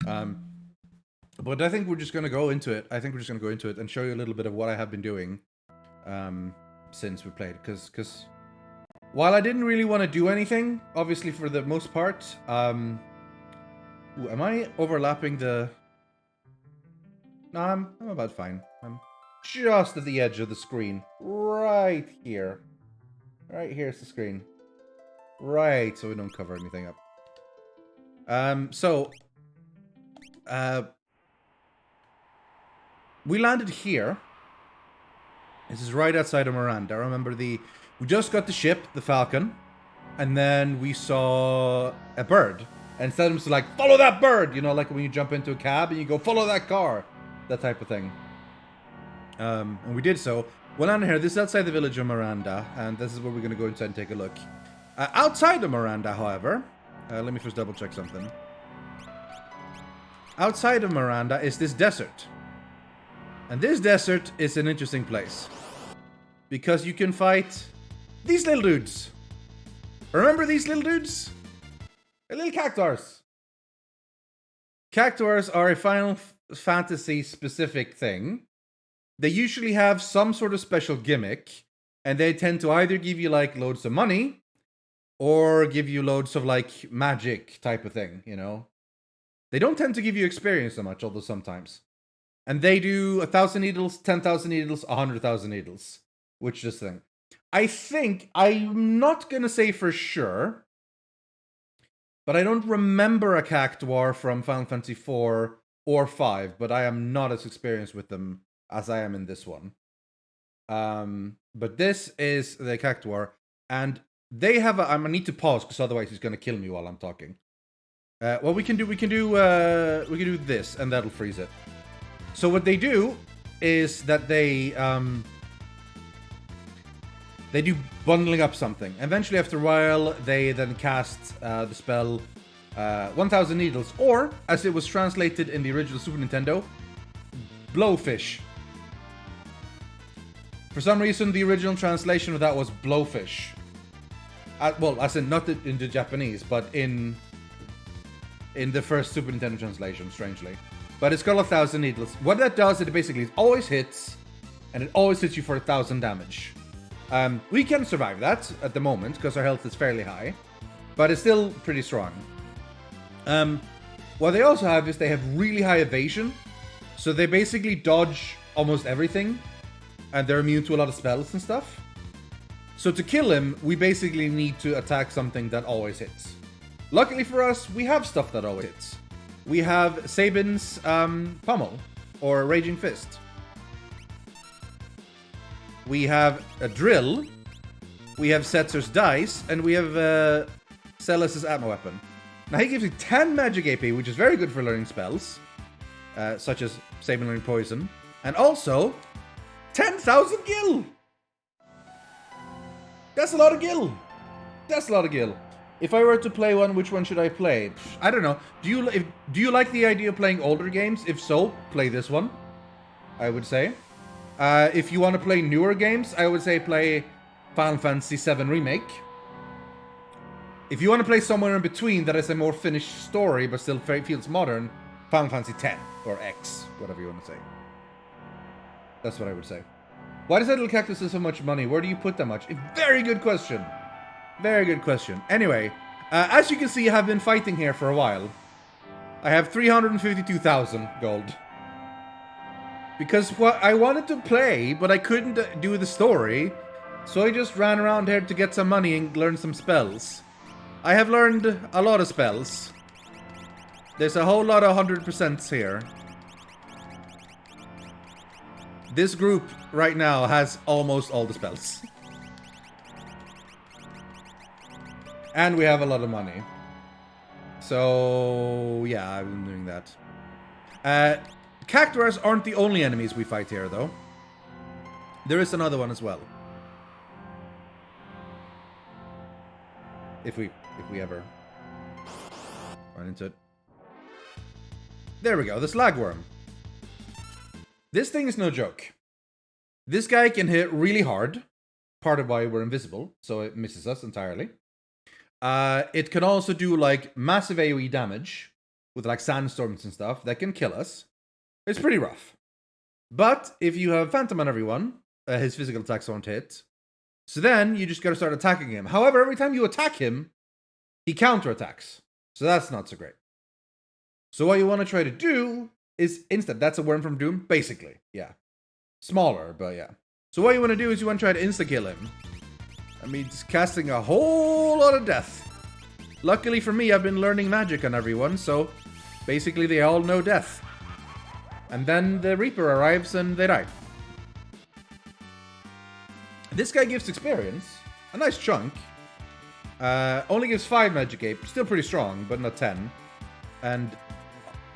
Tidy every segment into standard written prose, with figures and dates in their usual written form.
But I think we're just gonna go into it. I think we're just gonna go into it and show you a little bit of what I have been doing since we played. Because while I didn't really want to do anything, obviously for the most part, ooh, am I overlapping the? No, I'm about fine. I'm just at the edge of the screen, right here. Right here's the screen. Right, so we don't cover anything up. We landed here. This is right outside of Miranda. I remember we just got the ship, the Falcon, and then we saw a bird. And instead of just like, follow that bird! You know, like when you jump into a cab and you go, follow that car! That type of thing. And we did so. Well, on here, this is outside the village of Miranda, and this is where we're going to go inside and take a look. Outside of Miranda, however, let me first double check something. Outside of Miranda is this desert. And this desert is an interesting place. Because you can fight these little dudes. Remember these little dudes? They're little cactuars. Cactuars are a Final Fantasy specific thing. They usually have some sort of special gimmick. And they tend to either give you like loads of money. Or give you loads of like magic type of thing, you know. They don't tend to give you experience so much, although sometimes. And they do 1,000 needles, 10,000 needles, 100,000 needles. Which is the thing. I think, I'm not going to say for sure, but I don't remember a Cactuar from Final Fantasy 4 or 5, but I am not as experienced with them as I am in this one. But this is the Cactuar, and they have I need to pause, because otherwise he's going to kill me while I'm talking. Well, we can do this, and that'll freeze it. So what they do is that they do bundling up something. Eventually, after a while, they then cast the spell 1,000 needles, or, as it was translated in the original Super Nintendo, blowfish. For some reason, the original translation of that was blowfish. Well, as in, not in the Japanese, but in the first Super Nintendo translation, strangely. But it's got 1,000 needles. What that does, it basically always hits, and it always hits you for 1,000 damage. We can survive that at the moment, because our health is fairly high. But it's still pretty strong. What they also have is they have really high evasion. So they basically dodge almost everything. And they're immune to a lot of spells and stuff. So to kill him, we basically need to attack something that always hits. Luckily for us, we have stuff that always hits. We have Sabin's Pummel, or Raging Fist. We have a Drill. We have Setzer's Dice. And we have Celis's Atma Weapon. Now he gives you 10 magic AP, which is very good for learning spells. Such as Sabin learning Poison. And also, 10,000 gil! That's a lot of gil! That's a lot of gil. If I were to play one, which one should I play? I don't know. Do you like the idea of playing older games? If so, play this one, I would say. If you want to play newer games, I would say play Final Fantasy VII Remake. If you want to play somewhere in between that has a more finished story but still feels modern, Final Fantasy X or X, whatever you want to say. That's what I would say. Why does that little cactus have so much money? Where do you put that much? Very good question. Very good question. Anyway, as you can see, I have been fighting here for a while. I have 352,000 gold. Because what I wanted to play, but I couldn't do the story, so I just ran around here to get some money and learn some spells. I have learned a lot of spells. There's a whole lot of 100% here. This group right now has almost all the spells. And we have a lot of money. So, yeah, I've been doing that. Cactuars aren't the only enemies we fight here, though. There is another one as well. If we ever run into it. There we go, the slagworm. This thing is no joke. This guy can hit really hard. Part of why we're invisible, so it misses us entirely. It can also do like massive AoE damage. with like sandstorms and stuff that can kill us. It's pretty rough. But if you have Phantom on everyone, his physical attacks won't hit. So then you just gotta start attacking him. However, every time you attack him, he counterattacks. So that's not so great. So what you want to try to do is insta. That's a Worm from Doom, basically. Yeah. Smaller, but yeah. So what you want to do is you want to try to insta-kill him. I mean, just casting a whole lot of death. Luckily for me, I've been learning magic on everyone, so basically they all know death. And then the Reaper arrives and they die. This guy gives experience. A nice chunk. Only gives 5 Magic Ape. Still pretty strong, but not 10. And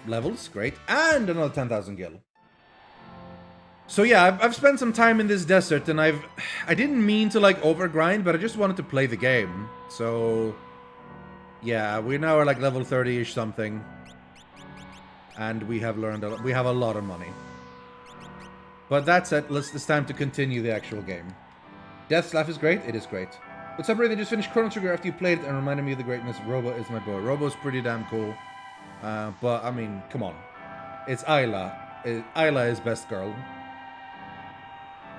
levels, great. And another 10,000 gil. So yeah, I've spent some time in this desert, and I didn't mean to like overgrind, but I just wanted to play the game. So yeah, we now are like level 30-ish something. And we have learned we have a lot of money. But that's it. It's time to continue the actual game. Death's Laugh is great. It is great. What's up, Ray? They just finished Chrono Trigger after you played it and reminded me of the greatness. Robo is my boy. Robo's pretty damn cool. But I mean, come on. It's Ayla. Ayla is best girl.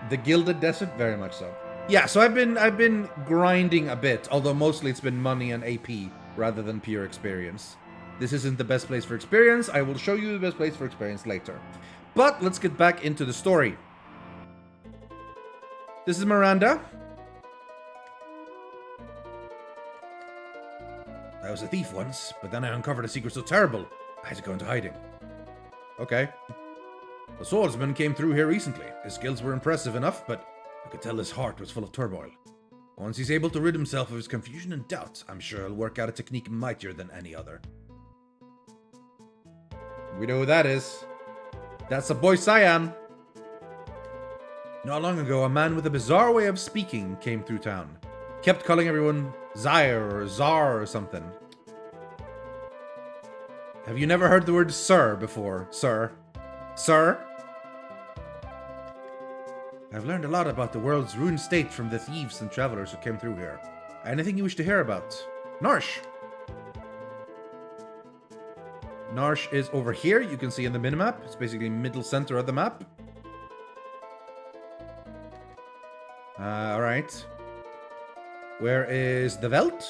The Gilded Desert, very much so. Yeah, so I've been grinding a bit, although mostly it's been money and AP rather than pure experience. This isn't the best place for experience. I will show you the best place for experience later. But let's get back into the story. This is Miranda. I was a thief once, but then I uncovered a secret so terrible, I had to go into hiding. Okay. A swordsman came through here recently. His skills were impressive enough, but I could tell his heart was full of turmoil. Once he's able to rid himself of his confusion and doubt, I'm sure he'll work out a technique mightier than any other. We know who that is. That's a boy Cyan. Not long ago, a man with a bizarre way of speaking came through town. Kept calling everyone Zaire or Czar or something. Have you never heard the word sir before, sir? Sir? I've learned a lot about the world's ruined state from the thieves and travelers who came through here. Anything you wish to hear about? Narsh! Narsh is over here, you can see in the minimap. It's basically middle center of the map. Alright. Where is the Veld?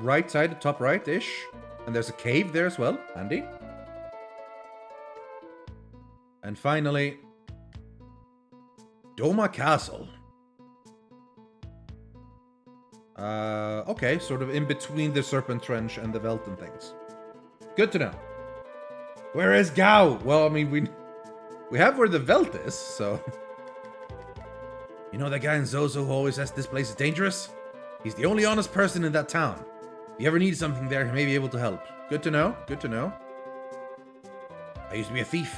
Right side, top right-ish. And there's a cave there as well. Handy. And finally, Doma Castle. Okay, sort of in between the Serpent Trench and the Veld and things. Good to know. Where is Gao? Well, I mean, we have where the Veld is, so... You know that guy in Zozo who always says this place is dangerous? He's the only honest person in that town. If you ever need something there, he may be able to help. Good to know, good to know. I used to be a thief.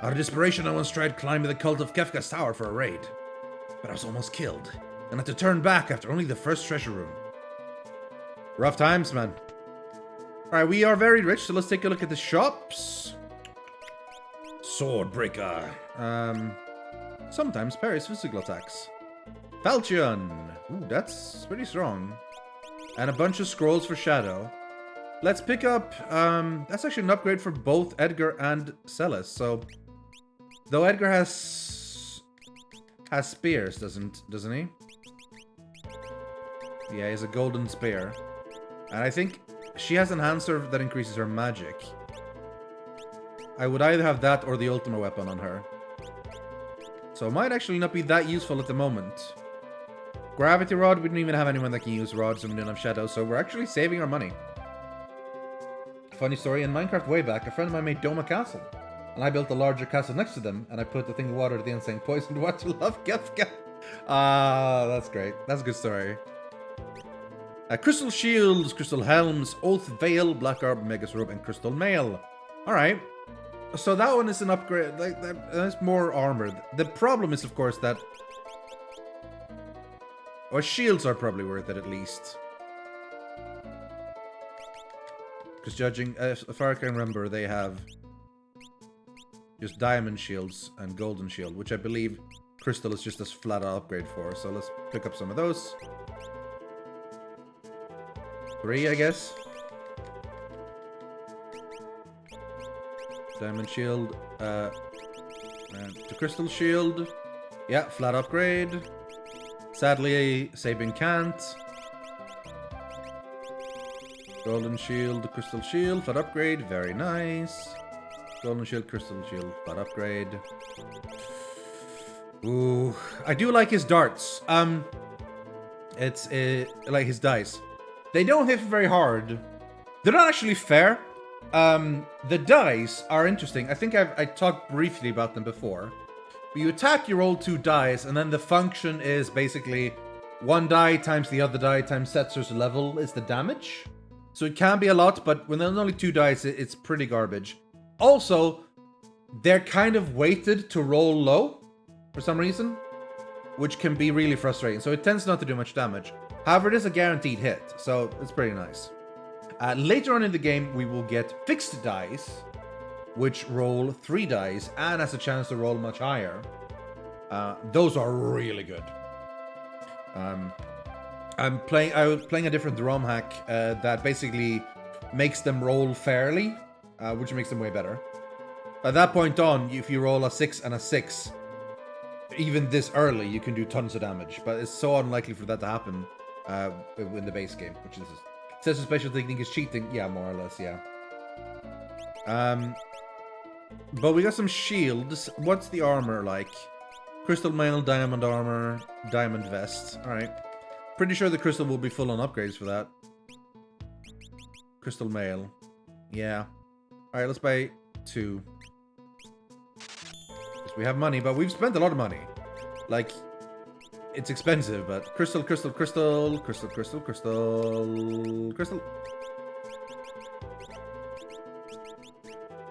Out of desperation, I once tried climbing the cult of Kefka's tower for a raid. But I was almost killed, and had to turn back after only the first treasure room. Rough times, man. Alright, we are very rich, so let's take a look at the shops. Swordbreaker. Sometimes parries physical attacks. Falchion. Ooh, that's pretty strong. And a bunch of scrolls for Shadow. Let's pick up, that's actually an upgrade for both Edgar and Celes, so... Though Edgar has spears, doesn't he? Yeah, he has a golden spear. And I think she has an hand serve that increases her magic. I would either have that or the Ultima weapon on her. So it might actually not be that useful at the moment. Gravity Rod, we don't even have anyone that can use rods and we don't have Shadow, so we're actually saving our money. Funny story, in Minecraft way back, a friend of mine made Doma Castle. And I built a larger castle next to them, and I put the thing of water at the end saying, poisoned water, love Kefka. Ah, that's great. That's a good story. Crystal Shields, Crystal Helms, Oath Veil, Black Orb, Megas Robe, and Crystal Mail. Alright. So that one is an upgrade. That's more armored. The problem is, of course, that... Or shields are probably worth it, at least. Because judging, as far as I can remember, they have just diamond shields and golden shield, which I believe crystal is just a flat upgrade for. So let's pick up some of those. 3, I guess. Diamond shield. To crystal shield. Yeah, flat upgrade. Sadly, Sabin can't. Golden shield, crystal shield, flat upgrade. Very nice. Golden shield, crystal shield, flat upgrade. Ooh, I do like his darts. It's like his dice. They don't hit very hard. They're not actually fair. The dice are interesting. I think I talked briefly about them before. But you attack, you roll 2 dice, and then the function is basically 1 die times the other die times Setzer's level is the damage. So it can be a lot, but when there's only 2 dice, it's pretty garbage. Also, they're kind of weighted to roll low for some reason, which can be really frustrating. So it tends not to do much damage. However, it is a guaranteed hit, so it's pretty nice. Later on in the game, we will get fixed dice, which roll 3 dice and has a chance to roll much higher. Those are really good. I was playing a different ROM hack that basically makes them roll fairly, which makes them way better. At that point on, if you roll a 6 and a 6, even this early, you can do tons of damage. But it's so unlikely for that to happen in the base game, which is... Says a special technique is cheating. Yeah, more or less, yeah. But we got some shields. What's the armor like? Crystal mail, diamond armor, diamond vest. Alright. Pretty sure the crystal will be full on upgrades for that. Crystal mail. Yeah. Alright, let's buy 2. Because we have money, but we've spent a lot of money. Like... It's expensive, but crystal, crystal, crystal, crystal, crystal, crystal, crystal.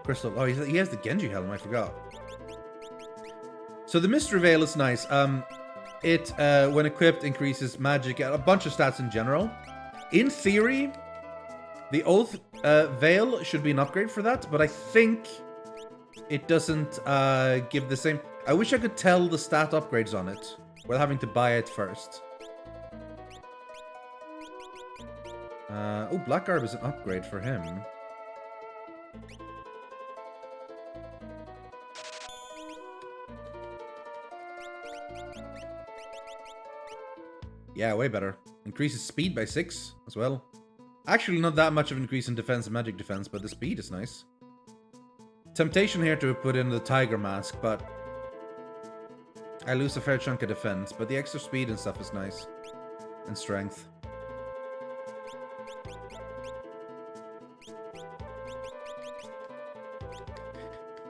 Crystal. Oh, he has the Genji helm, I forgot. So the Mystery Veil is nice. It, when equipped, increases magic and a bunch of stats in general. In theory, the Oath Veil should be an upgrade for that, but I think it doesn't give the same... I wish I could tell the stat upgrades on it. We're having to buy it first. Oh, Black Garb is an upgrade for him. Yeah, way better. Increases speed by 6 as well. Actually, not that much of an increase in defense and magic defense, but the speed is nice. Temptation here to put in the Tiger Mask, but... I lose a fair chunk of defense, but the extra speed and stuff is nice. And strength.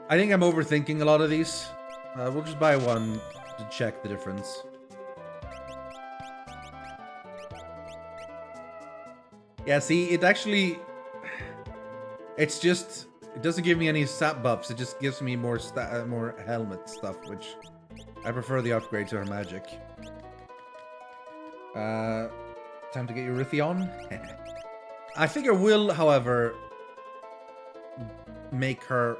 I think I'm overthinking a lot of these. We'll just buy one to check the difference. Yeah, see, it actually... It's just... It doesn't give me any stat buffs, it just gives me more helmet stuff, which... I prefer the upgrade to her magic. Time to get your Rithyon. I think I will, however, make her...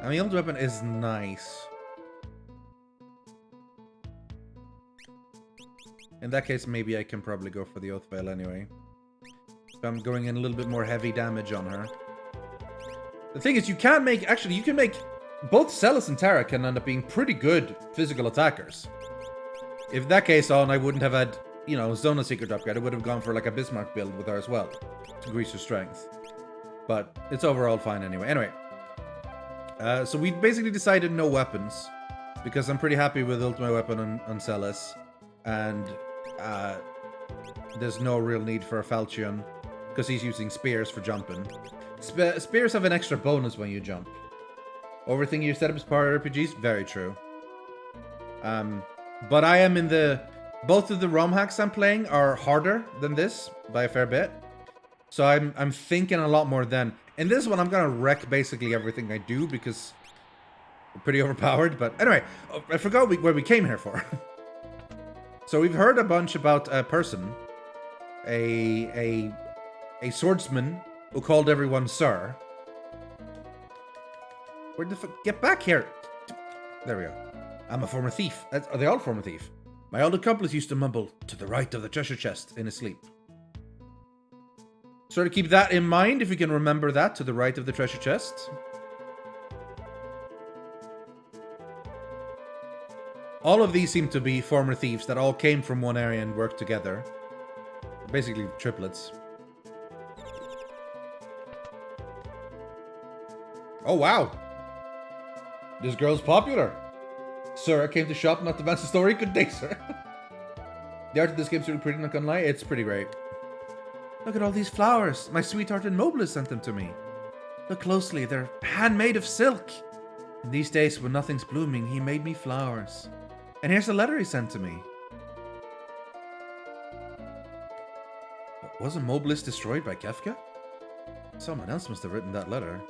I mean, the weapon is nice. In that case, maybe I can probably go for the Oath Veil anyway. So I'm going in a little bit more heavy damage on her. The thing is, you can make... Actually, you can make... Both Celis and Terra can end up being pretty good physical attackers. If that case on, I wouldn't have had, you know, Zona Secret upgrade. I would have gone for like a Bismarck build with her as well. To increase her strength. But it's overall fine anyway. Anyway. So we basically decided no weapons. Because I'm pretty happy with Ultimate Weapon on Celis. And there's no real need for a Falchion. Because he's using spears for jumping. Spears have an extra bonus when you jump. Overthinking your setup is part of RPGs? Very true. But I am in the... Both of the ROM hacks I'm playing are harder than this by a fair bit. So I'm thinking a lot more then. In this one, I'm gonna wreck basically everything I do because I'm pretty overpowered. But anyway, I forgot where we came here for. So we've heard a bunch about a person. A swordsman who called everyone Sir. Where the fuck? Get back here! There we go. I'm a former thief. Are they all former thief? My old accomplice used to mumble, "To the right of the treasure chest," in his sleep. Sort of keep that in mind if you can remember that, to the right of the treasure chest. All of these seem to be former thieves that all came from one area and worked together. Basically triplets. Oh wow! This girl's popular. Sir, I came to shop, not to advance the story. Good day, sir. The art of this game's really pretty, not gonna lie. It's pretty great. Look at all these flowers. My sweetheart in Mobile sent them to me. Look closely, they're handmade of silk. In these days when nothing's blooming, he made me flowers. And here's a letter he sent to me. Wasn't Mobilis destroyed by Kefka? Someone else must have written that letter.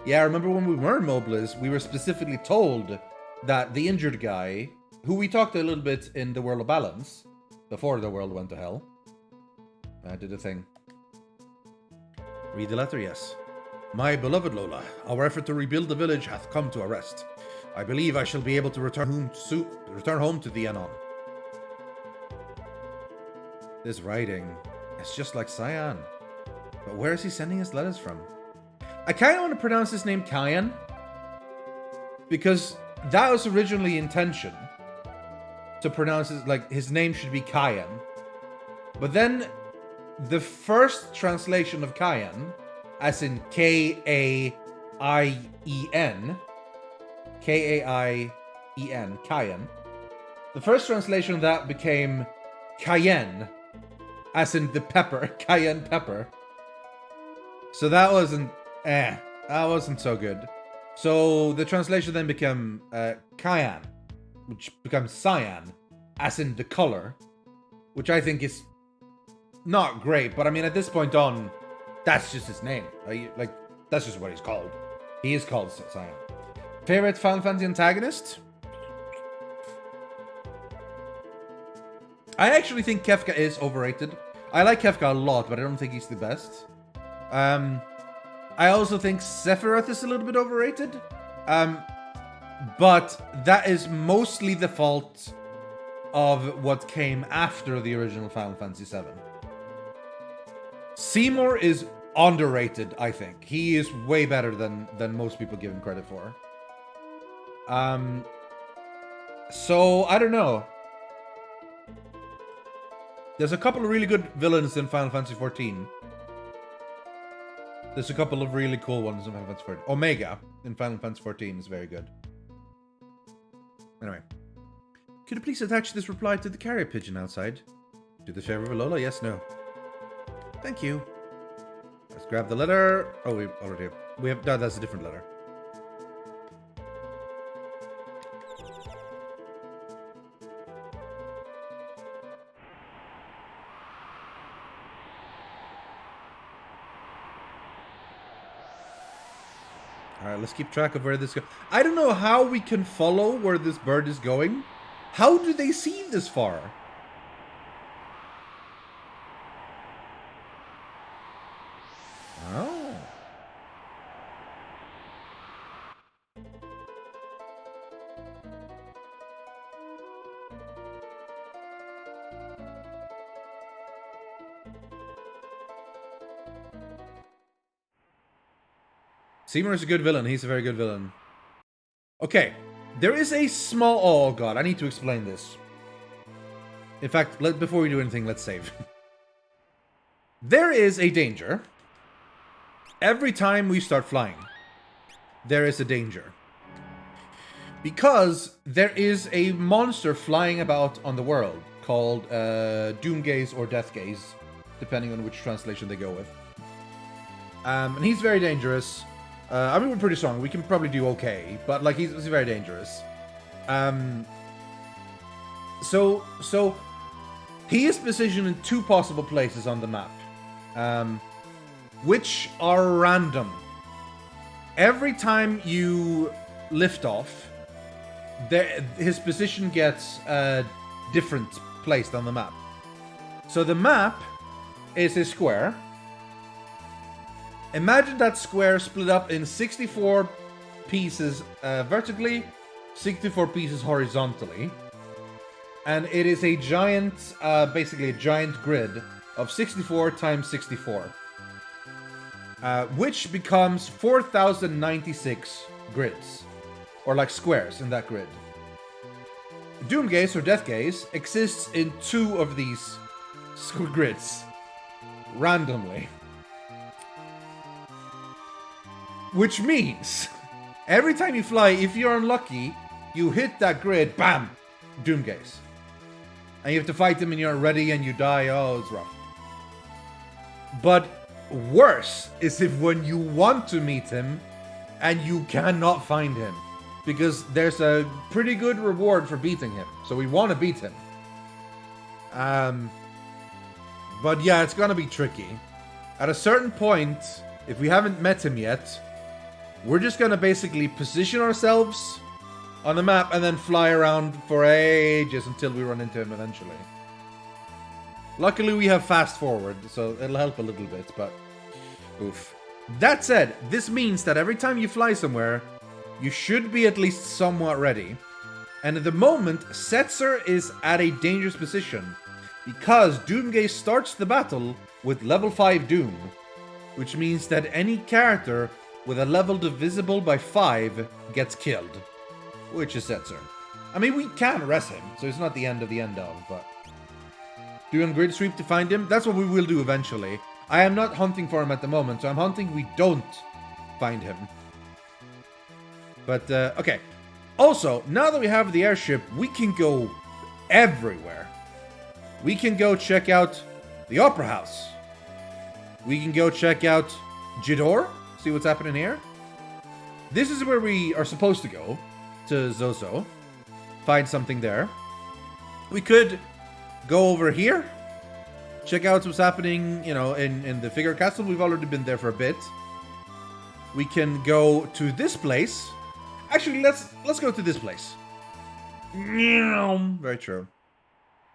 Yeah, I remember when we were in Mobilis, we were specifically told that the injured guy, who we talked a little bit in the World of Balance, before the world went to hell, did a thing. Read the letter, yes. My beloved Lola, our effort to rebuild the village hath come to a rest. I believe I shall be able to return home to the Anon. This writing, it's just like Cyan. But where is he sending his letters from? I kind of want to pronounce his name Kyan, because that was originally intention to pronounce it like his name should be Kyan. But then the first translation of Kyan, as in Kaien, Kaien, Kyan. The first translation of that became Cayenne, as in the pepper, cayenne pepper. So that wasn't, that wasn't so good. So the translation then became Cyan, which becomes cyan, as in the color, which I think is not great. But I mean, at this point on, that's just his name. Like, that's just what he's called. He is called Cyan. Favorite Final Fantasy antagonist? I actually think Kefka is overrated. I like Kefka a lot, but I don't think he's the best. I also think Sephiroth is a little bit overrated. But that is mostly the fault of what came after the original Final Fantasy VII. Seymour is underrated, I think. He is way better than most people give him credit for. So, I don't know. There's a couple of really good villains in Final Fantasy XIV. There's a couple of really cool ones in Final Fantasy XIV. Omega in Final Fantasy XIV is very good. Anyway. Could you please attach this reply to the carrier pigeon outside? Do the favor of Lola? Yes, no. Thank you. Let's grab the letter. Oh, we already have. We have. No, that's a different letter. Alright, let's keep track of where this goes. I don't know how we can follow where this bird is going. How do they see this far? Oh. Seymour is a good villain. He's a very good villain. Okay. There is a small... Oh, God. I need to explain this. In fact, before we do anything, let's save. There is a danger. Every time we start flying, there is a danger. Because there is a monster flying about on the world called Doomgaze or Deathgaze, depending on which translation they go with. And he's very dangerous. I mean, we're pretty strong. We can probably do okay, but like he's very dangerous. So he is positioned in two possible places on the map, which are random. Every time you lift off, his position gets different placed on the map. So the map is a square. Imagine that square split up in 64 pieces vertically, 64 pieces horizontally. And it is a giant, basically a giant grid of 64 times 64. Which becomes 4,096 grids. Or like squares in that grid. Doom Gaze or Death Gaze exists in 2 of these grids. Randomly. Which means, every time you fly, if you're unlucky, you hit that grid, bam! Doom Gaze. And you have to fight him and you're ready and you die, oh, it's rough. But worse is if when you want to meet him and you cannot find him. Because there's a pretty good reward for beating him. So we want to beat him. But yeah, it's gonna be tricky. At a certain point, if we haven't met him yet, we're just gonna basically position ourselves on the map and then fly around for ages until we run into him eventually. Luckily we have fast forward, so it'll help a little bit, but oof. That said, this means that every time you fly somewhere, you should be at least somewhat ready. And at the moment, Setzer is at a dangerous position, because Doomgaze starts the battle with level 5 Doom, which means that any character with a level divisible by 5 gets killed, which is Setzer. I mean, we can res him, so it's not the end of, but... Doing grid sweep to find him, that's what we will do eventually. I am not hunting for him at the moment, so I'm hunting we don't find him. But, okay. Also, now that we have the airship, we can go everywhere. We can go check out the Opera House. We can go check out Jidor, see what's happening here. This is where we are supposed to go, to Zozo. Find something there. We could go over here, check out what's happening, you know, in the Figure Castle. We've already been there for a bit. We can go to this place. Actually, let's go to this place. Very true.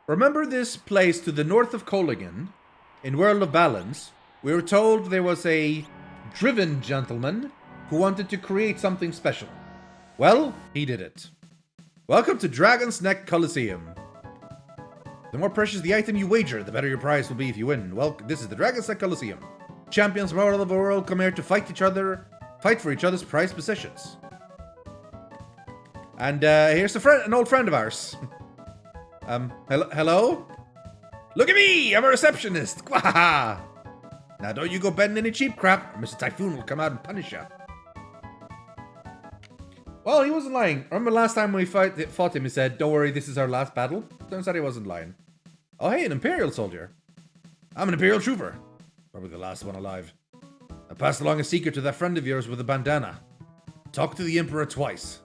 Remember this place to the north of Colligan, in World of Balance? We were told there was a driven gentleman who wanted to create something special. Well, he did it. Welcome to Dragon's Neck Coliseum. The more precious the item you wager, the better your prize will be if you win. Well, this is the Dragon's Neck Coliseum. Champions from all over the world come here to fight for each other's prized possessions. And here's an old friend of ours. Hello? Look at me! I'm a receptionist! Now don't you go betting any cheap crap, or Mr. Typhoon will come out and punish you. Well, he wasn't lying. Remember last time when we fought him, he said, don't worry, this is our last battle? Turns out he wasn't lying. Oh hey, an Imperial soldier. I'm an Imperial trooper. Probably the last one alive. I passed along a secret to that friend of yours with a bandana. Talk to the Emperor twice.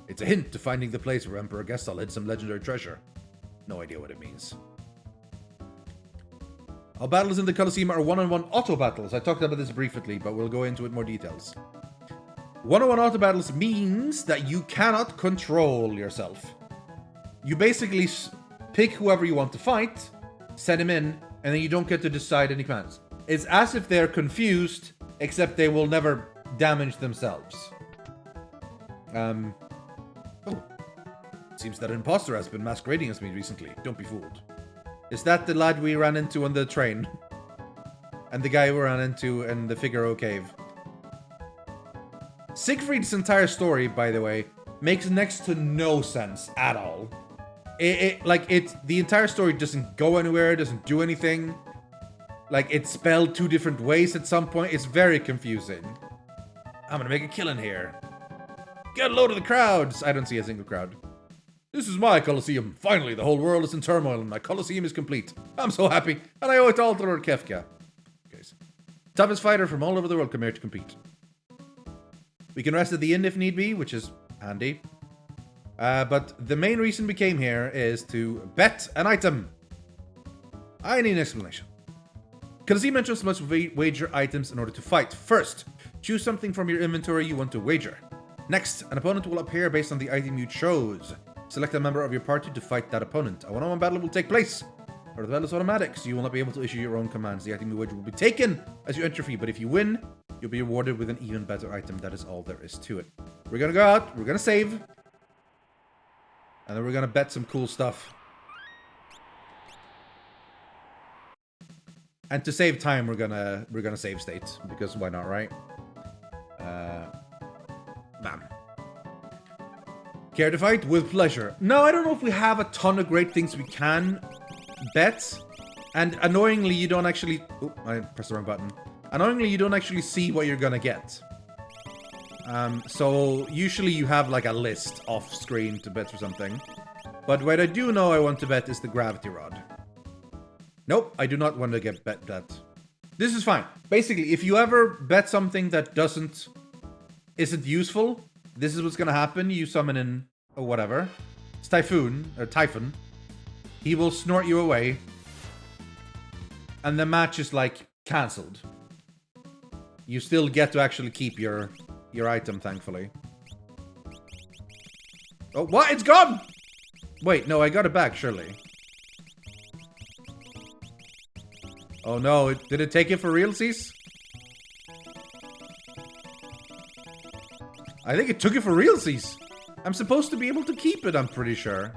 It's a hint to finding the place where Emperor Gestal hid some legendary treasure. No idea what it means. All battles in the Colosseum are one-on-one auto battles. I talked about this briefly, but we'll go into it more details. One-on-one auto battles means that you cannot control yourself. You basically pick whoever you want to fight, send him in, and then you don't get to decide any commands. It's as if they're confused, except they will never damage themselves. Oh. Seems that an imposter has been masquerading as me recently. Don't be fooled. Is that the lad we ran into on the train? And the guy we ran into in the Figaro cave? Siegfried's entire story, by the way, makes next to no sense at all. The entire story doesn't go anywhere, doesn't do anything. Like, it's spelled 2 different ways at some point. It's very confusing. I'm gonna make a killing here. Get a load of the crowds! I don't see a single crowd. This is my Colosseum. Finally, the whole world is in turmoil and my Colosseum is complete. I'm so happy, and I owe it all to Lord Kefka. Okay. Toughest fighter from all over the world come here to compete. We can rest at the inn if need be, which is handy. But the main reason we came here is to bet an item. I need an explanation. Colosseum entrance must wager items in order to fight. First, choose something from your inventory you want to wager. Next, an opponent will appear based on the item you chose. Select a member of your party to fight that opponent. A one-on-one battle will take place. Or the battle is automatic, so you will not be able to issue your own commands. The item you wager will be taken as you enter fee, but if you win, you'll be rewarded with an even better item. That is all there is to it. We're gonna go out, we're gonna save. And then we're gonna bet some cool stuff. And to save time, we're gonna save states, because why not, right? Bam. Care to fight? With pleasure. No, I don't know if we have a ton of great things we can bet. And annoyingly, you don't actually... Oh, I pressed the wrong button. Annoyingly, you don't actually see what you're gonna get. So usually you have like a list off screen to bet for something. But what I do know I want to bet is the gravity rod. Nope, I do not want to bet that. This is fine. Basically, if you ever bet something that isn't useful, this is what's gonna happen. You summon in or whatever. It's Typhoon. He will snort you away. And the match is like cancelled. You still get to actually keep your item, thankfully. Oh, what? It's gone! Wait, no, I got it back, surely. Oh no, did it take it for realsies? I think it took it for realsies. I'm supposed to be able to keep it, I'm pretty sure.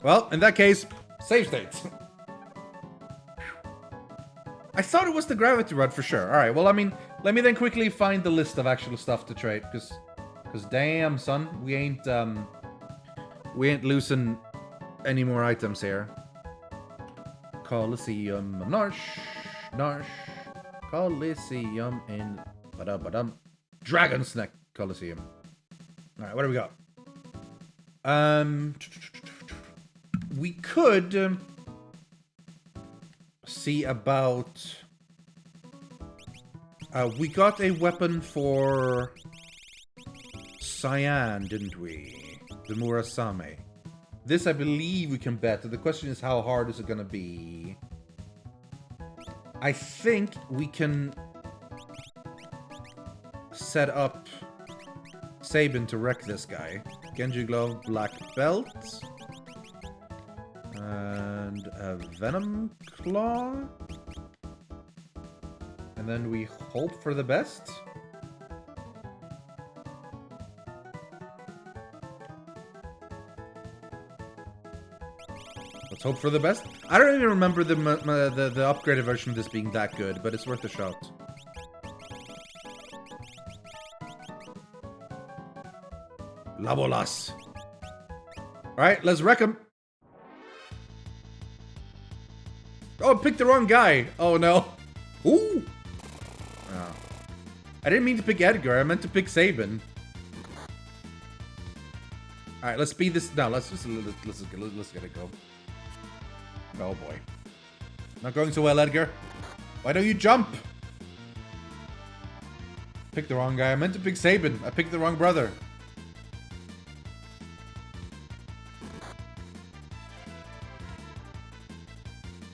Well, in that case, save states. I thought it was the gravity rod for sure. Alright, well, I mean, let me then quickly find the list of actual stuff to trade, because damn, son, we ain't losing any more items here. Coliseum, Narsh, Coliseum in Dragon's Neck Coliseum. Alright, what do we got? We could see about... we got a weapon for Cyan, didn't we? The Murasame. This, I believe, we can bet. The question is, how hard is it gonna be? I think we can set up Sabin to wreck this guy. Genji Glove, Black Belt. And a Venom Claw. And then we hope for the best. Let's hope for the best. I don't even remember the upgraded version of this being that good, but it's worth a shot. La bolas. Alright, let's wreck him. Oh, I picked the wrong guy. Oh no. Ooh. Oh. I didn't mean to pick Edgar. I meant to pick Sabin. All right, let's speed this. No, let's get it go. Oh boy. Not going so well, Edgar. Why don't you jump? Picked the wrong guy. I meant to pick Sabin. I picked the wrong brother.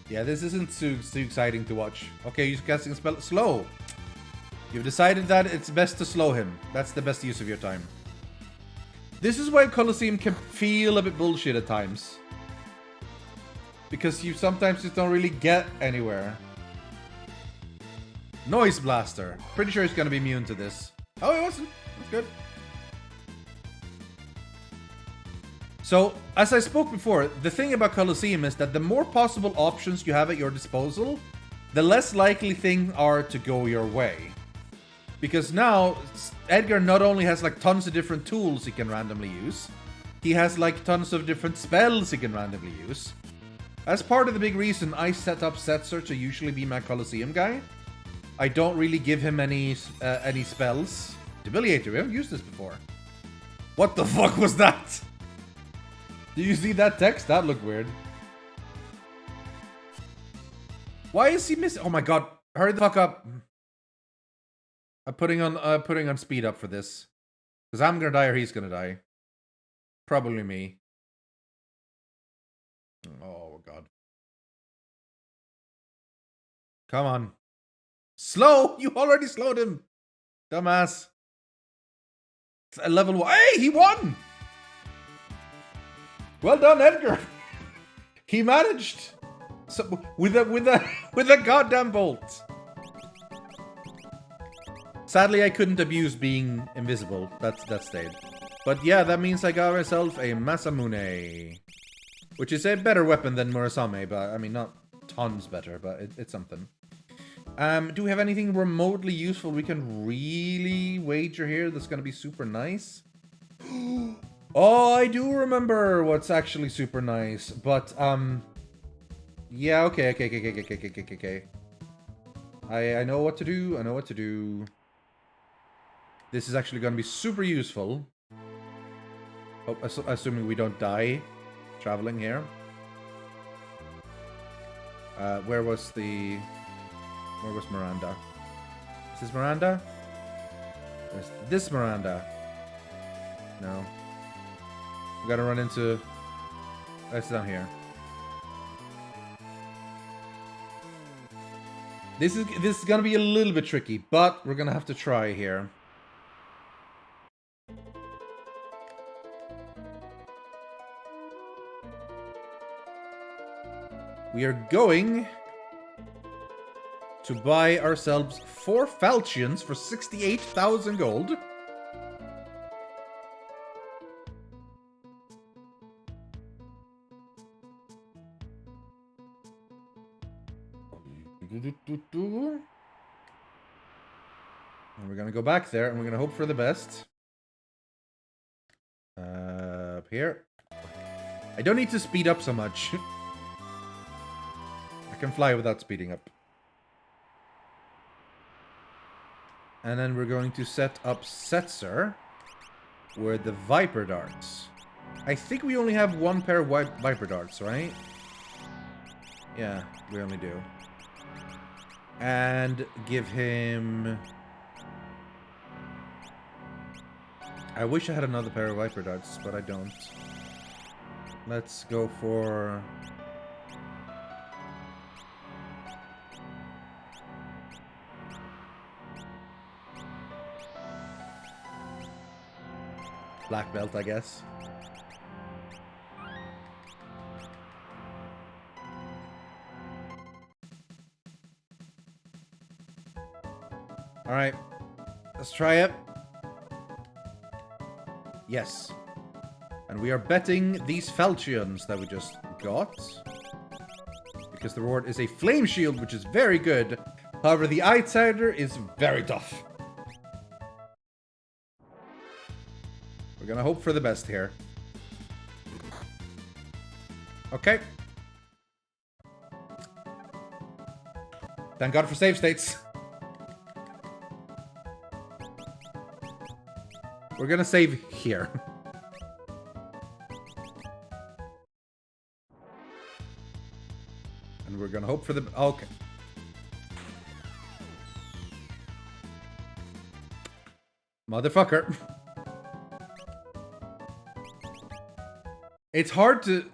Yeah, this isn't too exciting to watch. Okay, you guys can spell it slow. You've decided that it's best to slow him. That's the best use of your time. This is why Colosseum can feel a bit bullshit at times. Because you sometimes just don't really get anywhere. Noise Blaster. Pretty sure he's gonna be immune to this. Oh, he wasn't. That's good. So, as I spoke before, the thing about Colosseum is that the more possible options you have at your disposal, the less likely things are to go your way. Because now, Edgar not only has like tons of different tools he can randomly use, he has like tons of different spells he can randomly use. As part of the big reason I set up Setzer to usually be my Colosseum guy, I don't really give him any spells. Debiliator, we haven't used this before. What the fuck was that? Do you see that text? That looked weird. Why is he missing? Oh my god! Hurry the fuck up! I'm putting on speed up for this, because I'm gonna die or he's gonna die. Probably me. Oh god! Come on! Slow! You already slowed him, dumbass. It's a level 1. Hey, he won! Well done, Edgar. He managed. So, with a goddamn bolt. Sadly, I couldn't abuse being invisible. That stayed. But yeah, that means I got myself a Masamune. Which is a better weapon than Murasame, but I mean, not tons better, but it's something. Do we have anything remotely useful we can really wager here that's going to be super nice? Oh, I do remember what's actually super nice, but, yeah, okay. I know what to do, I know what to do. This is actually going to be super useful. Oh, assuming we don't die traveling here. Where was Miranda? Is this Miranda? Where's this Miranda? No. We gotta run into... That's down here. This is gonna be a little bit tricky, but we're gonna have to try here. We are going to buy ourselves 4 falchions for 68,000 gold. And we're gonna go back there and we're gonna hope for the best. Up here. I don't need to speed up so much. I can fly without speeding up. And then we're going to set up Setzer with the Viper Darts. I think we only have 1 pair of Viper Darts, right? Yeah, we only do. And give him... I wish I had another pair of Viper Darts, but I don't. Let's go for... Black belt, I guess. Alright. Let's try it. Yes. And we are betting these falchions that we just got. Because the reward is a flame shield, which is very good. However, the outsider is very tough. We're gonna hope for the best here. Okay. Thank God for save states. We're gonna save here. And we're gonna hope for the... Okay. Motherfucker. It's hard to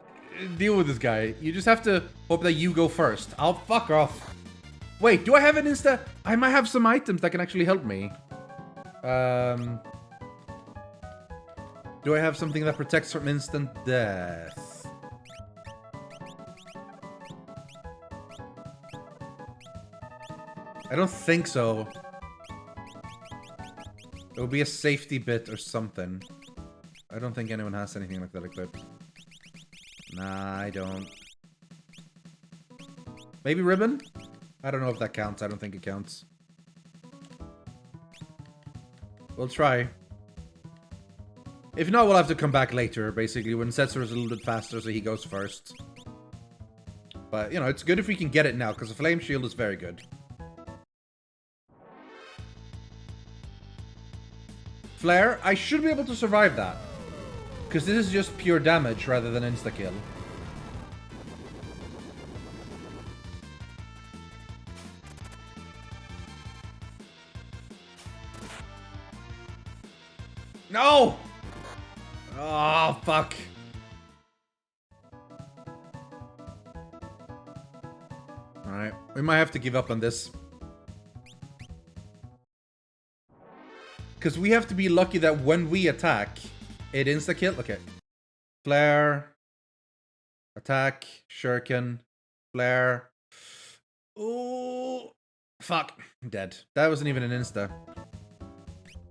deal with this guy. You just have to hope that you go first. I'll fuck off. Wait, do I have an insta? I might have some items that can actually help me. Do I have something that protects from instant death? I don't think so. It will be a safety bit or something. I don't think anyone has anything like that equipped. Nah, I don't. Maybe ribbon? I don't know if that counts. I don't think it counts. We'll try. If not, we'll have to come back later, basically, when Setzer is a little bit faster, so he goes first. But, you know, it's good if we can get it now, because the Flame Shield is very good. Flare, I should be able to survive that. Because this is just pure damage rather than insta-kill. No! Oh, fuck. Alright, we might have to give up on this. Because we have to be lucky that when we attack, it insta-kill. Okay. Flare. Attack. Shuriken. Flare. Oh, fuck. I'm dead. That wasn't even an insta.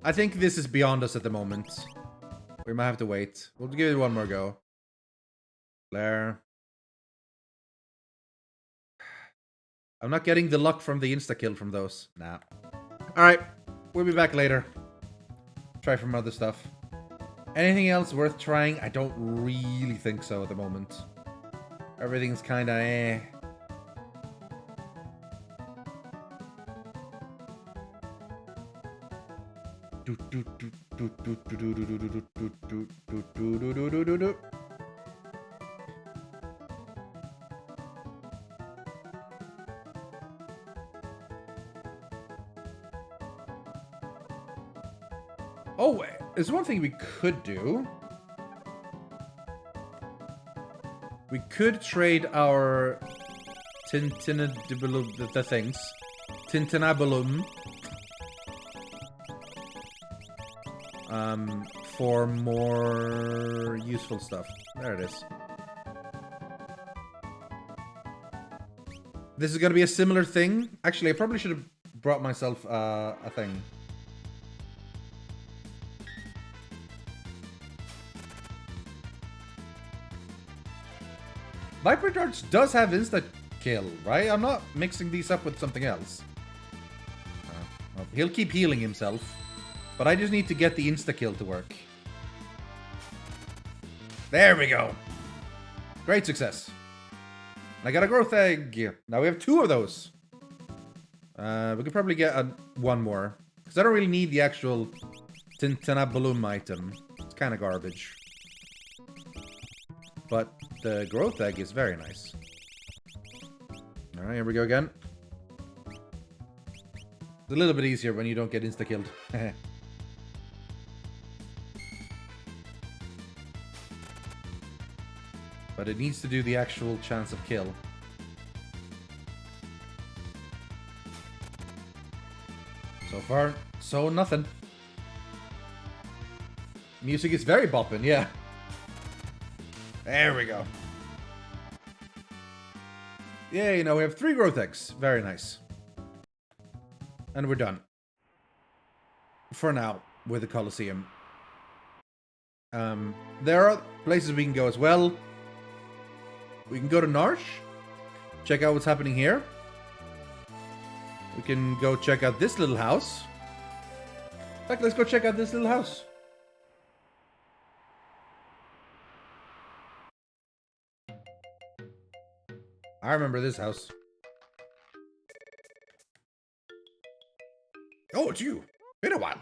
I think this is beyond us at the moment. We might have to wait. We'll give it one more go. Blair. I'm not getting the luck from the insta-kill from those. Nah. Alright. We'll be back later. Try from other stuff. Anything else worth trying? I don't really think so at the moment. Everything's kinda eh. Oh, there's one thing we could do. We could trade our Tintinabulum, the things. Tintinabulum. For more useful stuff. There it is. This is gonna be a similar thing. Actually, I probably should have brought myself a thing. Viper Darts does have insta-kill, right? I'm not mixing these up with something else. Well, he'll keep healing himself. But I just need to get the insta-kill to work. There we go. Great success. I got a growth egg. Now we have 2 of those. We could probably get one more. Because I don't really need the actual Tintinabulum item. It's kind of garbage. But the growth egg is very nice. Alright, here we go again. It's a little bit easier when you don't get insta-killed. But it needs to do the actual chance of kill. So far, so nothing. Music is very bopping, yeah. There we go. Yeah, you know, we have 3 growth eggs. Very nice. And we're done. For now, with the Colosseum. There are places we can go as well. We can go to Narsh. Check out what's happening here. We can go check out this little house. In fact, let's go check out this little house. I remember this house. Oh, it's you. Been a while.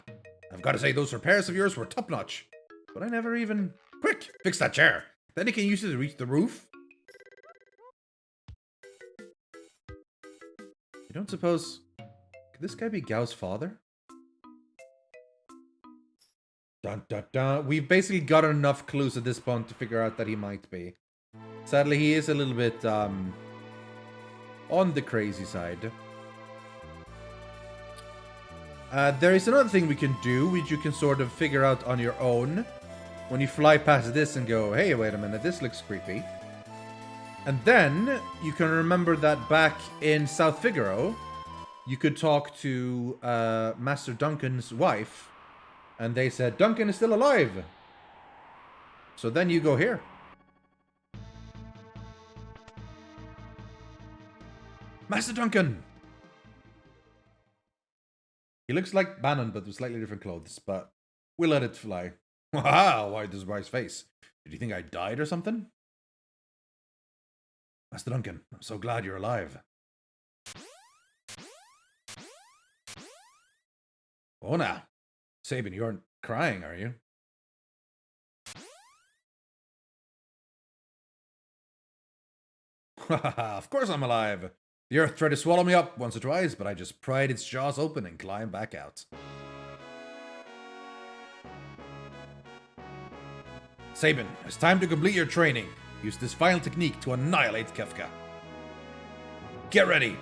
I've got to say, those repairs of yours were top-notch. But I never even... Quick, fix that chair. Then you can use it to reach the roof. You don't suppose... Could this guy be Gao's father? Dun dun dun. We've basically got enough clues at this point to figure out that he might be. Sadly, he is a little bit, on the crazy side. There is another thing we can do, which you can sort of figure out on your own. When you fly past this and go, hey, wait a minute, this looks creepy. And then, you can remember that back in South Figaro, you could talk to Master Duncan's wife, and they said, Duncan is still alive. So then you go here. Master Duncan! He looks like Bannon, but with slightly different clothes, but we'll let it fly. Wow, why this surprised face? Did you think I died or something? Master Duncan, I'm so glad you're alive. Oh, now. Sabin, you aren't crying, are you? Of course I'm alive. The earth tried to swallow me up once or twice, but I just pried its jaws open and climbed back out. Sabin, it's time to complete your training. Use this final technique to annihilate Kefka. Get ready.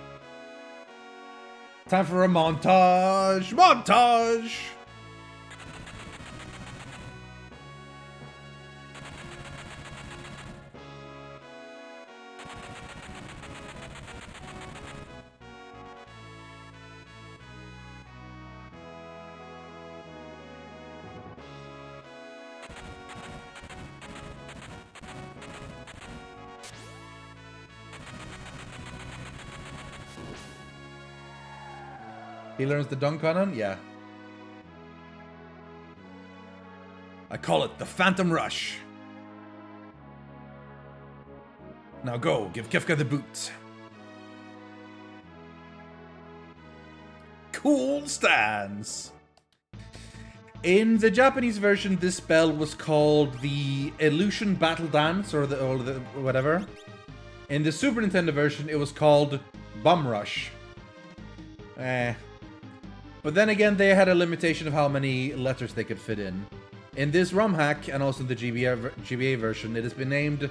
Time for a montage! Montage! He learns the dunk cannon? Yeah. I call it the Phantom Rush. Now go, give Kefka the boot. Cool stance. In the Japanese version, this spell was called the Illusion Battle Dance, or the whatever. In the Super Nintendo version, it was called Bum Rush. But then again, they had a limitation of how many letters they could fit in. In this ROM hack, and also the GBA version, it has been named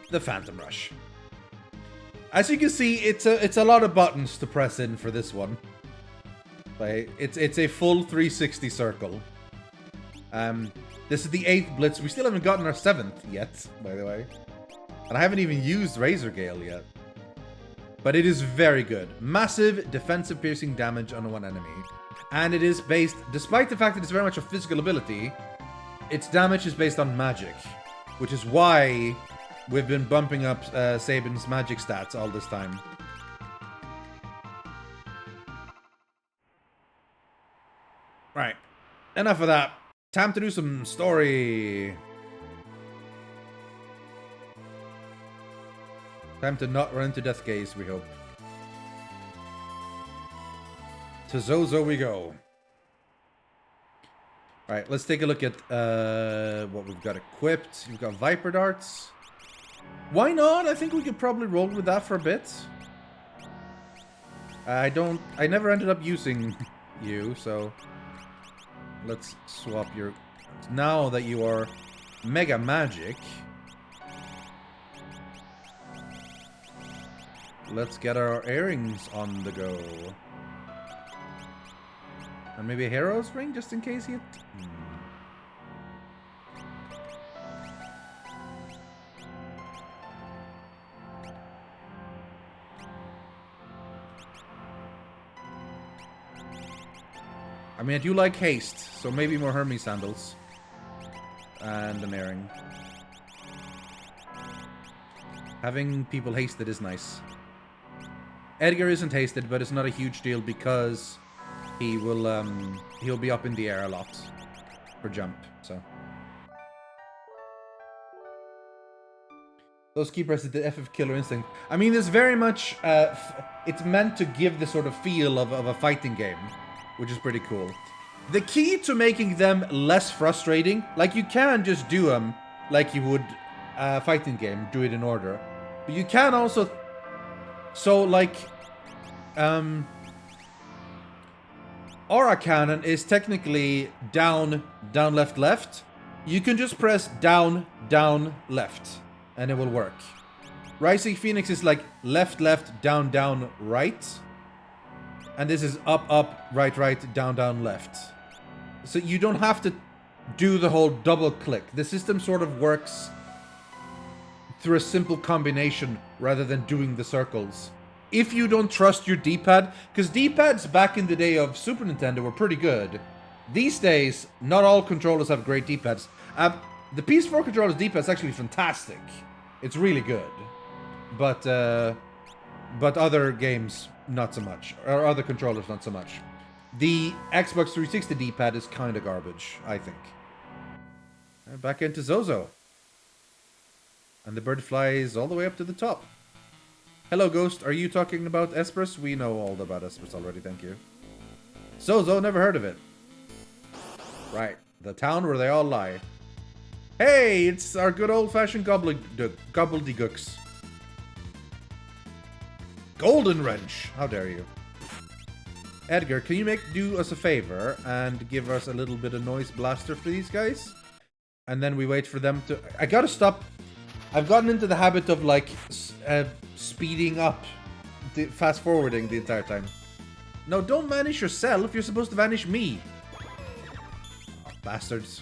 the Phantom Rush. As you can see, it's a lot of buttons to press in for this one. Like, it's a full 360 circle. This is the 8th Blitz. We still haven't gotten our 7th yet, by the way. And I haven't even used Razor Gale yet. But it is very good. Massive defensive piercing damage on one enemy. And it is based, despite the fact that it's very much a physical ability, its damage is based on magic. Which is why we've been bumping up Sabin's magic stats all this time. Right. Enough of that. Time to do some story. Time to not run into Death Gaze, we hope. To Zozo we go. Alright, let's take a look at what we've got equipped. We've got Viper Darts. Why not? I think we could probably roll with that for a bit. I never ended up using you, so... Let's swap your... Now that you are Mega Magic... Let's get our earrings on the go. And maybe a Hero's Ring, just in case he... I mean, I do like haste, so maybe more Hermes sandals. And an earring. Having people hasted is nice. Edgar isn't hasted, but it's not a huge deal because he will, he'll be up in the air a lot for jump, so. Those key presses, the FF Killer Instinct. I mean, there's very much, it's meant to give the sort of feel of a fighting game, which is pretty cool. The key to making them less frustrating, like you can just do them like you would a fighting game, do it in order. But you can also, so like, Aura Cannon is technically down, down, left, left. You can just press down, down, left, and it will work. Rising Phoenix is like left, left, down, down, right. And this is up, up, right, right, down, down, left. So you don't have to do the whole double click. The system sort of works through a simple combination rather than doing the circles. If you don't trust your D-pad, because D-pads back in the day of Super Nintendo were pretty good. These days, not all controllers have great D-pads. The PS4 controller's D-pad is actually fantastic. It's really good. But other games, not so much. Or other controllers, not so much. The Xbox 360 D-pad is kind of garbage, I think. Back into Zozo. And the bird flies all the way up to the top. Hello, Ghost. Are you talking about Esperus? We know all about Esperus already, thank you. Zozo, never heard of it. Right. The town where they all lie. Hey, it's our good old-fashioned gobbledygooks. Golden Wrench. How dare you. Edgar, can you do us a favor and give us a little bit of noise blaster for these guys? And then we wait for them to... I gotta stop... I've gotten into the habit of, like, speeding up, fast forwarding the entire time. No, don't vanish yourself. You're supposed to vanish me. Oh, bastards.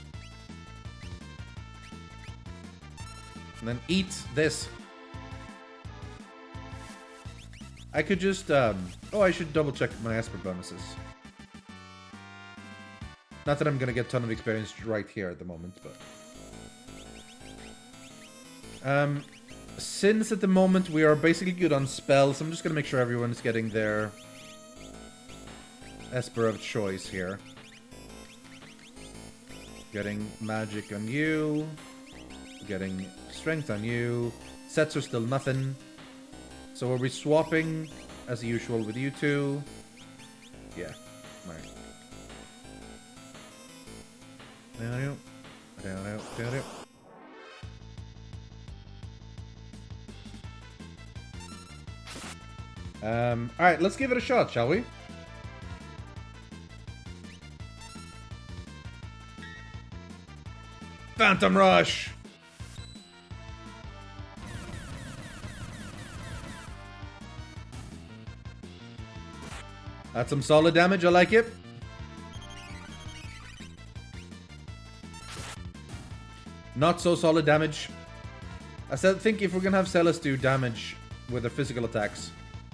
And then eat this. I could just, oh, I should double check my Esper bonuses. Not that I'm gonna get a ton of experience right here at the moment, but... Since at the moment we are basically good on spells, I'm just gonna make sure everyone's getting their Esper of choice here. Getting magic on you. Getting strength on you. Sets are still nothing. So are we swapping as usual with you two? Yeah. Right. Alright, let's give it a shot, shall we? Phantom Rush! That's some solid damage, I like it. Not so solid damage. I think if we're gonna have Celis do damage with her physical attacks,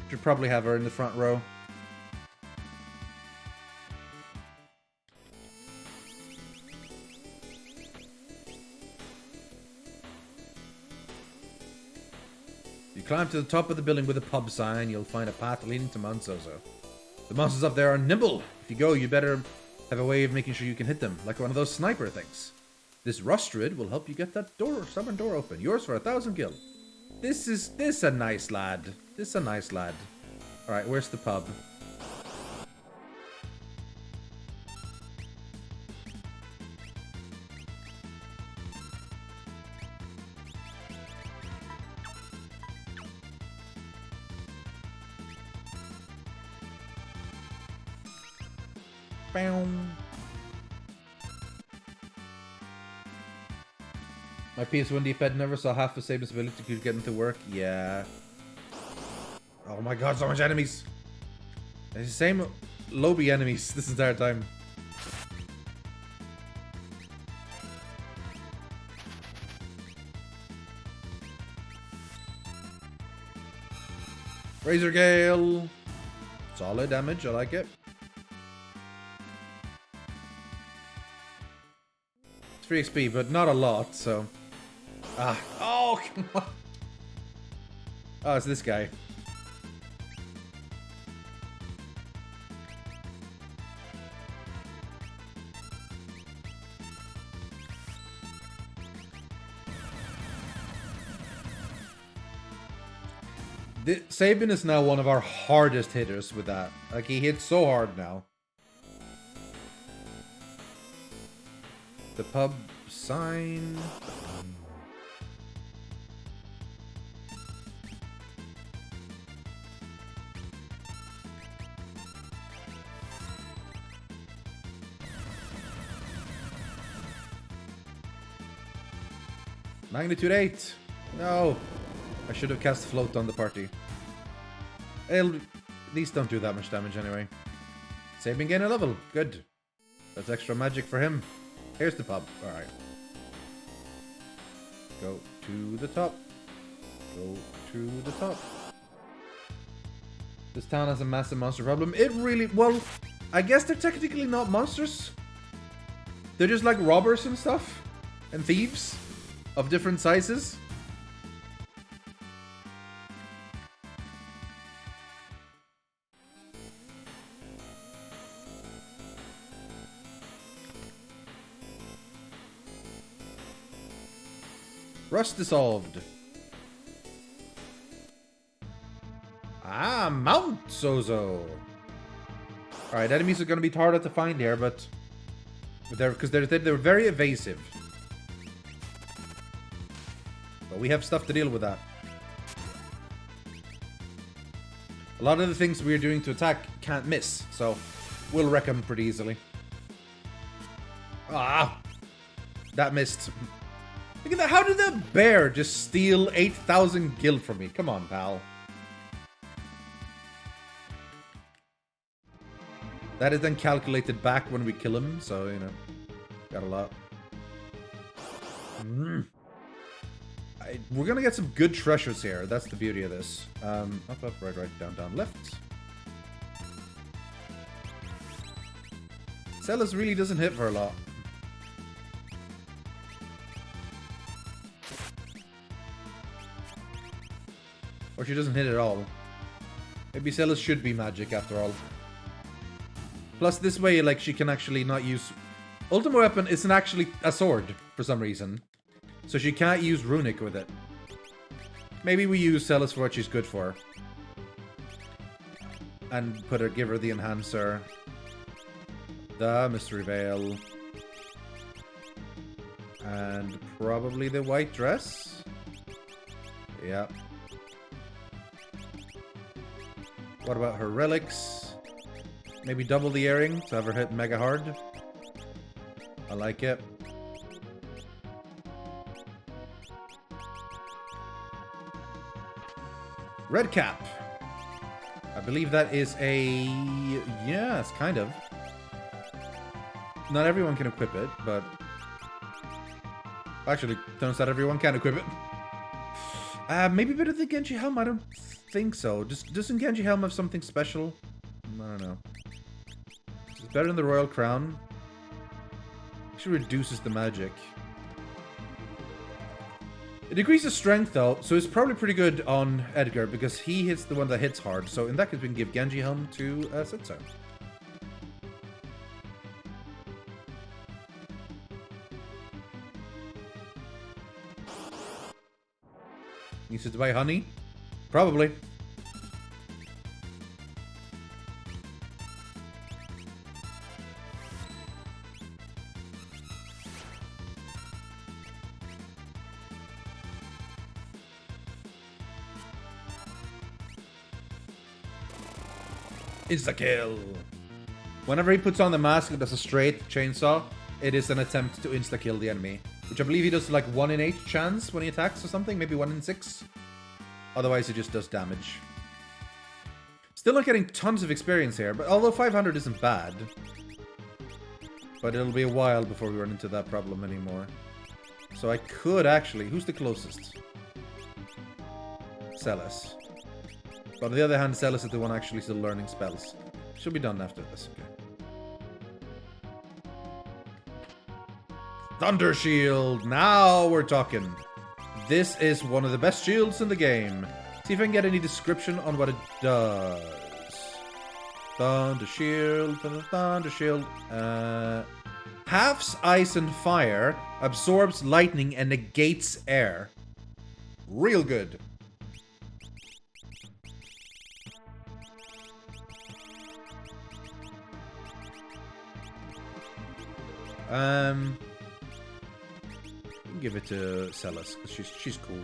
should probably have her in the front row. You climb to the top of the building with a pub sign, you'll find a path leading to Mount Zozo. The monsters up there are nimble. If you go, you better have a way of making sure you can hit them, like one of those sniper things. This Rustrid will help you get that stubborn door open. Yours for 1,000 gil. This a nice lad. This a nice lad. Alright, where's the pub? My PS1 D-pad never saw half the same ability to get into work. Yeah. Oh my god, so much enemies. It's the same lobby enemies this entire time. Razor Gale. Solid damage, I like it. It's free XP, but not a lot, so... Ah. Oh, come on. Oh, it's this guy. Sabin is now one of our hardest hitters with that. Like, he hits so hard now. The pub sign. Magnitude 8. No. I should have cast Float on the party. These don't do that much damage anyway. Sabin gain a level. Good. That's extra magic for him. Here's the pub. Alright. Go to the top. Go to the top. This town has a massive monster problem. It really... Well, I guess they're technically not monsters. They're just like robbers and stuff. And thieves. Of different sizes. Rust dissolved. Ah, Mount Zozo. Alright, enemies are going to be harder to find here, but because they're very evasive. But we have stuff to deal with that. A lot of the things we're doing to attack can't miss, so we'll wreck them pretty easily. Ah! That missed. Look at that. How did that bear just steal 8,000 gil from me? Come on, pal. That is then calculated back when we kill him, so, you know, got a lot. We're gonna get some good treasures here. That's the beauty of this. Up, right, down, left. Celis really doesn't hit for a lot. Or she doesn't hit at all. Maybe Celis should be magic after all. Plus, this way, like, she can actually not use... Ultimate weapon isn't actually a sword, for some reason. So she can't use Runic with it. Maybe we use Celis for what she's good for. And give her the Enhancer. The Mystery Veil. And probably the white dress. Yeah. What about her relics? Maybe double the earring to have her hit mega hard. I like it. Red cap. I believe that is a... Yes, kind of. Not everyone can equip it, but... Actually, turns out everyone can equip it. Maybe better than Genji Helm? I don't think so. Doesn't Genji Helm have something special? I don't know. It's better than the Royal Crown. Actually reduces the magic. It decreases strength though, so it's probably pretty good on Edgar because he hits the one that hits hard. So in that case, we can give Genji Helm to Setsu. Needs to buy honey? Probably. Insta-kill. Whenever he puts on the mask and does a straight chainsaw, it is an attempt to insta-kill the enemy. Which I believe he does like 1 in 8 chance when he attacks or something. Maybe 1 in 6. Otherwise, he just does damage. Still not getting tons of experience here, but although 500 isn't bad. But it'll be a while before we run into that problem anymore. So I could actually... Who's the closest? Celis. But on the other hand, Celis is the one actually still learning spells. Should be done after this, okay. Thunder Shield! Now we're talking. This is one of the best shields in the game. See if I can get any description on what it does. Thunder Shield, Thunder Shield. Halves ice and fire, absorbs lightning and negates air. Real good. Give it to Celis, because she's cool.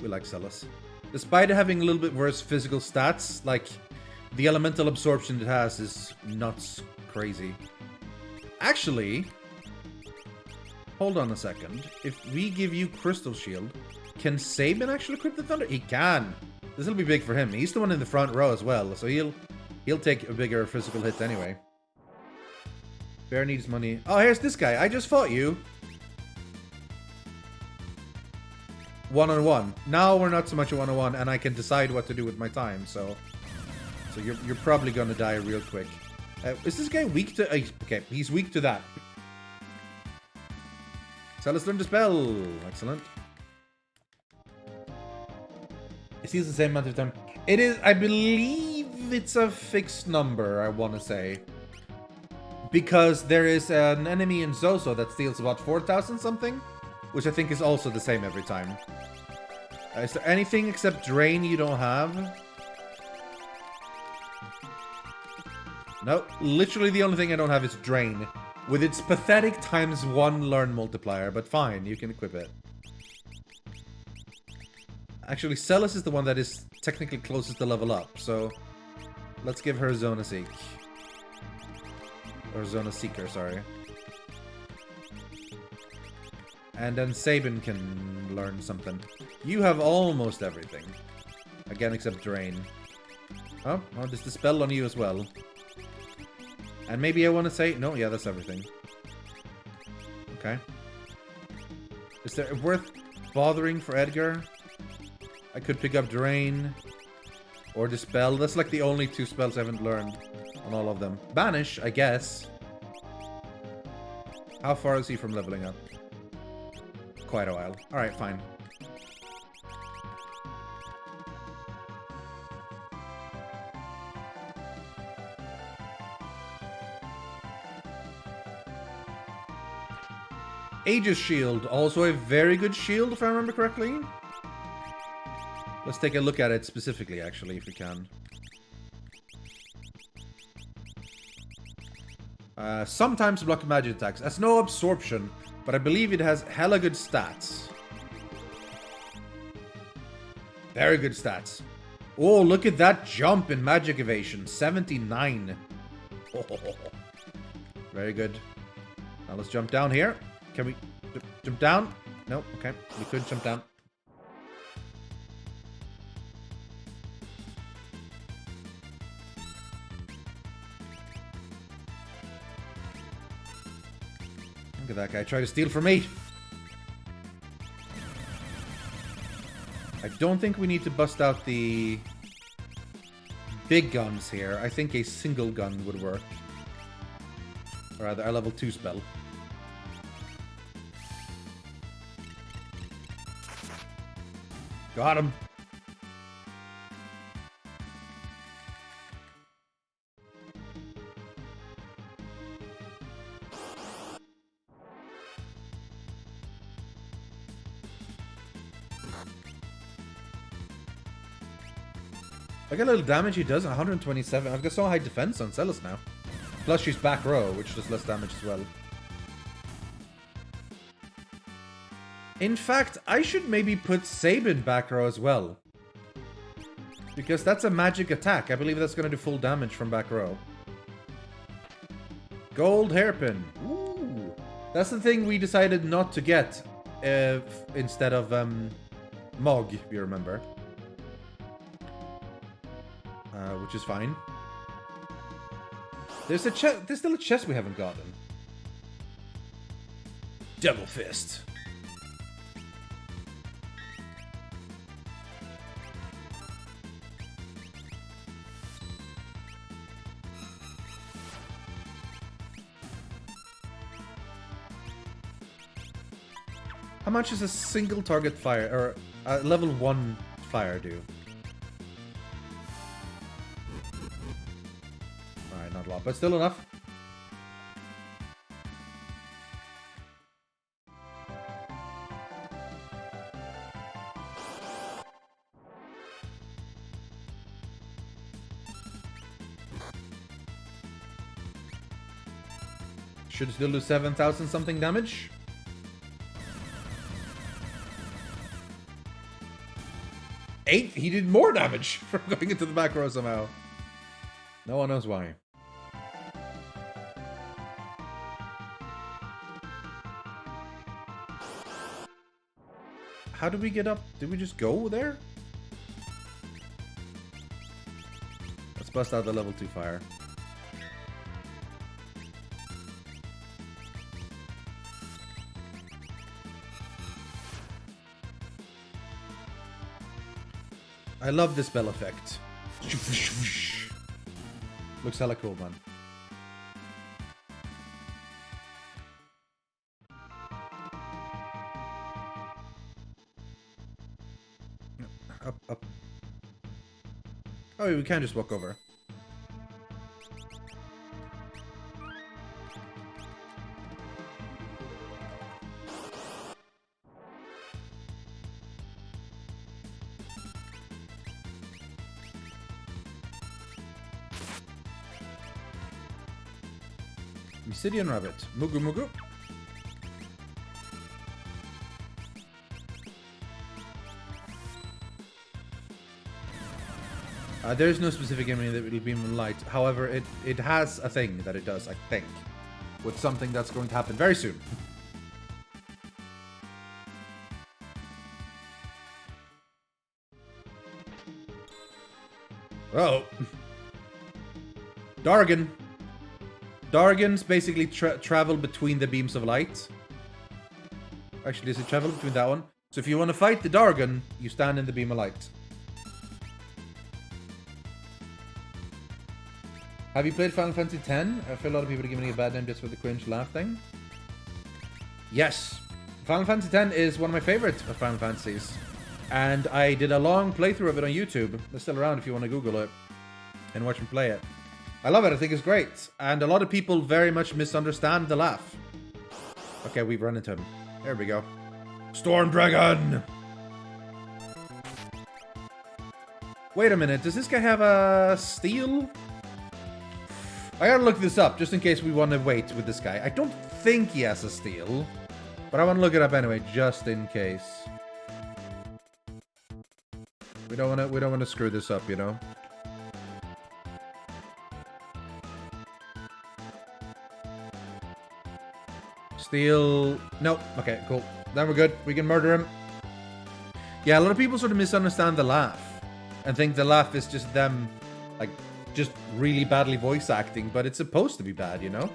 We like Celis. Despite having a little bit worse physical stats, like, the elemental absorption it has is nuts crazy. Actually, hold on a second. If we give you Crystal Shield, can Sabin actually equip the Thunder? He can! This will be big for him. He's the one in the front row as well, so he'll take a bigger physical hit anyway. Bear needs money. Oh, here's this guy. I just fought you. 1-on-1. Now we're not so much a 1-on-1, and I can decide what to do with my time, so you're probably gonna die real quick. Is this guy weak to... okay, he's weak to that. Celis learned to spell. Excellent. It seems the same amount of time. It is... I believe it's a fixed number, I want to say. Because there is an enemy in Zozo that steals about 4,000 something, which I think is also the same every time. Is there anything except Drain you don't have? No, literally the only thing I don't have is Drain. With its pathetic ×1 learn multiplier, but fine, you can equip it. Actually, Celis is the one that is technically closest to level up, so let's give her Zona Seek. Or Zona Seeker, sorry. And then Sabin can learn something. You have almost everything. Again, except Drain. Oh, there's the spell on you as well. And maybe I want to say... No, yeah, that's everything. Okay. Is there worth bothering for Edgar? I could pick up Drain. Or Dispel. That's like the only 2 spells I haven't learned on all of them. Banish, I guess. How far is he from leveling up? Quite a while. Alright, fine. Aegis Shield, also a very good shield, if I remember correctly. Let's take a look at it specifically, actually, if we can. Sometimes block magic attacks. Has no absorption, but I believe it has hella good stats. Very good stats. Oh, look at that jump in magic evasion. 79. Oh, very good. Now let's jump down here. Can we jump down? No, okay. We couldn't jump down. Look at that guy try to steal from me. I don't think we need to bust out the big guns here. I think a single gun would work. Or rather, a level 2 spell. Got him. Look at a little damage he does, 127. I've got so high defense on Celis now. Plus she's back row, which does less damage as well. In fact, I should maybe put Sabin back row as well. Because that's a magic attack. I believe that's going to do full damage from back row. Gold hairpin. Ooh. That's the thing we decided not to get instead of Mog, if you remember. Which is fine. There's still a chest we haven't gotten. Devil Fist. How much does a single target fire, or level 1 fire do? Alright, not a lot, but still enough. Should still do 7,000 something damage. He did more damage from going into the back row somehow. No one knows why. How did we get up? Did we just go there? Let's bust out the level 2 fire. I love this spell effect. Looks hella cool, man. Up. Oh, we can just walk over. Obsidian Rabbit. Mugu Mugu. There's no specific enemy that will beam in light. However, it has a thing that it does, I think. With something that's going to happen very soon. Oh. Dargan. Dargans basically travel between the beams of light. Actually, does it travel between that one? So if you want to fight the Dargan, you stand in the beam of light. Have you played Final Fantasy X? I feel a lot of people are giving it a bad name just for the cringe laugh thing. Yes. Final Fantasy X is one of my favorite of Final Fantasies. And I did a long playthrough of it on YouTube. It's still around if you want to Google it and watch me play it. I love it. I think it's great. And a lot of people very much misunderstand the laugh. Okay, we've run into him. There we go. Storm Dragon! Wait a minute, does this guy have a steel? I gotta look this up, just in case we want to wait with this guy. I don't think he has a steel, but I want to look it up anyway, just in case. We don't want to screw this up, you know? Steel... Nope. Okay, cool. Then we're good. We can murder him. Yeah, a lot of people sort of misunderstand the laugh. And think the laugh is just them, like, just really badly voice acting. But it's supposed to be bad, you know?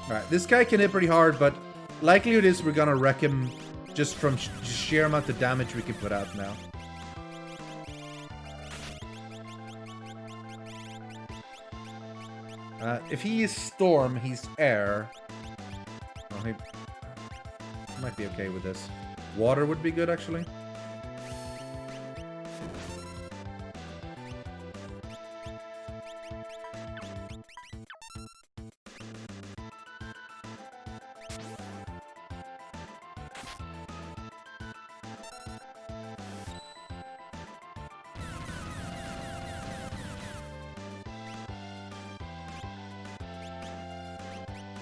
Alright, this guy can hit pretty hard, but likelihood is we're gonna wreck him just from sheer amount of damage we can put out now. If he is Storm, he's Air. Oh, he might be okay with this. Water would be good, actually.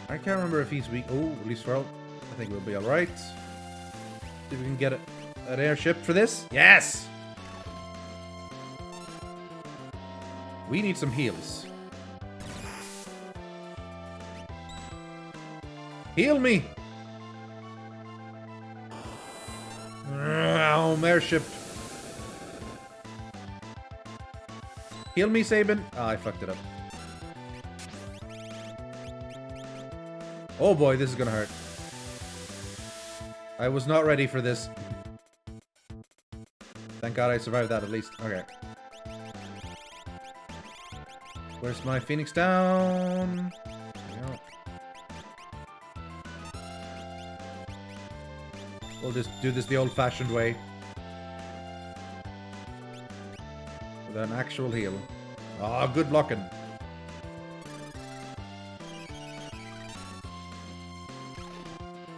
I can't remember if he's weak. Oh, release throw. I think we'll be alright. See if we can get an airship for this. Yes! We need some heals. Heal me! Airship. Heal me, Sabin. Ah, I fucked it up. Oh boy, this is gonna hurt. I was not ready for this. Thank God I survived that at least. Okay. Where's my Phoenix down? No. We'll just do this the old-fashioned way. With an actual heal. Ah, good blocking.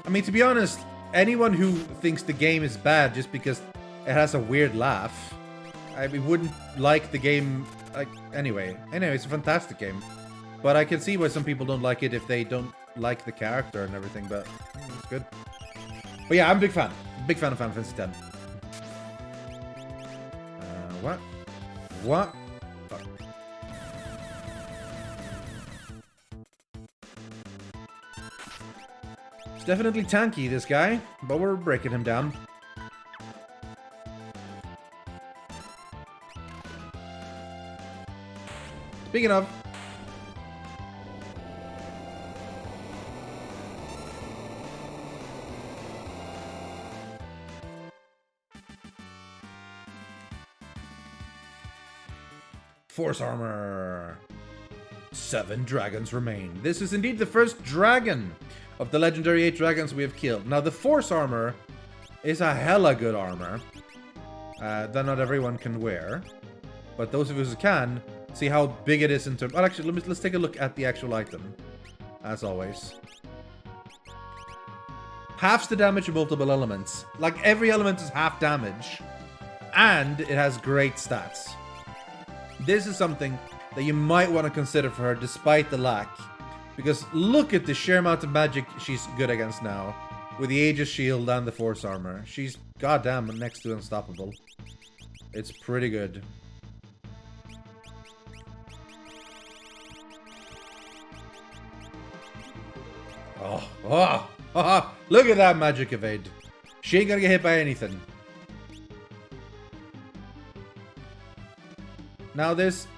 I mean, to be honest, anyone who thinks the game is bad just because it has a weird laugh, I mean, wouldn't like the game, like, anyway. Anyway, it's a fantastic game. But I can see why some people don't like it if they don't like the character and everything, but it's good. But yeah, I'm a big fan. Big fan of Final Fantasy X. What? What? Fuck. It's definitely tanky, this guy, but we're breaking him down. Speaking of... Force armor. 7 dragons remain. This is indeed the first dragon of the legendary 8 dragons we have killed. Now, the Force armor is a hella good armor that not everyone can wear. But those of us who can, see how big it is in terms... Well, actually, let's take a look at the actual item. As always. Halves the damage of multiple elements. Like, every element is half damage. And it has great stats. This is something that you might want to consider for her, despite the lack. Because look at the sheer amount of magic she's good against now. With the Aegis Shield and the Force Armor. She's goddamn next to unstoppable. It's pretty good. Oh, look at that magic evade. She ain't gonna get hit by anything. Now there's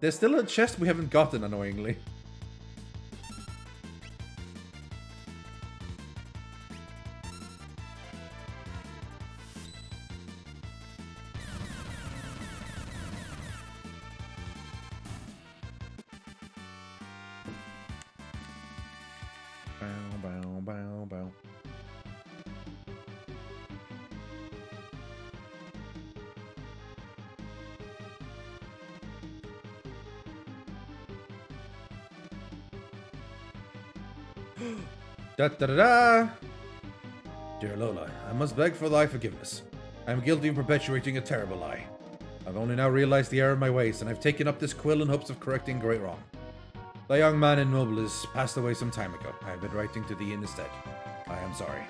still a chest we haven't gotten, annoyingly. Bow. Da da da da! Dear Lola, I must beg for thy forgiveness. I am guilty of perpetuating a terrible lie. I've only now realized the error of my ways, and I've taken up this quill in hopes of correcting great wrong. Thy young man in Nobles passed away some time ago. I have been writing to thee instead. I am sorry.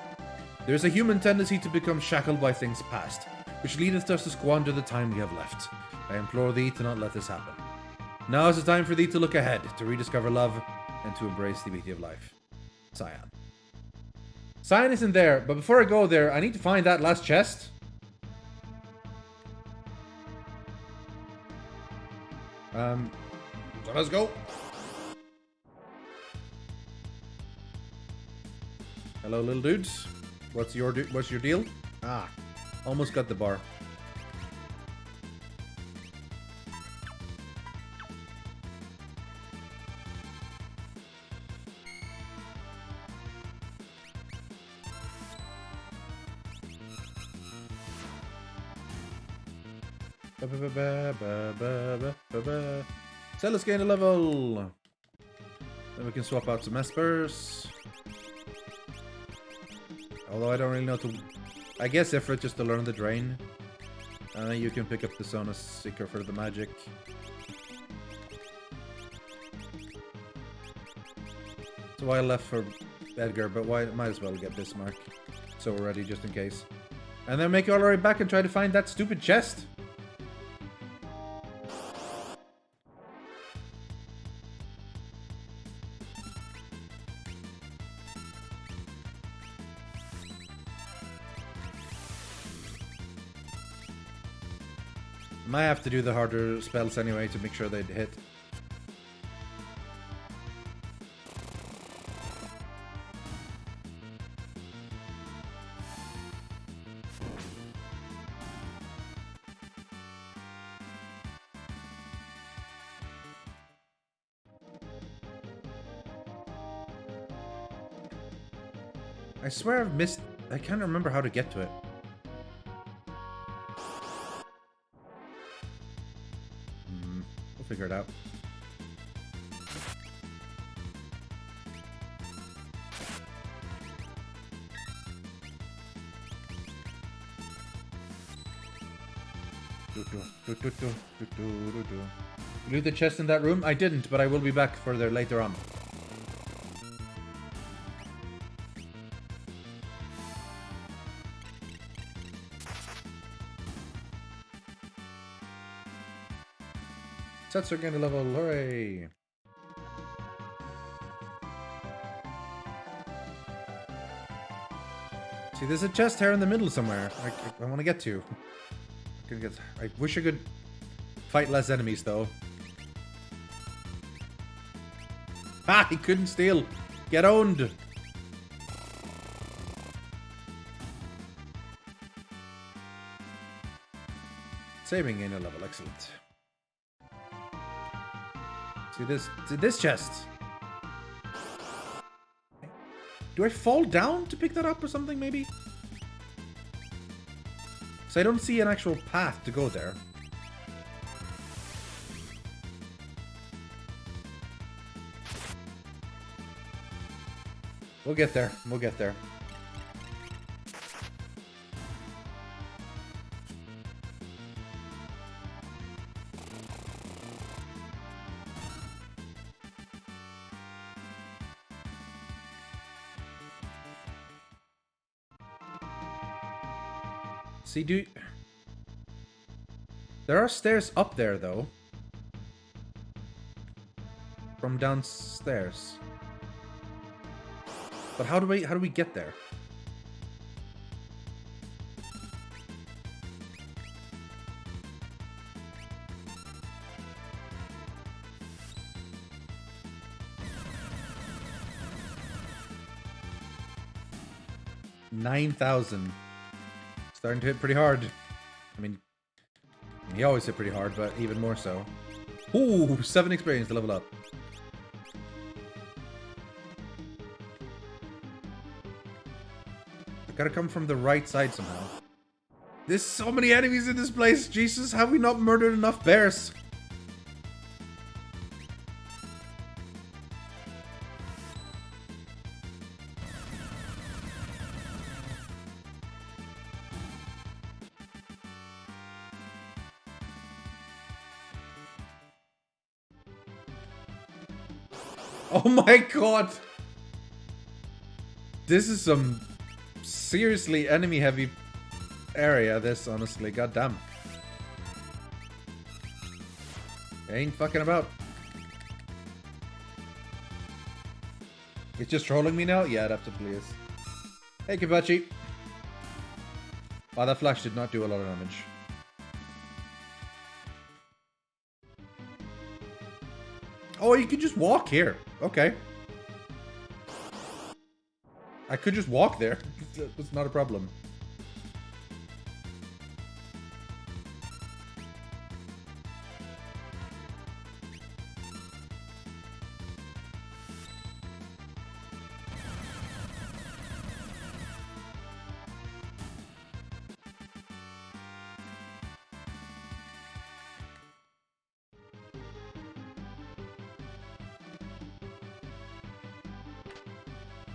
There is a human tendency to become shackled by things past, which leadeth us to squander the time we have left. I implore thee to not let this happen. Now is the time for thee to look ahead, to rediscover love, and to embrace the beauty of life. Cyan. Cyan isn't there, but before I go there, I need to find that last chest. So let's go. Hello, little dudes. What's your deal? Ah, almost got the bar. So let's gain a level. Then we can swap out some espers. Although I don't really know to... I guess effort just to learn the drain. You can pick up the Sonus Seeker for the magic. So I left for Edgar, but might as well get Bismarck. So we're ready just in case. And then make it all the way back and try to find that stupid chest. Might have to do the harder spells anyway to make sure they'd hit. I swear I've missed... I can't remember how to get to it. We'll figure it out. Loot the chest in that room? I didn't, but I will be back further later on. Sets are getting a level, hooray! See, there's a chest here in the middle somewhere. I want to get to. I wish I could fight less enemies, though. Ah, he couldn't steal. Get owned. Saving in a level, excellent. See this chest. Do I fall down to pick that up or something, maybe? So I don't see an actual path to go there. We'll get there. We'll get there. See, there are stairs up there, though. From downstairs. But how do we get there? $9,000. Starting to hit pretty hard. I mean, he always hit pretty hard, but even more so. Ooh, 7 experience to level up. I gotta come from the right side somehow. There's so many enemies in this place. Jesus, have we not murdered enough bears? Oh my god! This is some seriously enemy-heavy area, this, honestly. Goddamn. Ain't fucking about. It's just trolling me now? Yeah, it absolutely is. Hey, Kibachi. Wow, that flash did not do a lot of damage. Oh, you can just walk here. Okay. I could just walk there. It's not a problem.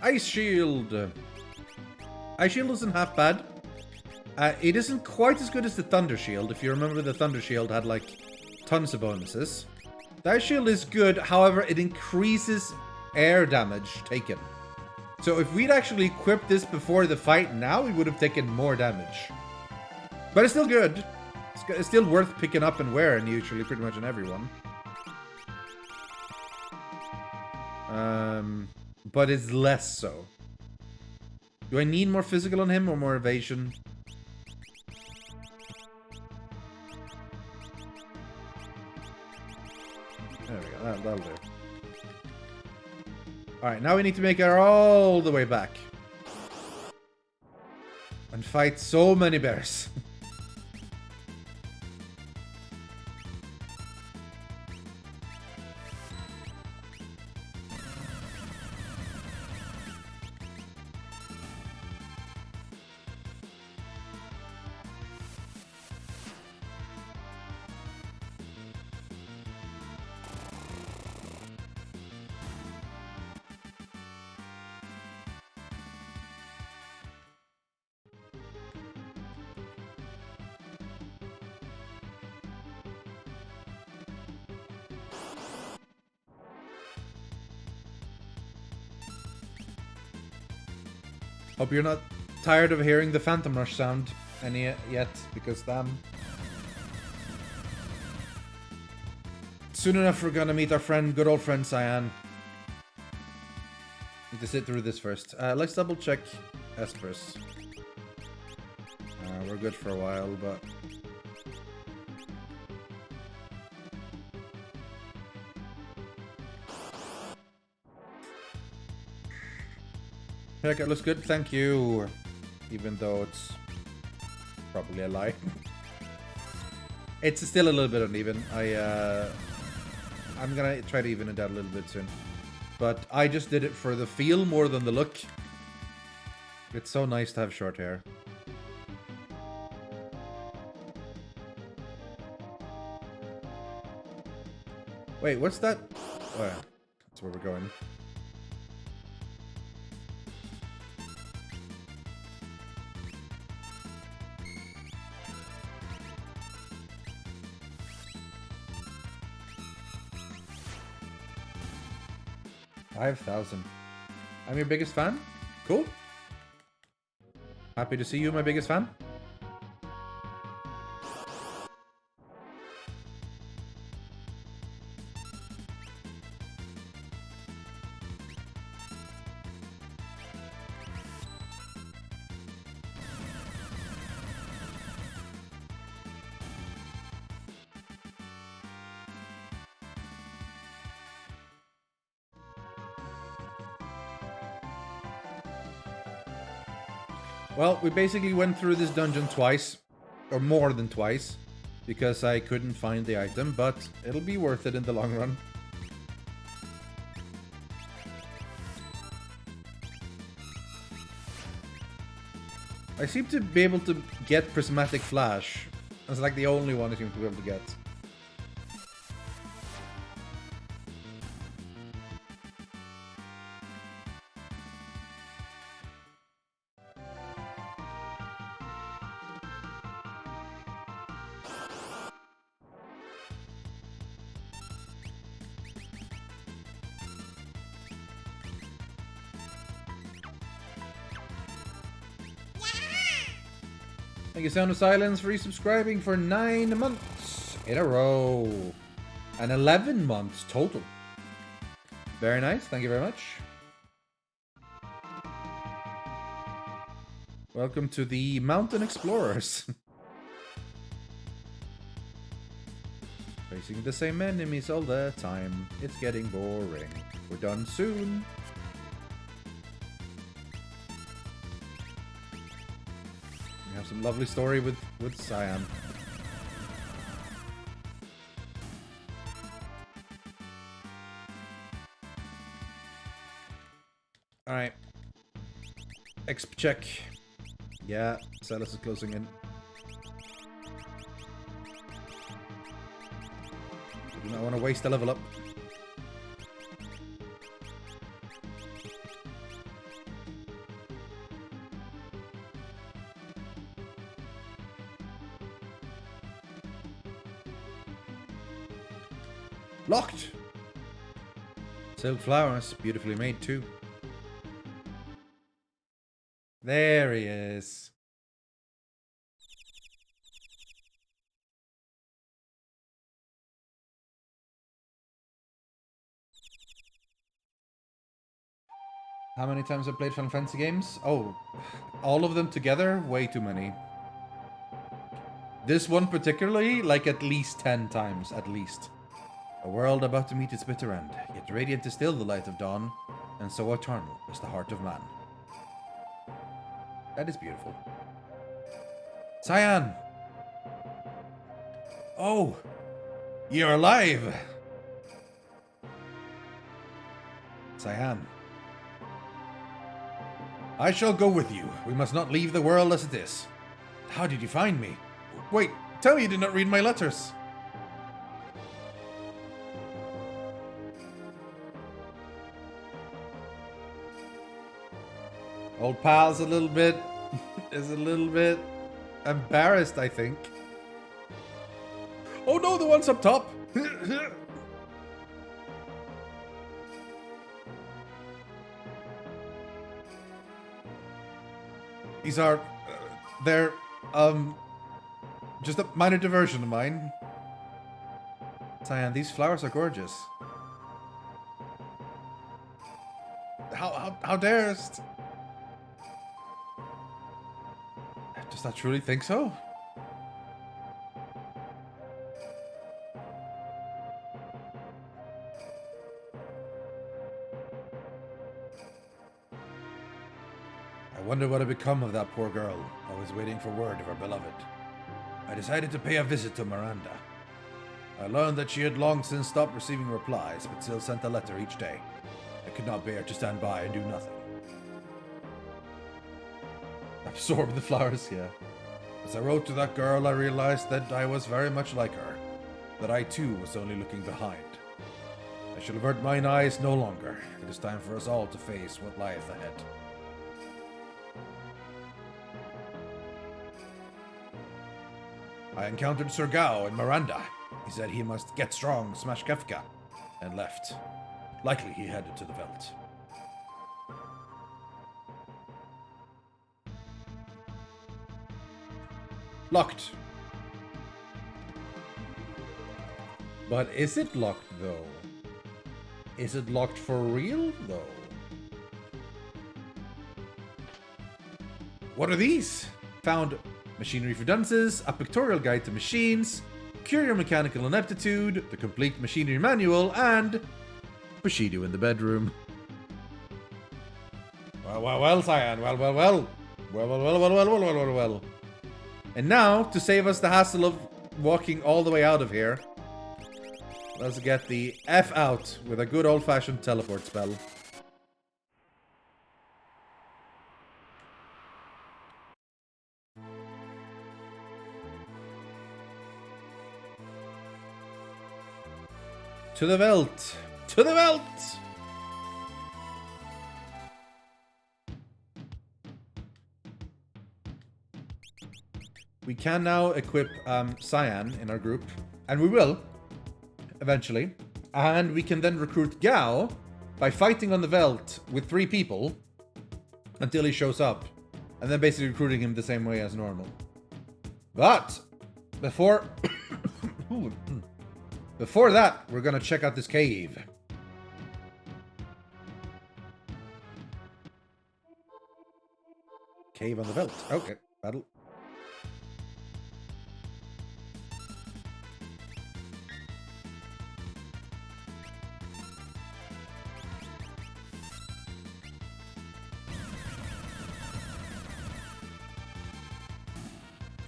Ice Shield. Ice Shield isn't half bad. It isn't quite as good as the Thunder Shield. If you remember, the Thunder Shield had like tons of bonuses. The Ice Shield is good, however, it increases air damage taken. So if we'd actually equipped this before the fight now, we would have taken more damage. But it's still good. It's still worth picking up and wearing, usually, pretty much on everyone. But it's less so. Do I need more physical on him or more evasion? There we go, that'll do. Alright, now we need to make our all the way back. And fight so many bears. Hope you're not tired of hearing the Phantom Rush sound yet, because damn. Soon enough we're gonna meet our friend, good old friend Cyan. Need to sit through this first. Let's double check Espers. We're good for a while, but... Haircut looks good, thank you. Even though it's probably a lie. It's still a little bit uneven. I'm gonna try to even it out a little bit soon. But I just did it for the feel more than the look. It's so nice to have short hair. Wait, what's that? Oh yeah, that's where we're going. $5,000. I'm your biggest fan? Cool. Happy to see you, my biggest fan. Well, we basically went through this dungeon twice, or more than twice, because I couldn't find the item, but it'll be worth it in the long run. I seem to be able to get Prismatic Flash. That's like the only one I seem to be able to get. Thank you, Sound of Silence, for resubscribing for 9 months in a row. And 11 months total. Very nice. Thank you very much. Welcome to the Mountain Explorers. Facing the same enemies all the time. It's getting boring. We're done soon. We have some lovely story with Cyan. Alright. Exp check. Yeah, Celis is closing in. Do not want to waste a level up. Locked! Silk flowers, beautifully made too. There he is. How many times have I played Final Fantasy games? Oh, all of them together? Way too many. This one particularly, like at least 10 times, at least. A world about to meet its bitter end, yet radiant is still the light of dawn, and so eternal is the heart of man. That is beautiful. Cyan! Oh! You're alive! Cyan. I shall go with you. We must not leave the world as it is. How did you find me? Wait, tell me you did not read my letters. Old pal's a little bit embarrassed, I think. Oh no, the one's up top. These are, they're, just a minor diversion of mine. Cyan, these flowers are gorgeous. How darest? Does that truly think so? I wonder what had become of that poor girl, always waiting for word of her beloved. I decided to pay a visit to Miranda. I learned that she had long since stopped receiving replies, but still sent a letter each day. I could not bear to stand by and do nothing. Absorb the flowers, yeah. As I wrote to that girl, I realized that I was very much like her, that I too was only looking behind. I shall avert mine eyes no longer. It is time for us all to face what lieth ahead. I encountered Sir Gao in Miranda. He said he must get strong, smash Kefka, and left. Likely he headed to the Veldt. Locked. But is it locked, though? Is it locked for real, though? What are these? Found machinery for dunces, a pictorial guide to machines, curio mechanical ineptitude, the complete machinery manual, and Bushido in the bedroom. Well, Cyan. Well. And now, to save us the hassle of walking all the way out of here, let's get the F out with a good old-fashioned teleport spell. To the Veldt! To the Veldt! We can now equip Cyan in our group, and we will, eventually. And we can then recruit Gao by fighting on the Veldt with 3 people until he shows up, and then basically recruiting him the same way as normal. But before before that, we're gonna check out this cave. Cave on the belt. Okay, battle.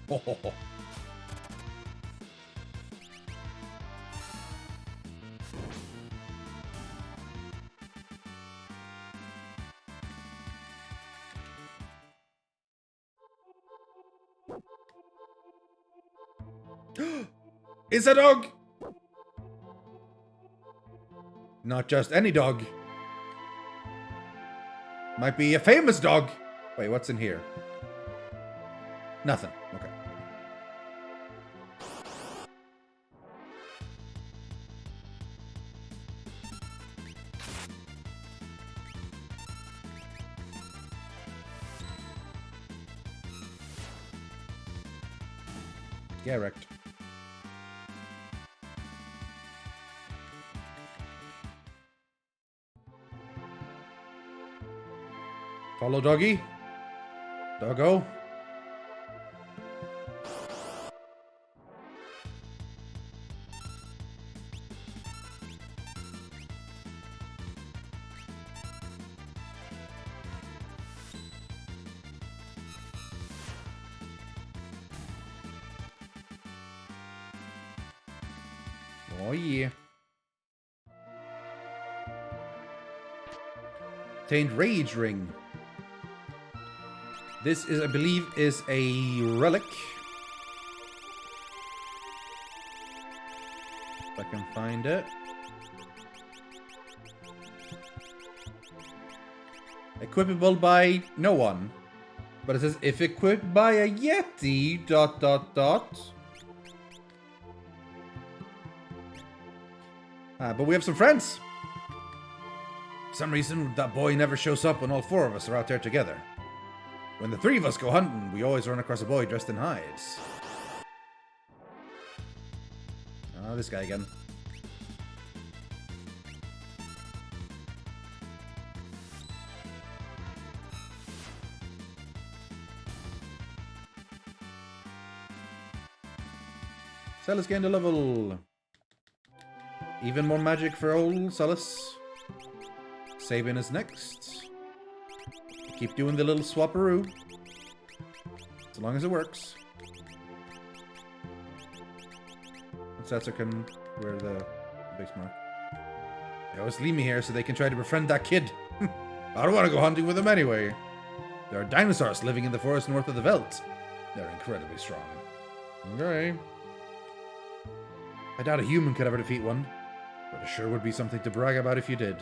Oh. It's a dog! Not just any dog. Might be a famous dog. Wait, what's in here? Nothing. Okay. Get wrecked. Follow doggy. Doggo. Oh yeah. Obtained Rage Ring. This is, I believe, is a relic. If I can find it. Equipable by no one. But it says, if equipped by a Yeti, ... but we have some friends. For some reason, that boy never shows up when all four of us are out there together. When the three of us go hunting, we always run across a boy dressed in hides. Oh, this guy again. Celis gained a level. Even more magic for old Celis. Sabin is next. Keep doing the little swapperoo. As long as it works. Setzer can wear the big mark. They always leave me here so they can try to befriend that kid. I don't want to go hunting with them anyway. There are dinosaurs living in the forest north of the Veldt. They're incredibly strong. Okay. I doubt a human could ever defeat one. But it sure would be something to brag about if you did.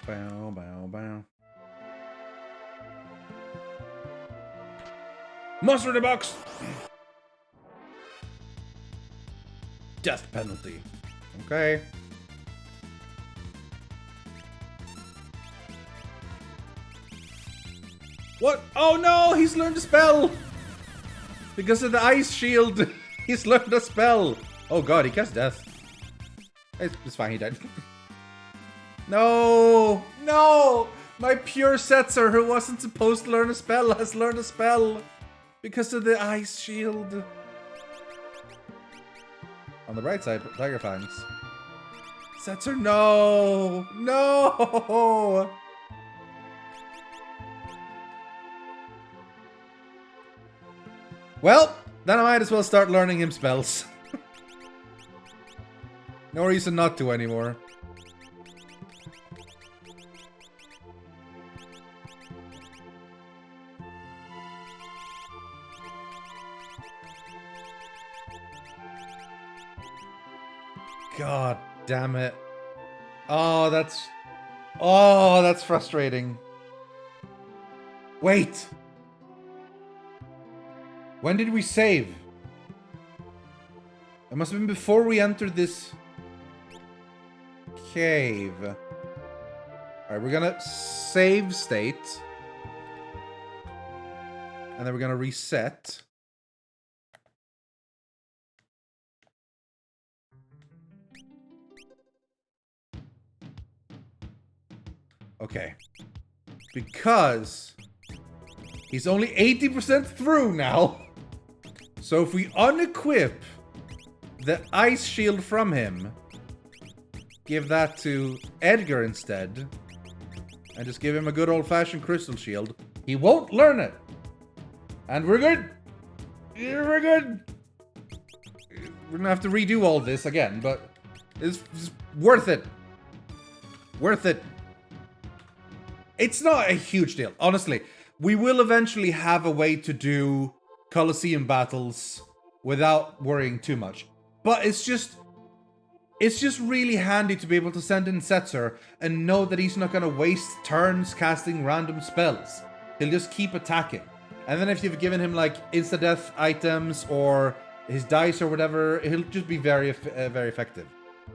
Bow, bow, bow. Monster in the box! Death penalty. Okay. What? Oh no! He's learned a spell! Because of the ice shield! He's learned a spell! Oh god, he cast death. It's fine, he died. No! No! My pure Setzer, who wasn't supposed to learn a spell, has learned a spell! Because of the ice shield. On the right side, Tiger Fangs. Setzer, no! No! Well, then I might as well start learning him spells. No reason not to anymore. God damn it. Oh, that's frustrating. Wait. When did we save? It must have been before we entered this cave. Alright, we're gonna save state. And then we're gonna reset. Okay. Because he's only 80% through now. So if we unequip the ice shield from him, give that to Edgar instead, and just give him a good old-fashioned crystal shield, he won't learn it. And we're good. We're good. We're gonna have to redo all this again, but it's worth it. Worth it. It's not a huge deal, honestly. We will eventually have a way to do Colosseum battles without worrying too much. But it's just really handy to be able to send in Setzer and know that he's not going to waste turns casting random spells. He'll just keep attacking. And then if you've given him like insta-death items or his dice or whatever, he'll just be very effective.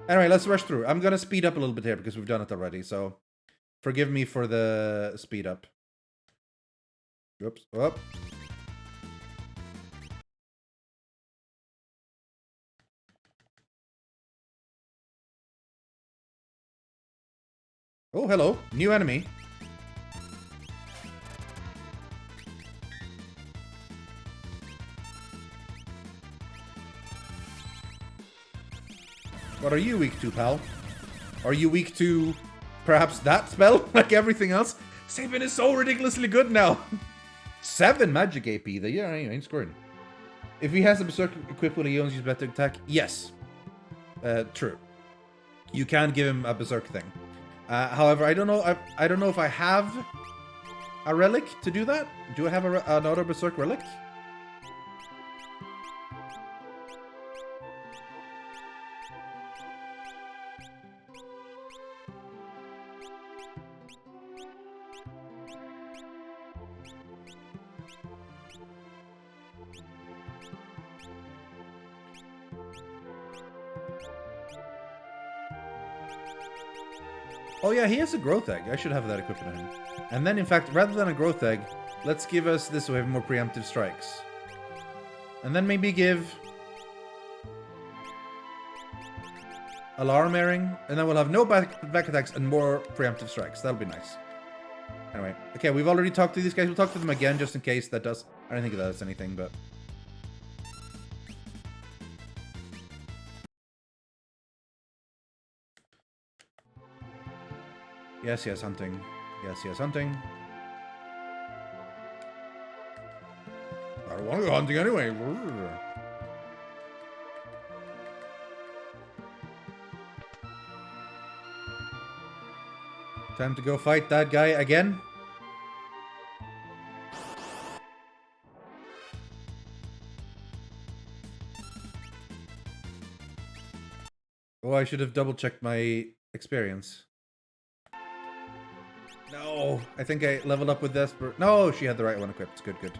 Anyway, let's rush through. I'm going to speed up a little bit here because we've done it already, so forgive me for the speed up. Oops. Up. Oh, hello. New enemy. What are you weak to, pal? Are you weak to perhaps that spell? Like everything else? Sabin is so ridiculously good now. 7 magic AP. Yeah, I ain't scoring. If he has a berserk equipped with Eons, use better attack. Yes. True. You can give him a berserk thing. However, I don't know. I don't know if I have a relic to do that. Do I have another berserk relic? Oh yeah, he has a growth egg. I should have that equipped on him. And then, in fact, rather than a growth egg, let's give us this so we have more preemptive strikes. And then maybe give alarm airing, and then we'll have no back attacks and more preemptive strikes. That'll be nice. Anyway, okay, we've already talked to these guys. We'll talk to them again just in case that does. I don't think that does anything, but. Yes, yes, hunting. Yes, yes, hunting. I don't want to go hunting anyway. Time to go fight that guy again. Oh, I should have double-checked my experience. No, I think I leveled up with Desperate. No, she had the right one equipped. Good, good.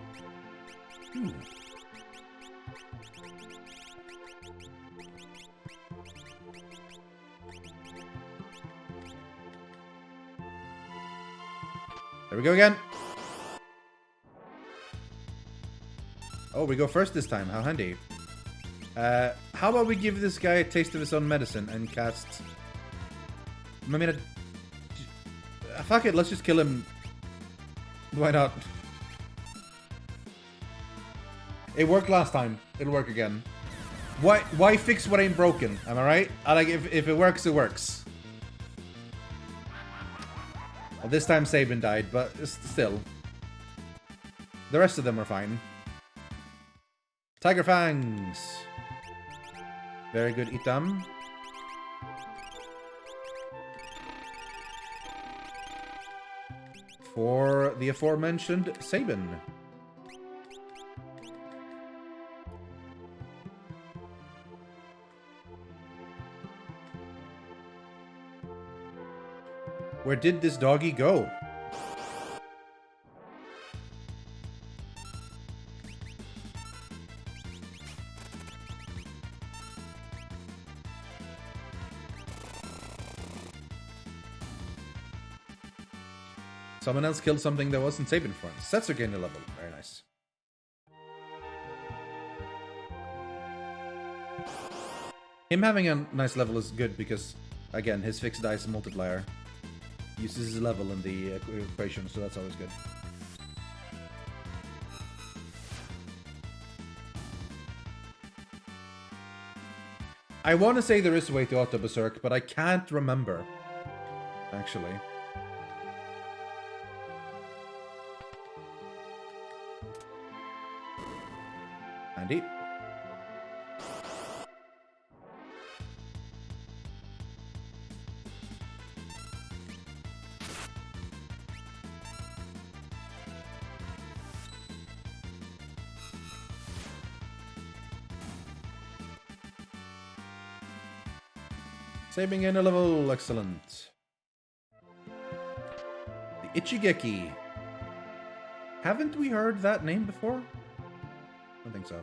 Ooh. There we go again. Oh, we go first this time. How handy. How about we give this guy a taste of his own medicine and cast... I mean, fuck it, let's just kill him. Why not? It worked last time. It'll work again. Why fix what ain't broken? Am I right? I like if it works, it works. Well, this time Sabin died, but still. The rest of them are fine. Tiger Fangs. Very good item. For the aforementioned Sabin. Where did this doggy go? Someone else killed something that wasn't Sabin for us. Setzer gained a level. Very nice. Him having a nice level is good because, again, his fixed dice multiplier uses his level in the equation, so that's always good. I want to say there is a way to auto berserk, but I can't remember, actually. Andy. Saving in a level, excellent. The Ichigeki. Haven't we heard that name before? I don't think so.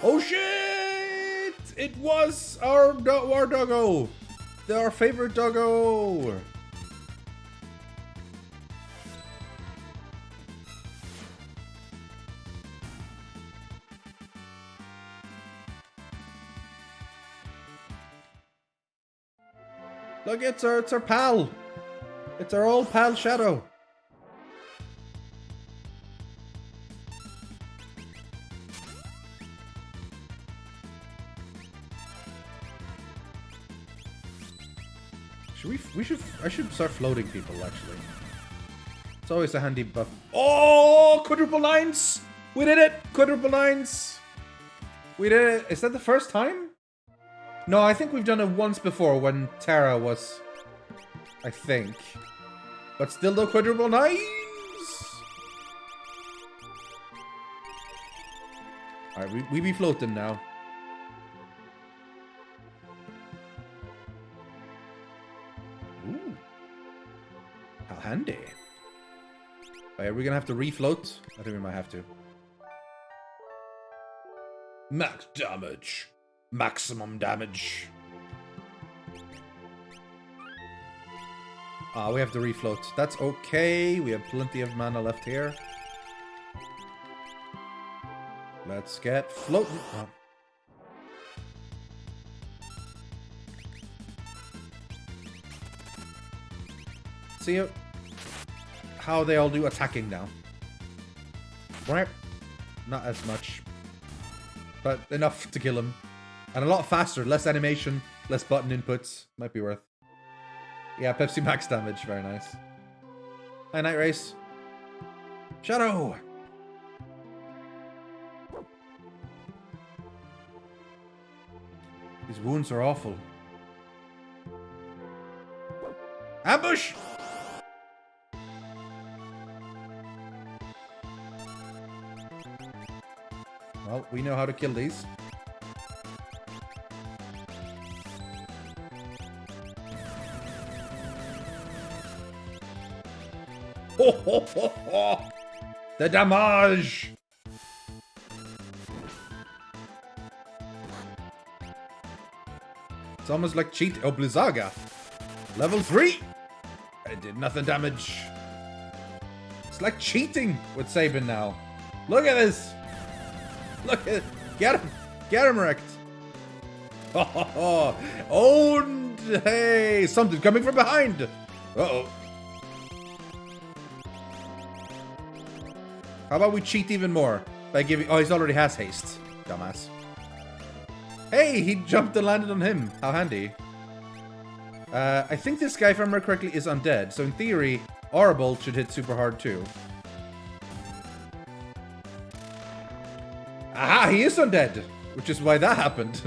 Oh shit! It was our doggo! Our favorite doggo! Look, it's our pal! It's our old pal Shadow! I should start floating people, actually. It's always a handy buff. Oh, quadruple nines! We did it! Quadruple nines! We did it. Is that the first time? No, I think we've done it once before when Terra was... I think. But still no quadruple nines! Alright, we be floating now. Ooh. How handy. Wait, are we gonna have to refloat? I think we might have to. Max damage. Maximum damage. Ah, we have to refloat. That's okay. We have plenty of mana left here. Let's get floating. Oh. See how they all do attacking now. Right? Not as much. But enough to kill him. And a lot faster. Less animation. Less button inputs. Might be worth. Yeah, Pepsi Max damage. Very nice. Hi, Night Race. Shadow! These wounds are awful. Ambush! Well, we know how to kill these. Ho, ho, ho, ho. The damage! It's almost like cheat. Oh, Blizzaga. Level 3! It did nothing damage. It's like cheating with Sabin now. Look at this! Look at it! Get him! Get him wrecked! Ho, ho, ho. Owned! Hey! Something coming from behind! Uh-oh. How about we cheat even more by giving... Oh, he already has haste. Dumbass. Hey, he jumped and landed on him. How handy. I think this guy, if I remember correctly, is undead. So in theory, Arbolt should hit super hard too. Aha, he is undead. Which is why that happened.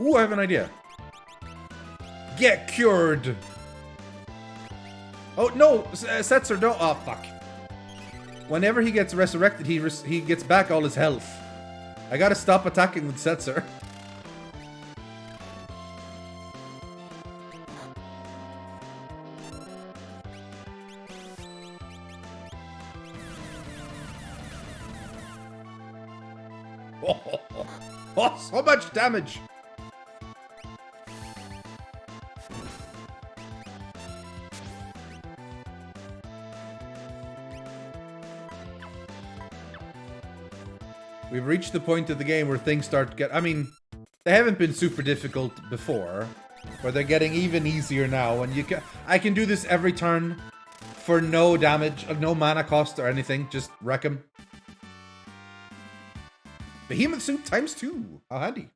Ooh, I have an idea. Get cured! Oh, no! Setzer, no! Oh, fuck. Whenever he gets resurrected, he gets back all his health. I gotta stop attacking with Setzer. Oh, so much damage! We've reached the point of the game where things start I mean, they haven't been super difficult before, but they're getting even easier now. And I can do this every turn for no damage, no mana cost or anything. Just wreck him. Behemoth suit ×2. How handy.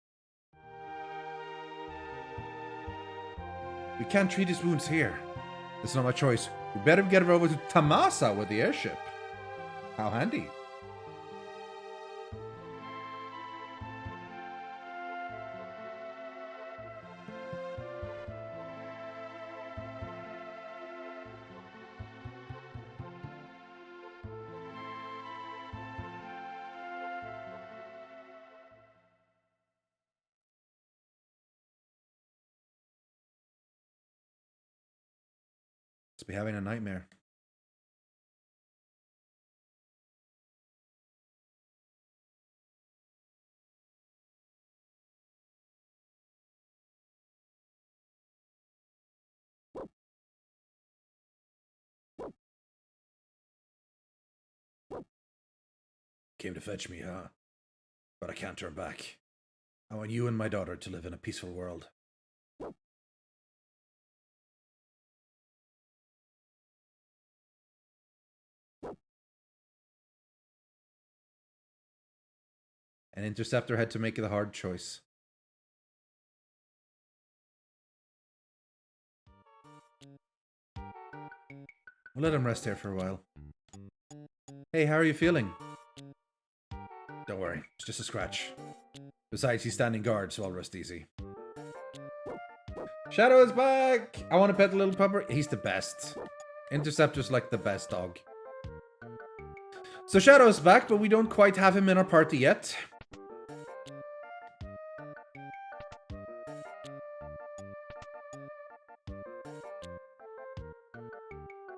We can't treat his wounds here. It's not my choice. We better get her over to Tamasa with the airship. How handy. Be having a nightmare. Came to fetch me, huh? But I can't turn back. I want you and my daughter to live in a peaceful world. And Interceptor had to make the hard choice. We'll let him rest here for a while. Hey, how are you feeling? Don't worry, it's just a scratch. Besides, he's standing guard, so I'll rest easy. Shadow is back! I want to pet the little pupper. He's the best. Interceptor's like the best dog. So Shadow's back, but we don't quite have him in our party yet.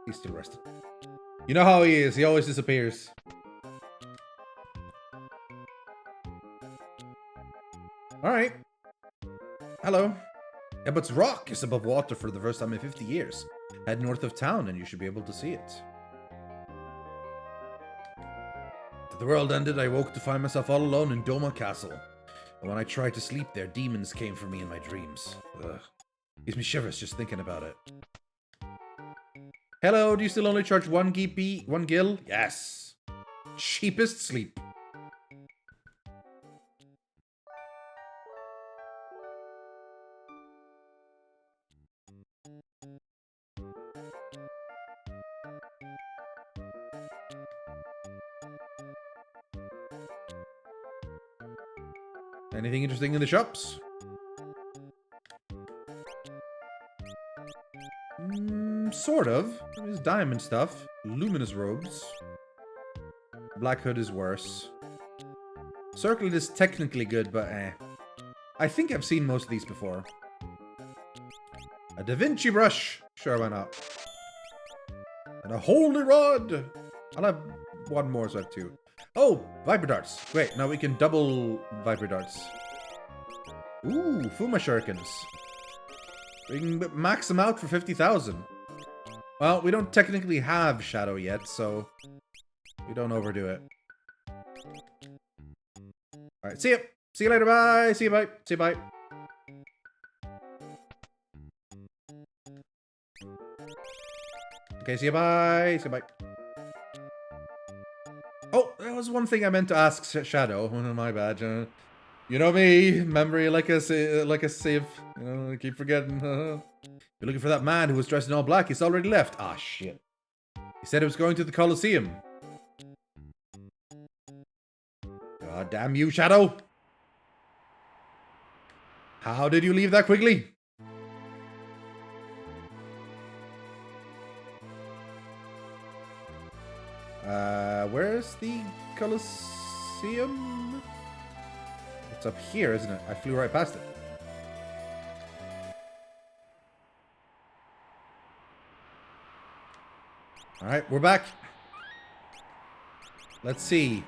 He's still rested. You know how he is. He always disappears. Alright. Hello. Ebbott's Rock is above water for the first time in 50 years. Head north of town and you should be able to see it. After the world ended, I woke to find myself all alone in Doma Castle. And when I tried to sleep there, demons came for me in my dreams. Ugh. Gives me shivers just thinking about it. Hello, do you still only charge 1 GP, 1 gil? Yes. Cheapest sleep. Anything interesting in the shops? Sort of. There's diamond stuff. Luminous robes. Black Hood is worse. Circlet is technically good, but eh. I think I've seen most of these before. A Da Vinci brush. Sure, why not? And a holy rod. I'll have one more, so I have 2. Oh, Viper Darts. Great, now we can double Viper Darts. Ooh, Fuma Shurikens. We can max them out for 50,000. Well, we don't technically have Shadow yet, so we don't overdo it. Alright, see ya! See you later, bye! See you, bye! See you, bye! Okay, see you, bye! See you, bye! Oh, that was one thing I meant to ask Shadow. Oh, my bad. You know me, memory like a sieve. You know, I keep forgetting. You're looking for that man who was dressed in all black. He's already left. Ah, shit. He said he was going to the Colosseum. God damn you, Shadow. How did you leave that quickly? Where's the Colosseum? It's up here, isn't it? I flew right past it. Alright, we're back. Let's see.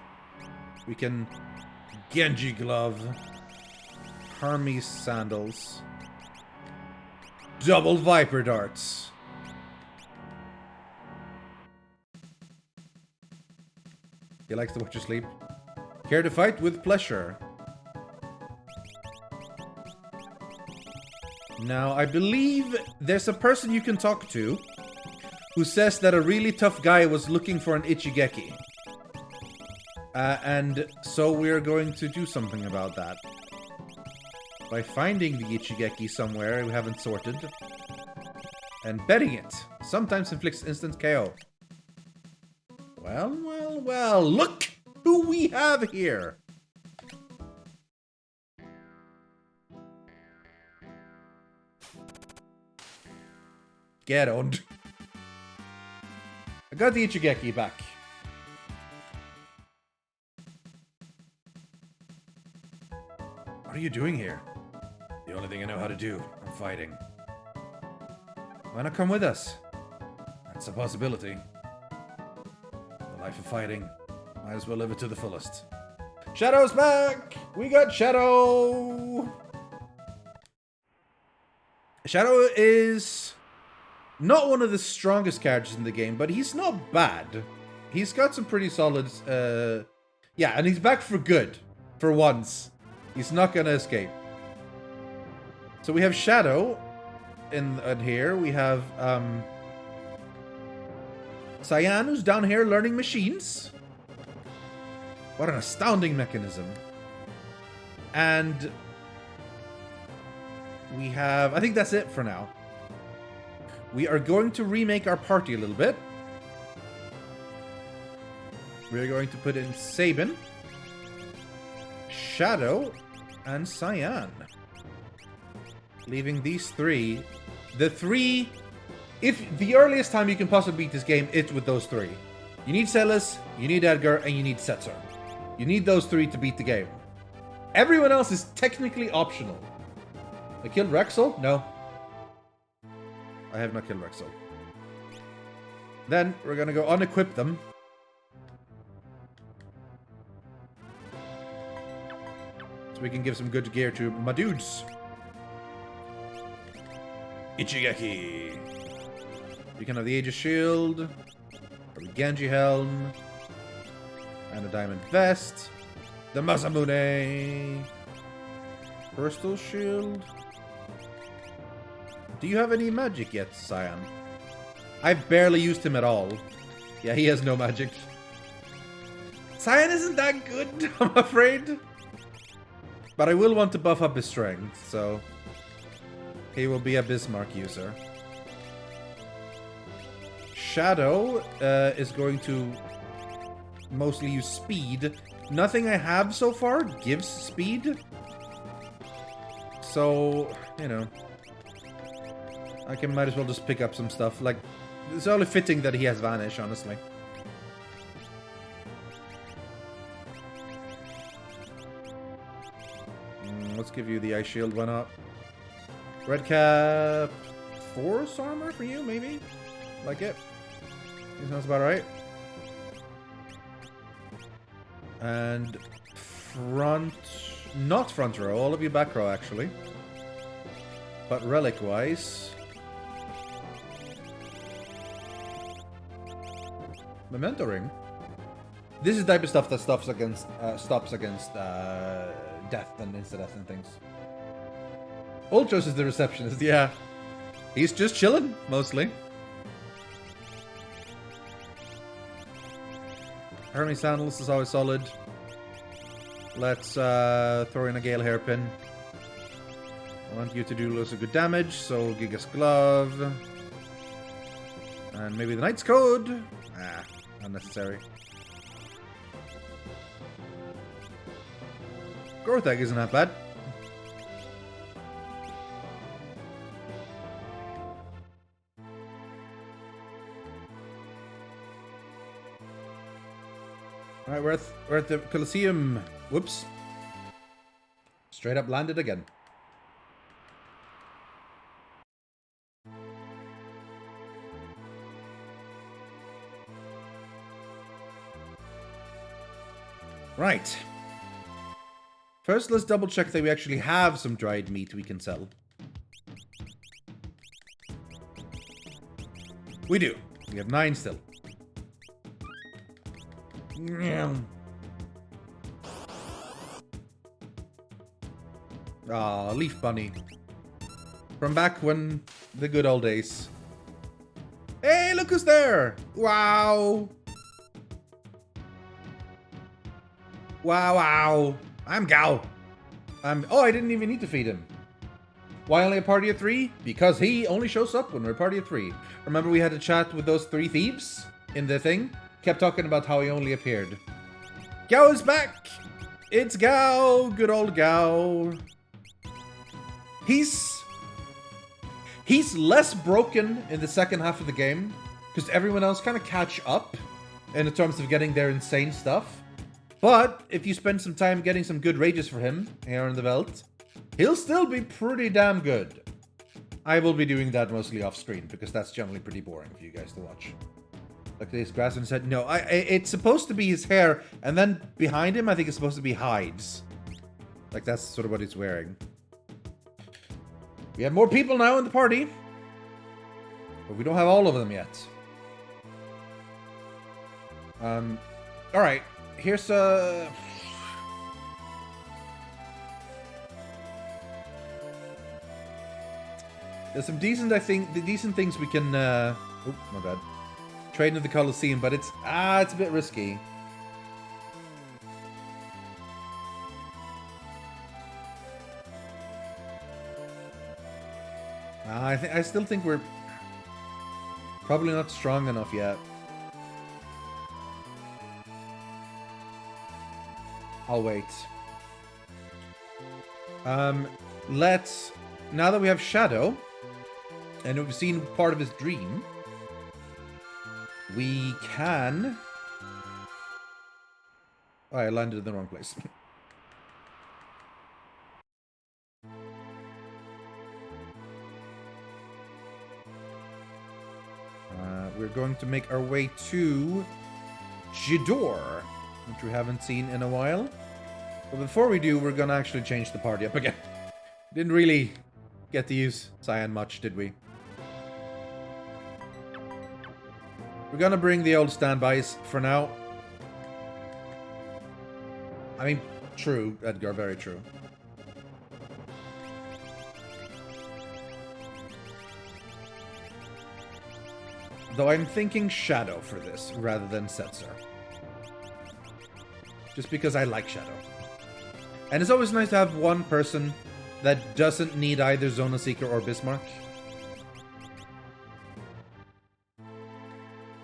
We can Genji glove. Hermes sandals. Double Viper darts. He likes to watch you sleep. Care to fight with pleasure. Now, I believe there's a person you can talk to who says that a really tough guy was looking for an Ichigeki. And so we're going to do something about that. By finding the Ichigeki somewhere we haven't sorted. And betting it. Sometimes inflicts instant KO. Well, well, well. Look who we have here. Get on. I got the Ichigeki back. What are you doing here? The only thing I know how to do. I'm fighting. Why not come with us? That's a possibility. The life of fighting. Might as well live it to the fullest. Shadow's back! We got Shadow! Shadow is not one of the strongest characters in the game, but he's not bad. He's got some pretty solid... yeah, and he's back for good. For once. He's not gonna escape. So we have Shadow in here. We have Cyan, who's down here learning machines. What an astounding mechanism. And we have... I think that's it for now. We are going to remake our party a little bit. We're going to put in Sabin, Shadow, and Cyan. Leaving these three. The three... If the earliest time you can possibly beat this game, it's with those three. You need Celis, you need Edgar, and you need Setzer. You need those three to beat the game. Everyone else is technically optional. I killed Rexel? No. I have not killed Rexel. Then, we're gonna go unequip them. So we can give some good gear to my dudes. Ichigeki. You can have the Aegis Shield, a Genji Helm, and a Diamond Vest. The Masamune. Crystal Shield. Do you have any magic yet, Cyan? I've barely used him at all. Yeah, he has no magic. Cyan isn't that good, I'm afraid. But I will want to buff up his strength, so... he will be a Bismarck user. Shadow is going to mostly use speed. Nothing I have so far gives speed. So, you know... might as well just pick up some stuff. Like, it's only fitting that he has Vanish, honestly. Let's give you the Ice Shield, why not? Red Cap... Force armor for you, maybe? Like it? Sounds about right. And... front... not front row, all of you back row, actually. But relic-wise... Memento ring. This is the type of stuff that stops against death and insta-death and things. Ultros is the receptionist, yeah. He's just chilling, mostly. Hermes Sandals is always solid. Let's throw in a Gale Hairpin. I want you to do loads of good damage, so Gigas Glove. And maybe the Knight's Code. Ah, unnecessary. Growth Egg isn't that bad. Alright, we're at the Colosseum. Whoops. Straight up landed again. Right. First, let's double check that we actually have some dried meat we can sell. We do. We have 9 still. Ah, Leaf Bunny. From back when the good old days. Hey, look who's there! Wow! Wow, wow. I'm Gao. Oh, I didn't even need to feed him. Why only a party of 3? Because he only shows up when we're a party of 3. Remember we had a chat with those 3 thieves in the thing? Kept talking about how he only appeared. Gao is back! It's Gao! Good old Gao. He's less broken in the second half of the game, because everyone else kind of catch up in terms of getting their insane stuff. But if you spend some time getting some good rages for him here in the Veld, he'll still be pretty damn good. I will be doing that mostly off screen, because that's generally pretty boring for you guys to watch. Like this grass and said, no, it's supposed to be his hair, and then behind him I think it's supposed to be hides. Like that's sort of what he's wearing. We have more people now in the party, but we don't have all of them yet. Alright, here's there's some decent, I think, the decent things we can, oh, my bad. Trade in the Colosseum, but it's a bit risky. I still think we're probably not strong enough yet. I'll wait. Let's, now that we have Shadow, and we've seen part of his dream, we can... Oh, I landed in the wrong place. We're going to make our way to Jidor, which we haven't seen in a while. But before we do, we're gonna actually change the party up again. Didn't really get to use Cyan much, did we? We're gonna bring the old standbys for now. I mean, true, Edgar, very true. Though I'm thinking Shadow for this, rather than Setzer. Just because I like Shadow. And it's always nice to have one person that doesn't need either Zona Seeker or Bismarck.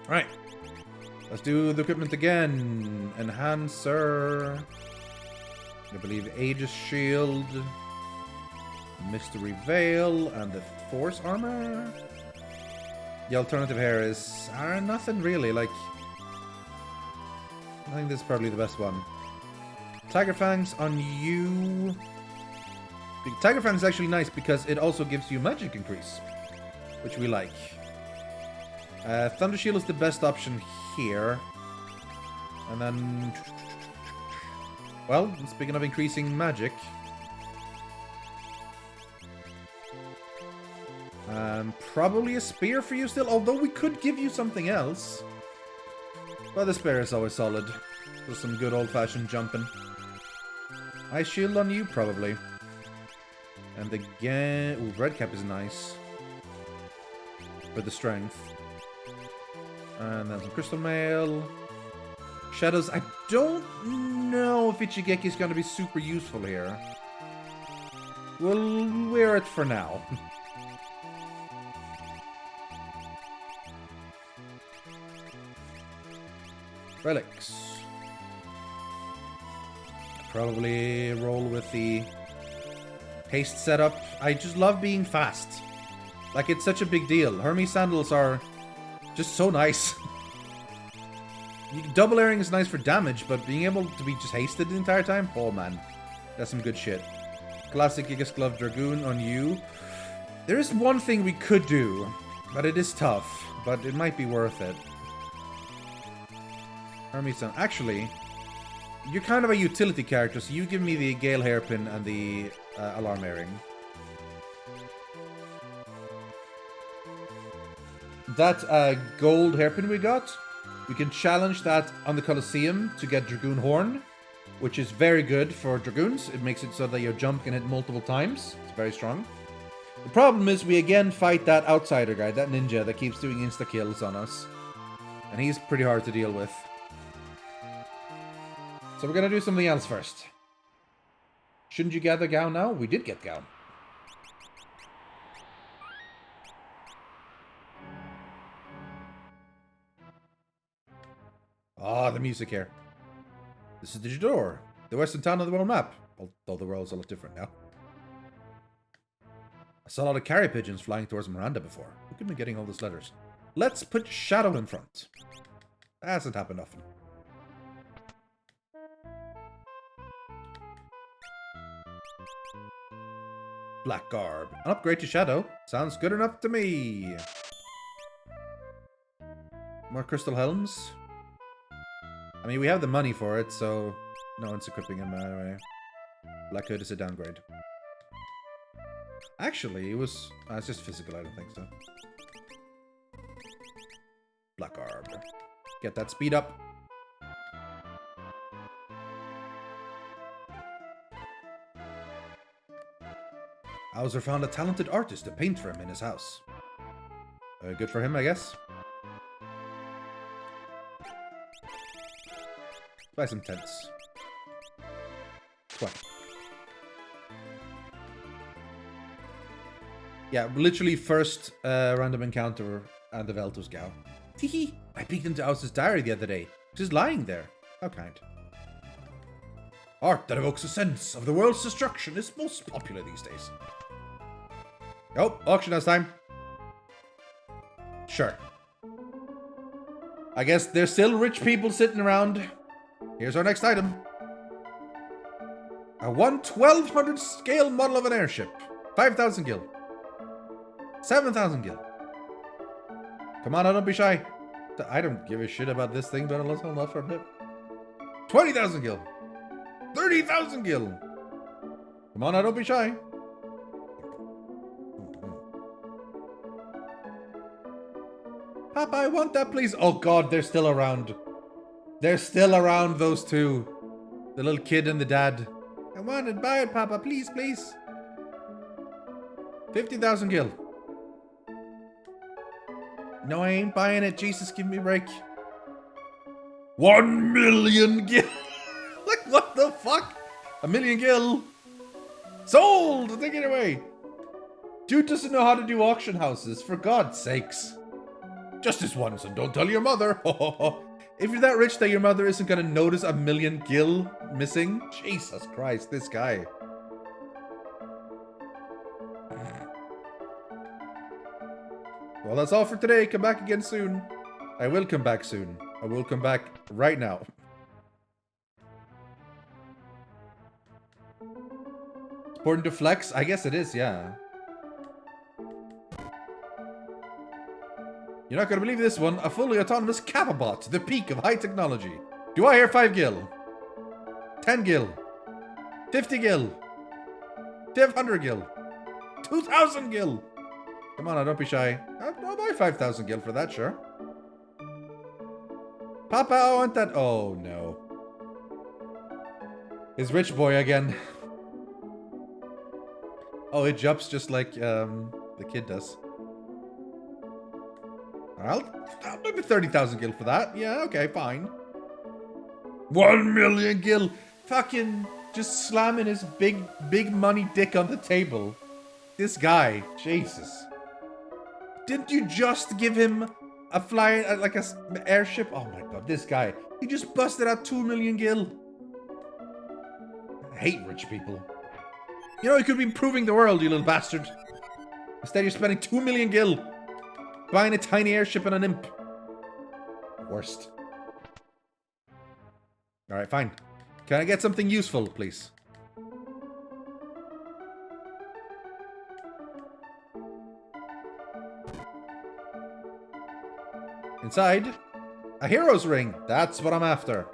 Alright. Let's do the equipment again. Enhancer. I believe Aegis Shield. Mystery Veil. And the Force Armor. The alternative here is nothing really, like... I think this is probably the best one. Tiger Fangs on you... Tiger Fangs is actually nice because it also gives you magic increase, which we like. Thunder Shield is the best option here. And then... Well, speaking of increasing magic... probably a spear for you still, although we could give you something else. But the spear is always solid. For some good old-fashioned jumping. Ice Shield on you, probably. And again... Ooh, Red Cap is nice. For the strength. And then some Crystal Mail. Shadows, I don't know if Ichigeki is going to be super useful here. We'll wear it for now. Relics. Probably roll with the haste setup. I just love being fast. Like, it's such a big deal. Hermes sandals are just so nice. Double airing is nice for damage, but being able to be just hasted the entire time? Oh, man. That's some good shit. Classic Gigas Glove Dragoon on you. There is one thing we could do, but it is tough. But it might be worth it. Hermes-san. Actually, you're kind of a utility character, so you give me the Gale Hairpin and the Alarm Airing. That gold hairpin we got, we can challenge that on the Colosseum to get Dragoon Horn, which is very good for Dragoons. It makes it so that your jump can hit multiple times. It's very strong. The problem is we again fight that outsider guy, that ninja that keeps doing insta-kills on us. And he's pretty hard to deal with. So we're gonna do something else first. Shouldn't you gather Gao now? We did get Gao. Ah, the music here. This is the door, the western town on the world map. Although the world's a lot different now. I saw a lot of carrier pigeons flying towards Miranda before. Who could be getting all these letters? Let's put Shadow in front. That hasn't happened often. Black Garb. An upgrade to Shadow. Sounds good enough to me. More Crystal Helms. I mean, we have the money for it, so no one's equipping him anyway. Black Hood is a downgrade. Actually, it was... it's just physical, I don't think so. Black Garb. Get that speed up. Hauser found a talented artist to paint for him in his house. Good for him, I guess. Buy some tents. 20. Yeah, literally first random encounter and the Veltus Gao. Teehee! I peeked into Hauser's diary the other day. She's lying there. How kind. Art that evokes a sense of the world's destruction is most popular these days. Oh, auction house time. Sure. I guess there's still rich people sitting around. Here's our next item. A 1200 scale model of an airship. 5,000 gil. 7,000 gil. Come on, don't be shy. I don't give a shit about this thing, but let's hold off for a bit. 20,000 gil. 30,000 gil. Come on, don't be shy. Papa, I want that, please. Oh god, they're still around. They're still around, those two. The little kid and the dad. I want it, buy it, Papa, please, please. 50,000 gil. No, I ain't buying it. Jesus, give me a break. 1 million gil. Like, what the fuck? 1 million gil. Sold! Take it away. Dude doesn't know how to do auction houses, for God's sakes. Just this once, and don't tell your mother. If you're that rich that your mother isn't gonna notice 1 million gil missing, Jesus Christ, this guy. Well, that's all for today. Come back again soon. I will come back soon. I will come back right now. Important to flex? I guess it is, yeah. You're not gonna believe this one. A fully autonomous Kappa-bot, the peak of high technology. Do I hear 5 gil? 10 gil? 50 gil? 500 gil? 2,000 gil? Come on, don't be shy. I'll buy 5,000 gil for that, sure. Papa, I want that. Oh, no. It's rich boy again. Oh, it jumps just like the kid does. I'll maybe 30,000 gil for that. Yeah, okay, fine. 1 million gil. Fucking just slamming his big money dick on the table. This guy, Jesus. Didn't you just give him a flying, like a airship? Oh my god, this guy. He just busted out 2 million gil. I hate rich people. You know, you could be improving the world, you little bastard. Instead, you're spending 2 million gil buying a tiny airship and an imp. Worst. Alright, fine. Can I get something useful, please? Inside, a hero's ring. That's what I'm after.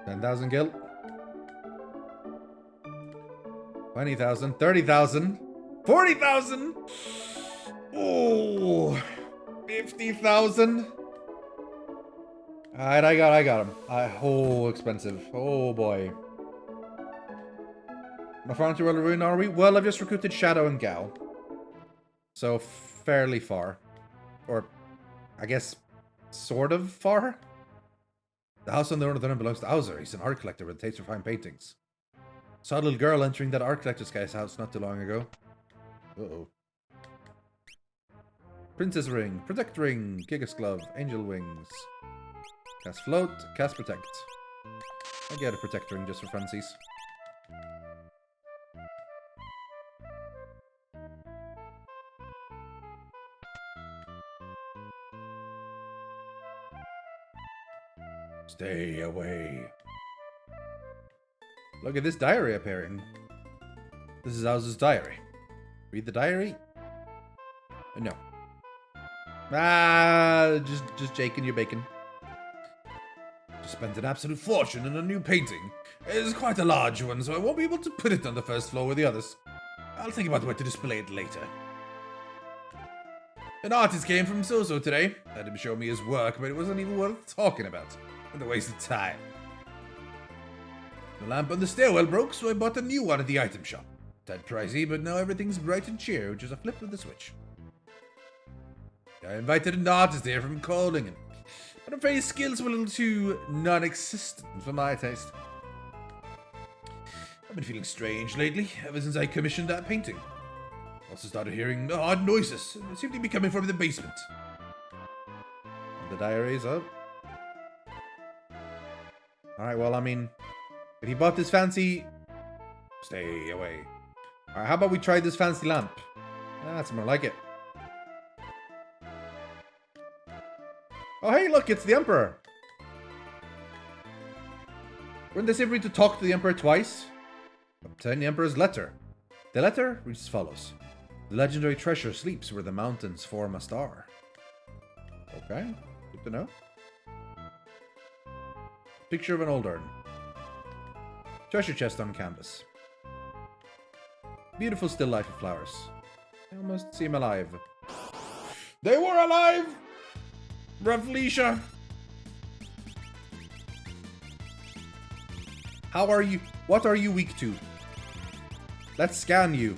$10,000 gil. 20,000. 30,000. 40,000. Oh, 50,000. Alright, I got him. Oh, expensive. Oh boy. How far into World of Ruin are we? Well, I've just recruited Shadow and Gao. So, fairly far. Or, I guess, sort of far? The house on the northern end belongs to Hauser. He's an art collector with a taste for fine paintings. Saw a little girl entering that art collector's guy's house not too long ago. Uh-oh. Princess Ring, Protect Ring, Gigas Glove, Angel Wings. Cast Float, Cast Protect. I get a Protect Ring just for funsies. Stay away. Look at this diary appearing. This is Hauser's diary. Read the diary? No. Just Jake and your bacon. Just spent an absolute fortune in a new painting. It's quite a large one, so I won't be able to put it on the first floor with the others. I'll think about where to display it later. An artist came from Soso today. Had him show me his work, but it wasn't even worth talking about. And a waste of time. The lamp on the stairwell broke, so I bought a new one at the item shop. Tad pricey, but now everything's bright and cheery, which is a flip of the switch. I invited an artist here from Koldingen, but I'm afraid his skills were a little too non-existent for my taste. I've been feeling strange lately, ever since I commissioned that painting. Also started hearing odd noises. They seem to be coming from the basement. The diary's up. Alright, well, I mean, if you bought this fancy... Stay away. Alright, how about we try this fancy lamp? That's more like it. Oh, hey, look, it's the Emperor. Weren't they simply to talk to the Emperor twice? Obtain the Emperor's letter. The letter reads as follows. The legendary treasure sleeps where the mountains form a star. Okay, good to know. Picture of an old urn. Treasure chest on canvas. Beautiful still life of flowers. They almost seem alive. They were alive! Ravlisha! How are you? What are you weak to? Let's scan you.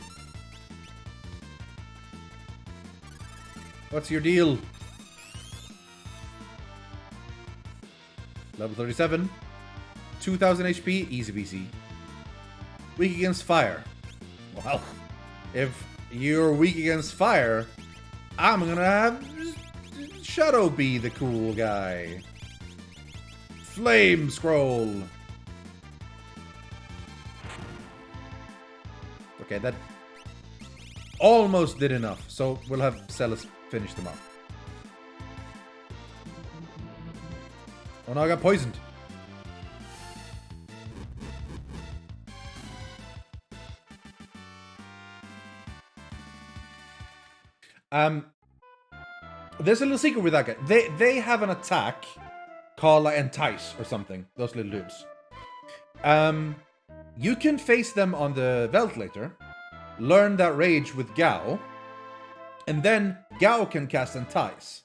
What's your deal? Level 37. 2000 HP, easy peasy. Weak against fire. Well, if you're weak against fire, I'm gonna have Shadow be the cool guy. Flame scroll. Okay, that almost did enough, so we'll have Celis finish them off. Oh no, I got poisoned. There's a little secret with that guy. They have an attack called like Entice or something. Those little dudes. You can face them on the ventilator, learn that rage with Gao, and then Gao can cast Entice.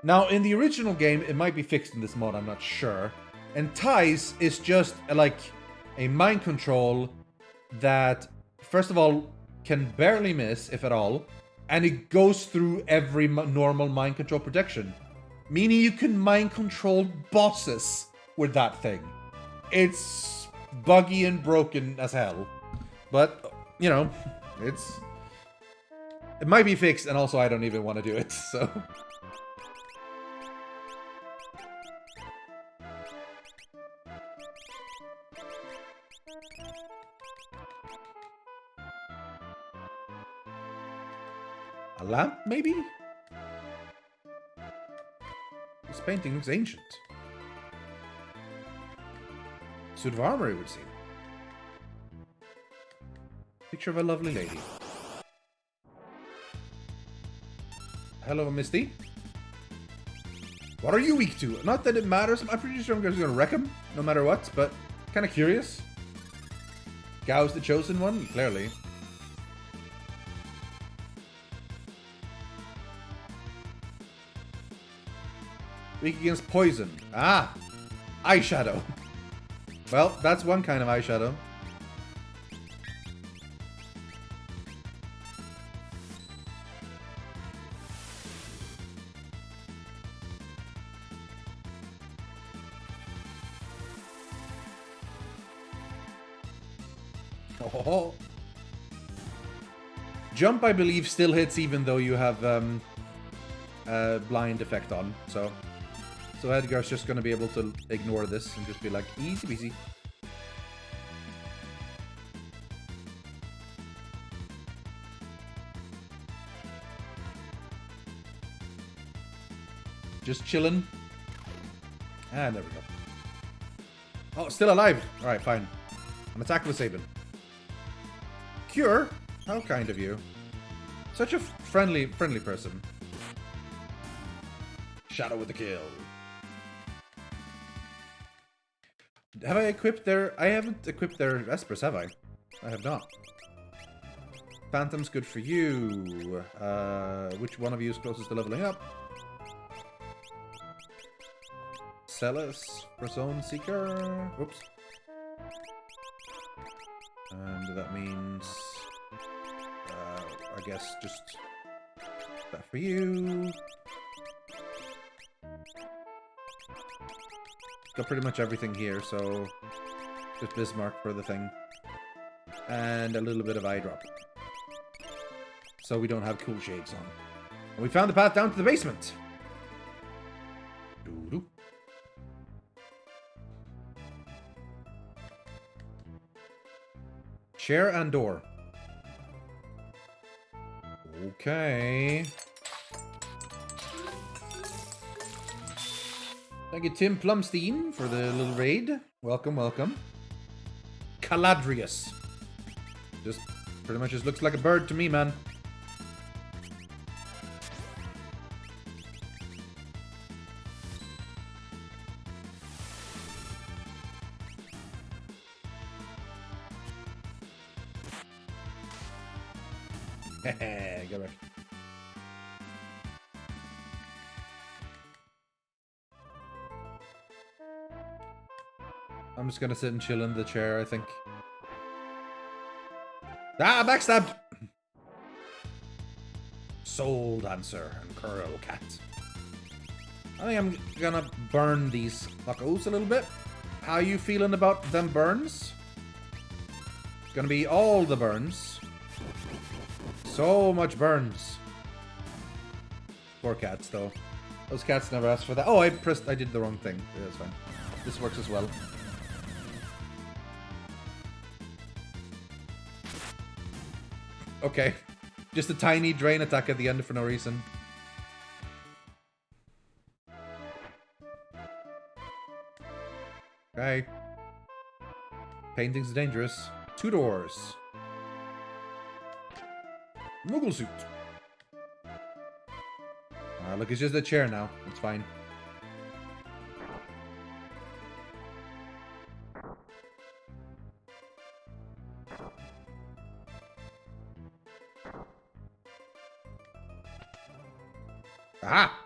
Now, in the original game, it might be fixed in this mod, I'm not sure. Entice is just like a mind control that, first of all, can barely miss, if at all, and it goes through every normal mind control protection. Meaning you can mind control bosses with that thing. It's buggy and broken as hell. But, you know, it might be fixed, and also I don't even want to do it, so... A lamp, maybe? This painting looks ancient. Suit of armor, it would seem. Picture of a lovely lady. Hello, Misty. What are you weak to? Not that it matters. I'm pretty sure I'm just gonna wreck him, no matter what, but kind of curious. Gao's the chosen one? Clearly. Weak against poison. Ah! Eyeshadow. Well, that's one kind of eyeshadow. Oh. Jump, I believe, still hits even though you have blind effect on. So Edgar's just gonna be able to ignore this and just be like, easy peasy. Just chilling. And there we go. Oh, still alive. All right, fine. An attack with Sabin. Cure? How kind of you. Such a friendly person. Shadow with the kill. Have I equipped their... I haven't equipped their Vespers, have I? I have not. Phantom's good for you. Which one of you is closest to leveling up? Celis for Zone Seeker. Whoops. And that means... I guess just... that for you. Got pretty much everything here, so... just Bismarck for the thing. And a little bit of eye drop. So we don't have cool shades on. And we found the path down to the basement! Doo-doo. Chair and door. Okay. Thank you, Tim Plumstein, for the little raid. Welcome, welcome. Caladrius. Just pretty much just looks like a bird to me, man. Go back. I'm just gonna sit and chill in the chair, I think. Ah, backstabbed! Soul Dancer and Curl Cat. I think I'm gonna burn these fuckos a little bit. How you feeling about them burns? It's gonna be all the burns. So much burns. Poor cats, though. Those cats never asked for that. Oh, I did the wrong thing. Yeah, that's fine. This works as well. Okay. Just a tiny drain attack at the end for no reason. Okay. Painting's dangerous. 2 doors. Moogle suit. Look, it's just a chair now. It's fine. Aha!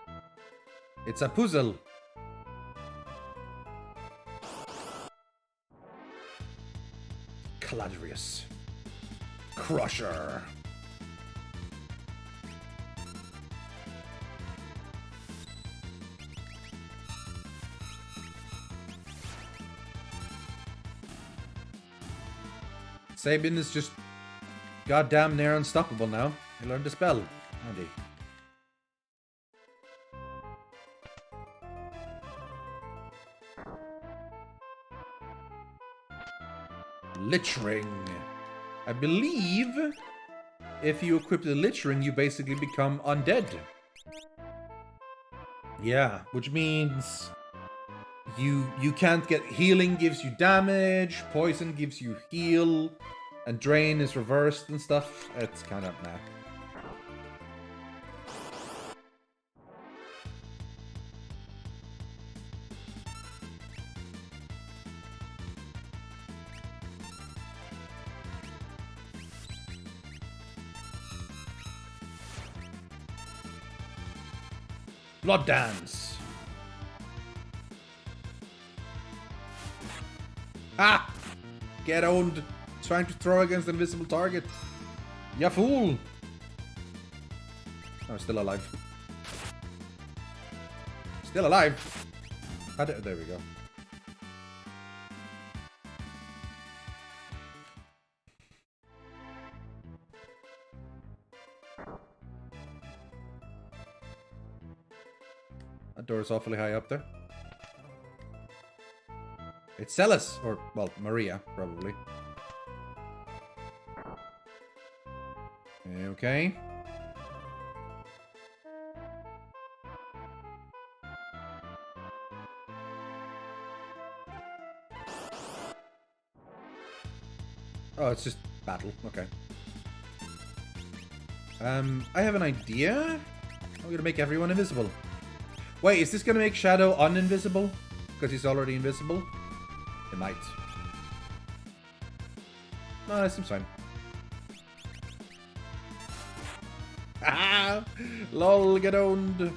It's a puzzle. Caladrius. Crusher. Sabin is just goddamn near unstoppable now. He learned to spell. Handy. Lich Ring. I believe if you equip the Lich Ring, you basically become undead. Yeah, which means you can't get... Healing gives you damage, poison gives you heal, and drain is reversed and stuff. It's kind of meh. Blood Dance. Ah! Get owned. Trying to throw against an invisible target. Ya fool! Oh, still alive. Still alive. There we go. That door's awfully high up there. It's Celis, or, well, Maria, probably. Okay. Oh, it's just battle. Okay. I have an idea. I'm gonna make everyone invisible. Wait, is this gonna make Shadow uninvisible? Because he's already invisible? It might. No, that seems fine. Ah! Lol, get owned.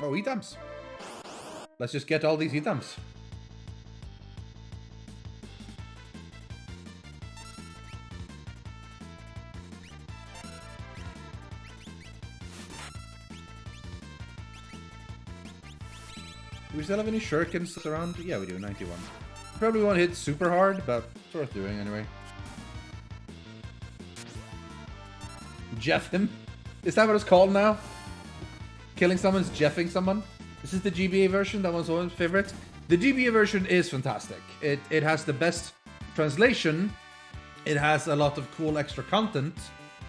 Oh, items. Let's just get all these items. Do we still have any shurikens around? Yeah, we do, 91. Probably won't hit super hard, but it's worth doing anyway. Jeff him? Is that what it's called now? Killing someone's jeffing someone? This is the GBA version, that one's own favorite. The GBA version is fantastic. It has the best translation, it has a lot of cool extra content,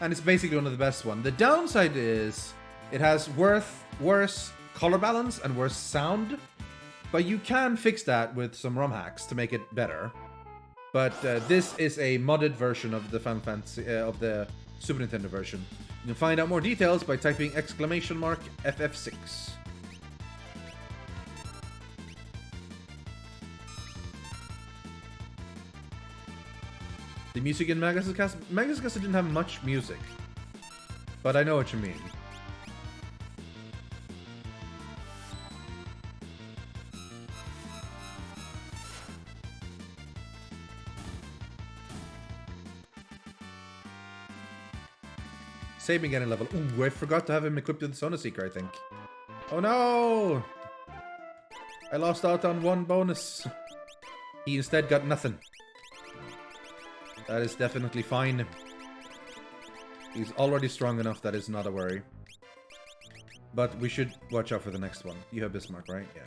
and it's basically one of the best ones. The downside is it has worse color balance and worse sound, but you can fix that with some ROM hacks to make it better. But this is a modded version of the Final Fantasy of the Super Nintendo version. You can find out more details by typing !FF6. The music in Magus Castle didn't have much music, but I know what you mean. Save me getting level. Ooh, I forgot to have him equipped with the Sona Seeker, I think. Oh no! I lost out on one bonus. He instead got nothing. That is definitely fine. He's already strong enough, that is not a worry. But we should watch out for the next one. You have Bismarck, right? Yeah.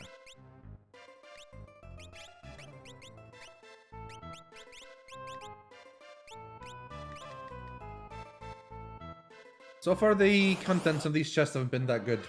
So far, the contents of these chests haven't been that good.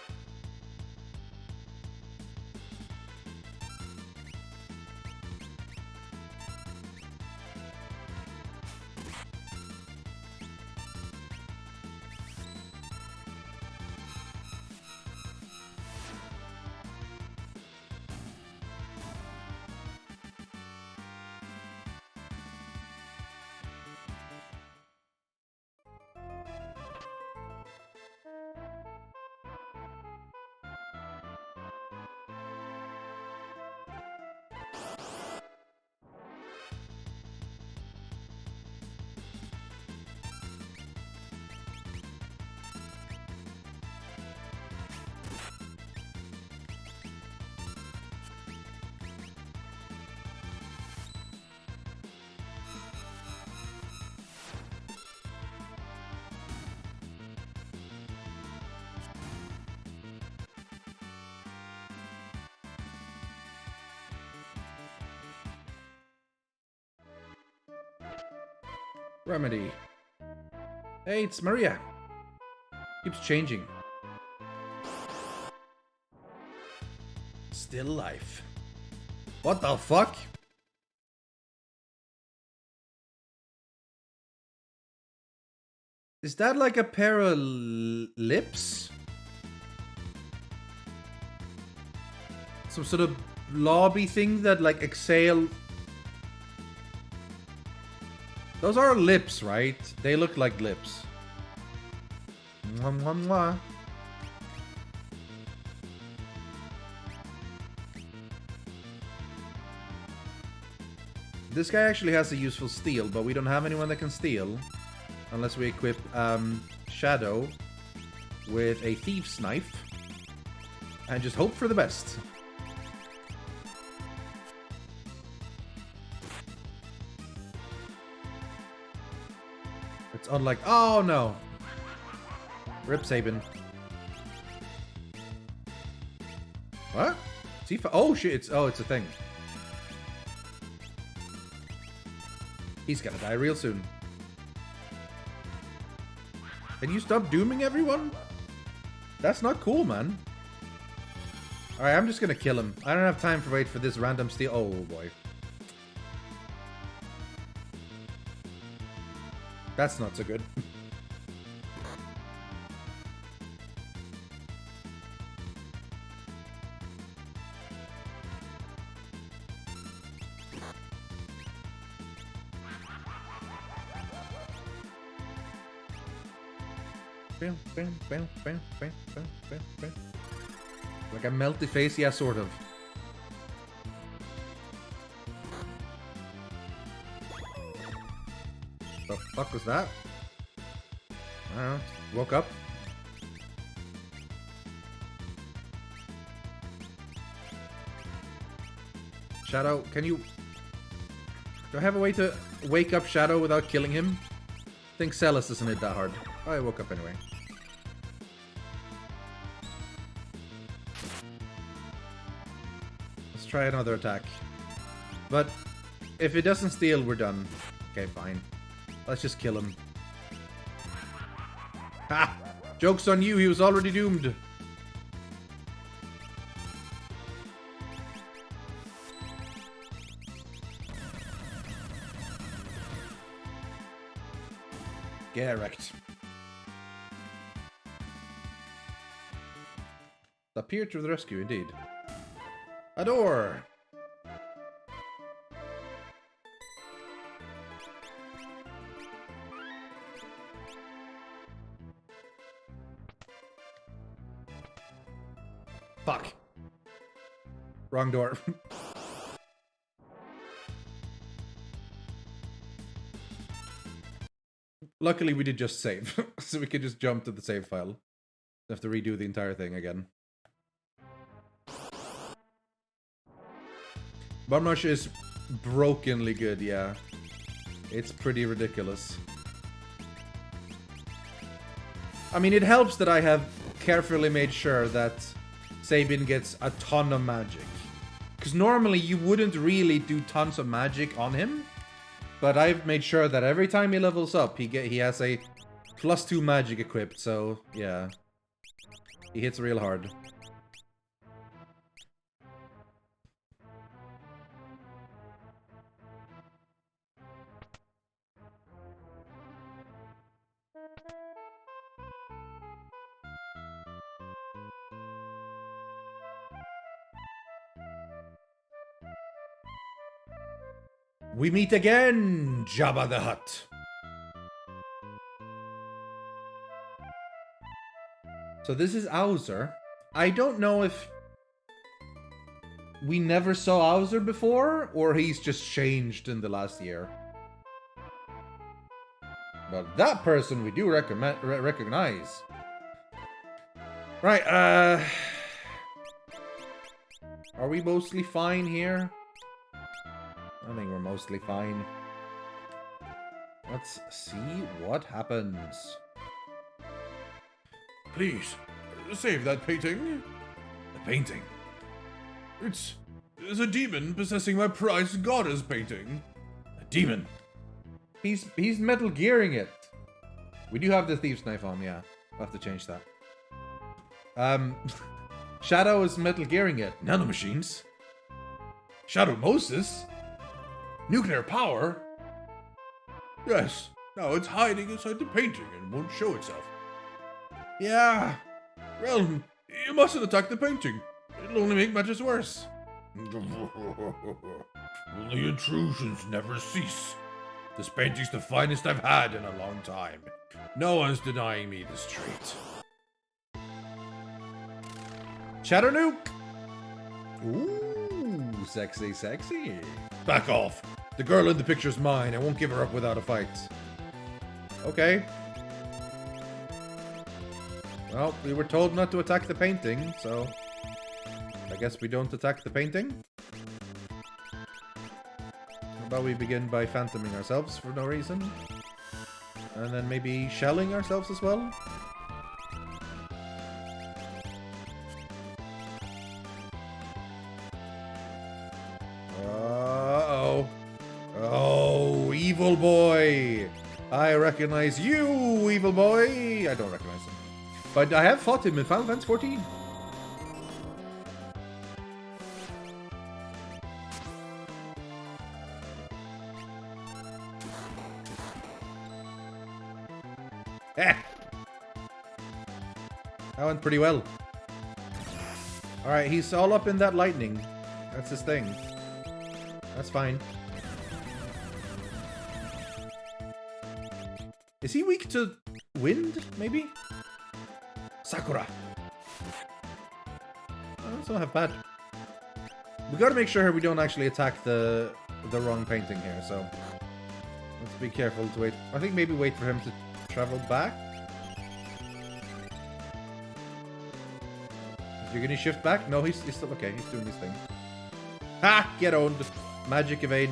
Remedy. Hey, it's Maria. Keeps changing. Still alive. What the fuck? Is that like a pair of lips? Some sort of lobby thing that like exhale. Those are lips, right? They look like lips. Mwah, mwah, mwah. This guy actually has a useful steal, but we don't have anyone that can steal. Unless we equip Shadow with a thief's knife. And just hope for the best. It's unlike... Oh, no. Rip Sabin. What? Oh, shit. It's a thing. He's gonna die real soon. Can you stop dooming everyone? That's not cool, man. Alright, I'm just gonna kill him. I don't have time to wait for this random steal. Oh, boy. That's not so good. Like a melty face? Yeah, sort of. The fuck was that? I don't know. Woke up. Shadow, can you... Do I have a way to wake up Shadow without killing him? I think Celis isn't it that hard. Oh, I woke up anyway. Let's try another attack. But if it doesn't steal, we're done. Okay, fine. Let's just kill him. Ha! Joke's on you, he was already doomed. Get wrecked. Appear to the rescue, indeed. A door! Fuck. Wrong door. Luckily, we did just save, so we could just jump to the save file. Have to redo the entire thing again. Bum Rush is brokenly good, yeah. It's pretty ridiculous. I mean, it helps that I have carefully made sure that Sabin gets a ton of magic. Because normally you wouldn't really do tons of magic on him. But I've made sure that every time he levels up, he has a +2 magic equipped, so yeah. He hits real hard. We meet again, Jabba the Hutt. So this is Owzer. I don't know if we never saw Owzer before, or he's just changed in the last year. But that person we do recognize. Right, are we mostly fine here? I think we're mostly fine. Let's see what happens. Please, save that painting. The painting? It's a demon possessing my prized goddess painting. A demon? He's Metal Gearing it. We do have the Thief's Knife on, yeah. We'll have to change that. Shadow is Metal Gearing it. Nanomachines? Shadow Moses? Nuclear power? Yes, now it's hiding inside the painting and won't show itself. Yeah, Realm, you mustn't attack the painting. It'll only make matters worse. The intrusions never cease. This painting's the finest I've had in a long time. No one's denying me this treat. Shadow Nuke! Ooh, sexy, sexy. Back off. The girl in the picture's mine. I won't give her up without a fight. Okay. Well, we were told not to attack the painting, so I guess we don't attack the painting. How about we begin by phantoming ourselves for no reason? And then maybe shelling ourselves as well? Uh-oh. Oh, evil boy! I recognize you, evil boy! I don't recognize him. But I have fought him in Final Fantasy 14. Eh! That went pretty well. Alright, he's all up in that lightning. That's his thing. That's fine. Is he weak to wind, maybe? Sakura. Oh, that's not half bad. We gotta make sure we don't actually attack the wrong painting here, so let's be careful to wait. I think maybe wait for him to travel back. You're gonna shift back? No, he's still okay. He's doing his thing. Ha! Get owned. Magic evade.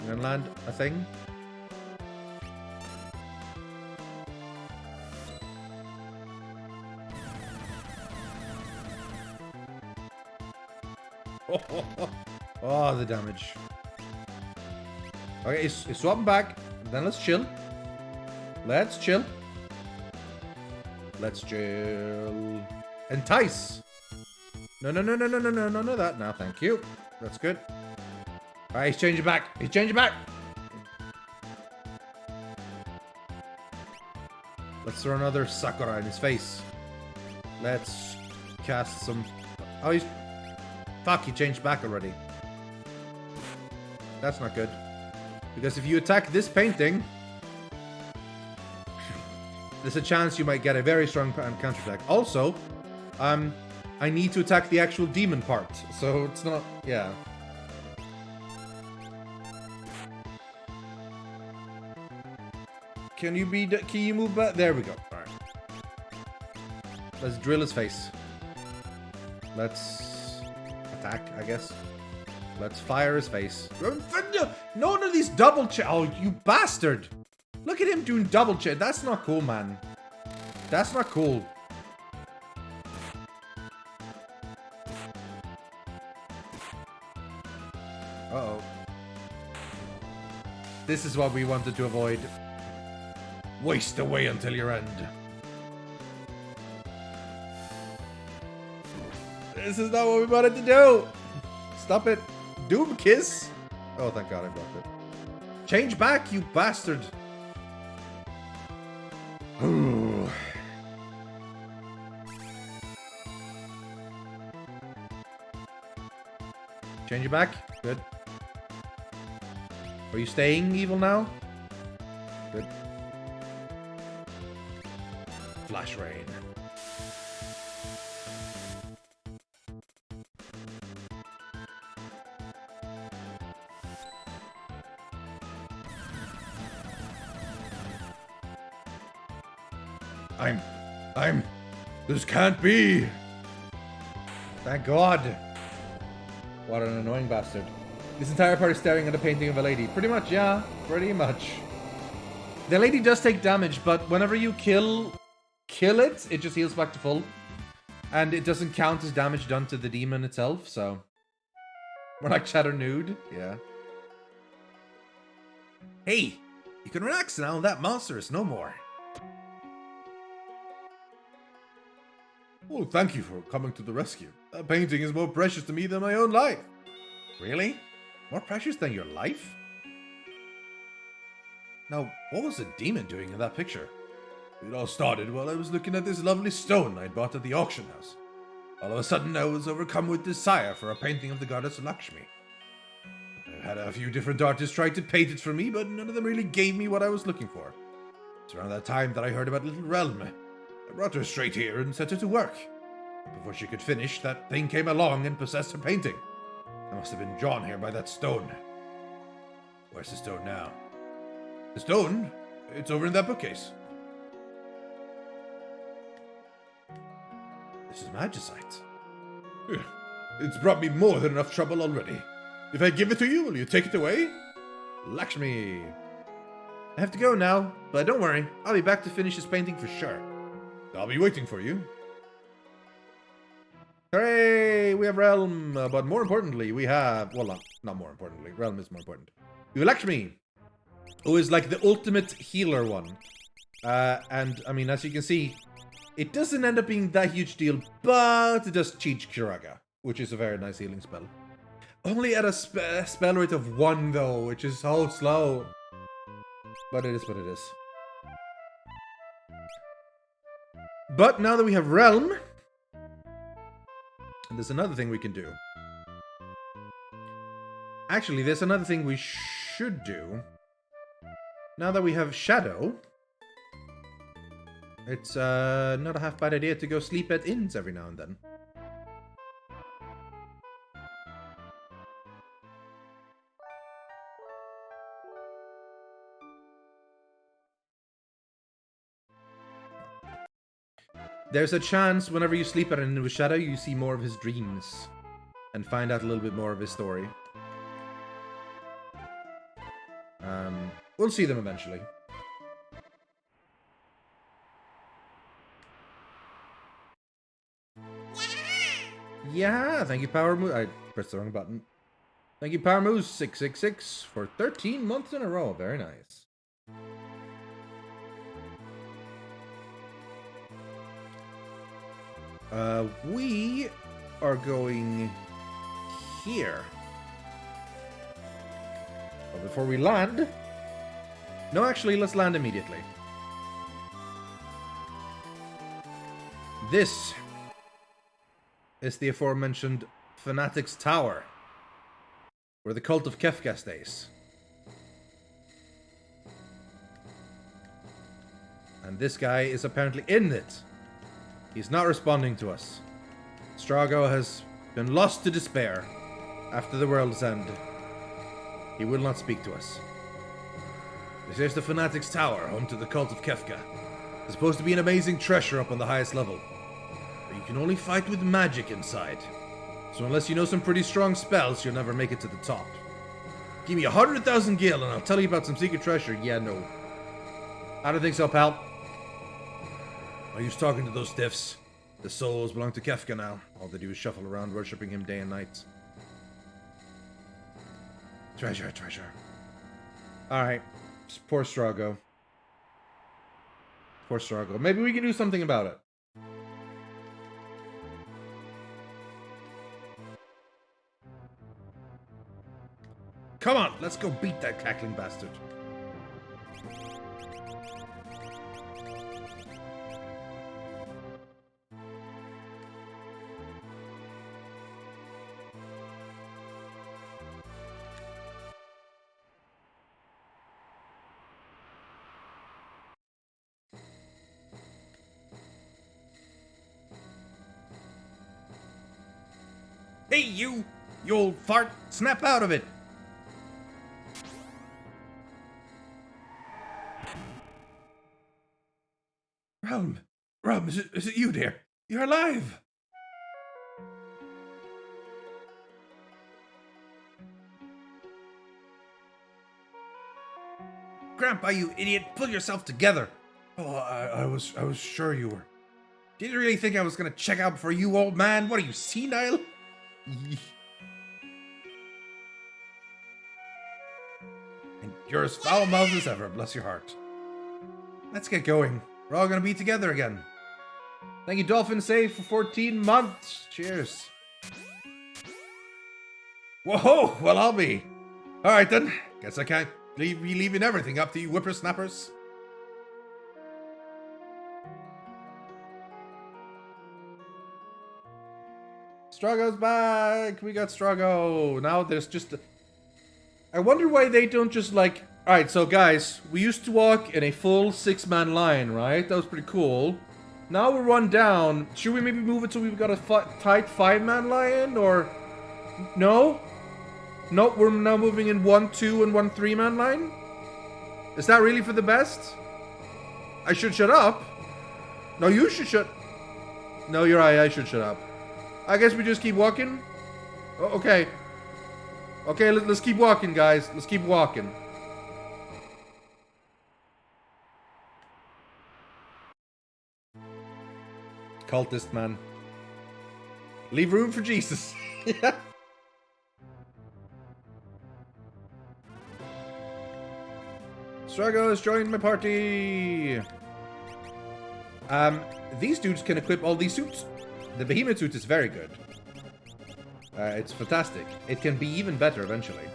You're gonna land a thing. Oh, the damage. Okay, he's swapping back. Then let's chill. Let's chill. Let's chill. Entice. No, that. No, thank you. That's good. Alright, he's changing back. He's changing back. Let's throw another Sakura in his face. Let's cast some... Oh, he's... Fuck, he changed back already. That's not good. Because if you attack this painting, there's a chance you might get a very strong counterattack. Also, I need to attack the actual demon part, so it's not... Yeah. Can you move back? There we go. Alright. Let's drill his face. Let's attack, I guess. Let's fire his face. None of these double Oh, you bastard! Look at him doing double check. That's not cool, man. That's not cool. Uh-oh. This is what we wanted to avoid. Waste away until your end. This is not what we wanted to do. Stop it. Doom kiss. Oh, thank God I blocked it. Change back, you bastard. Ooh. Change it back. Good. Are you staying evil now? Good. Flash rain. This can't be. Thank God. What an annoying bastard. This entire part is staring at a painting of a lady. Pretty much, yeah. Pretty much. The lady does take damage, but whenever you kill it, it just heals back to full. And it doesn't count as damage done to the demon itself, so... More like Shadow Nude, yeah. Hey, you can relax now, that monster is no more. Oh, thank you for coming to the rescue. That painting is more precious to me than my own life. Really? More precious than your life? Now, what was the demon doing in that picture? It all started while I was looking at this lovely stone I'd bought at the auction house. All of a sudden, I was overcome with desire for a painting of the goddess Lakshmi. I had a few different artists try to paint it for me, but none of them really gave me what I was looking for. It's around that time that I heard about Little Realm. I brought her straight here and set her to work. But before she could finish, that thing came along and possessed her painting. I must have been drawn here by that stone. Where's the stone now? The stone? It's over in that bookcase. This is magicite. It's brought me more than enough trouble already. If I give it to you, will you take it away? Lakshmi. I have to go now, but don't worry. I'll be back to finish this painting for sure. I'll be waiting for you. Hooray! We have Realm, but more importantly, we have... Well, not more importantly. Realm is more important. We have Lakshmi, who is like the ultimate healer one. And, I mean, as you can see, it doesn't end up being that huge deal, but it does cheat Kiraga, which is a very nice healing spell. Only at a spell rate of 1, though, which is so slow. But it is what it is. But now that we have Realm, there's another thing we can do. Actually, there's another thing we should do. Now that we have Shadow, it's not a half bad idea to go sleep at inns every now and then. There's a chance whenever you sleep at an inn with Shadow, you see more of his dreams and find out a little bit more of his story. We'll see them eventually. Yeah, thank you, Power Moose. I pressed the wrong button. Thank you, Power Moose 666 for 13 months in a row. Very nice. We are going here. But before we land... No, actually, let's land immediately. This is the aforementioned Fanatic's Tower, where the cult of Kefka stays. And this guy is apparently in it. He's not responding to us. Strago has been lost to despair after the world's end. He will not speak to us. This is the Fanatic's Tower, home to the cult of Kefka. It's supposed to be an amazing treasure up on the highest level. But you can only fight with magic inside. So unless you know some pretty strong spells, you'll never make it to the top. Give me 100,000 gil and I'll tell you about some secret treasure. Yeah, no. I don't think so, pal. I was talking to those stiffs. The souls belong to Kefka now. All they do is shuffle around worshipping him day and night. Treasure, treasure. Alright. Poor Strago. Poor Strago. Maybe we can do something about it. Come on, let's go beat that cackling bastard. Hey, you old fart! Snap out of it! Realm, is it you, dear? You're alive! Grandpa, you idiot! Pull yourself together! Oh, I was sure you were. Did you really think I was gonna check out for you, old man? What are you, senile? And You're as foul-mouthed as ever, bless your heart. Let's get going. We're all gonna be together again. Thank you, Dolphin Save, for 14 months. Cheers. Whoa, well, I'll be. Alright then. Guess I can't be leaving everything up to you whippersnappers. Strago's back. We got Strago. Now there's just... I wonder why they don't just like... Alright, so guys, we used to walk in a full 6-man line, right? That was pretty cool. Now we're run down. Should we maybe move it so we've got a tight 5-man line, or... No? Nope, we're now moving in 1, 2, and 1 3-man line? Is that really for the best? I should shut up. No, you should shut... No, you're right, I should shut up. I guess we just keep walking? Oh, okay. Okay, let's keep walking, guys. Let's keep walking. Cultist, man. Leave room for Jesus. Yeah. Strago has joined my party. These dudes can equip all these suits. The behemoth suit is very good. It's fantastic. It can be even better eventually.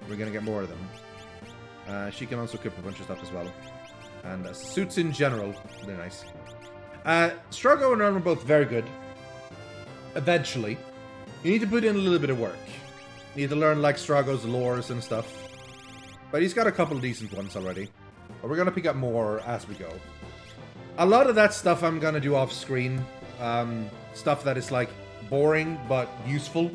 We're gonna get more of them. She can also equip a bunch of stuff as well. And suits in general, they're nice. Strago and Ron are both very good. Eventually. You need to put in a little bit of work. You need to learn like Strago's lores and stuff. But he's got a couple of decent ones already. But we're gonna pick up more as we go. A lot of that stuff I'm gonna do off screen. Stuff that is like boring but useful.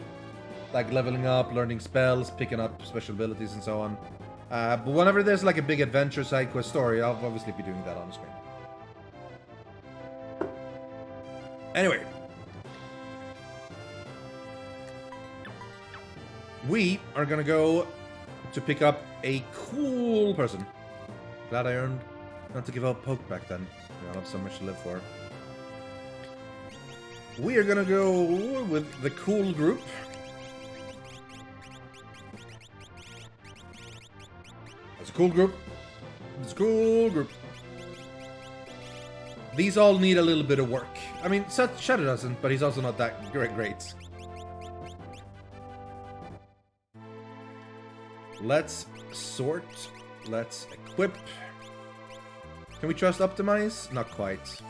Like leveling up, learning spells, picking up special abilities and so on. But whenever there's like a big adventure side quest story, I'll obviously be doing that on screen. Anyway. We are gonna go to pick up a cool person. Glad I earned not to give up poke back then. We all have so much to live for. We are gonna go with the cool group. That's a cool group. It's a cool group. These all need a little bit of work. I mean, Shadow doesn't, but he's also not that great. Let's sort. Let's equip. Can we trust optimize? Not quite.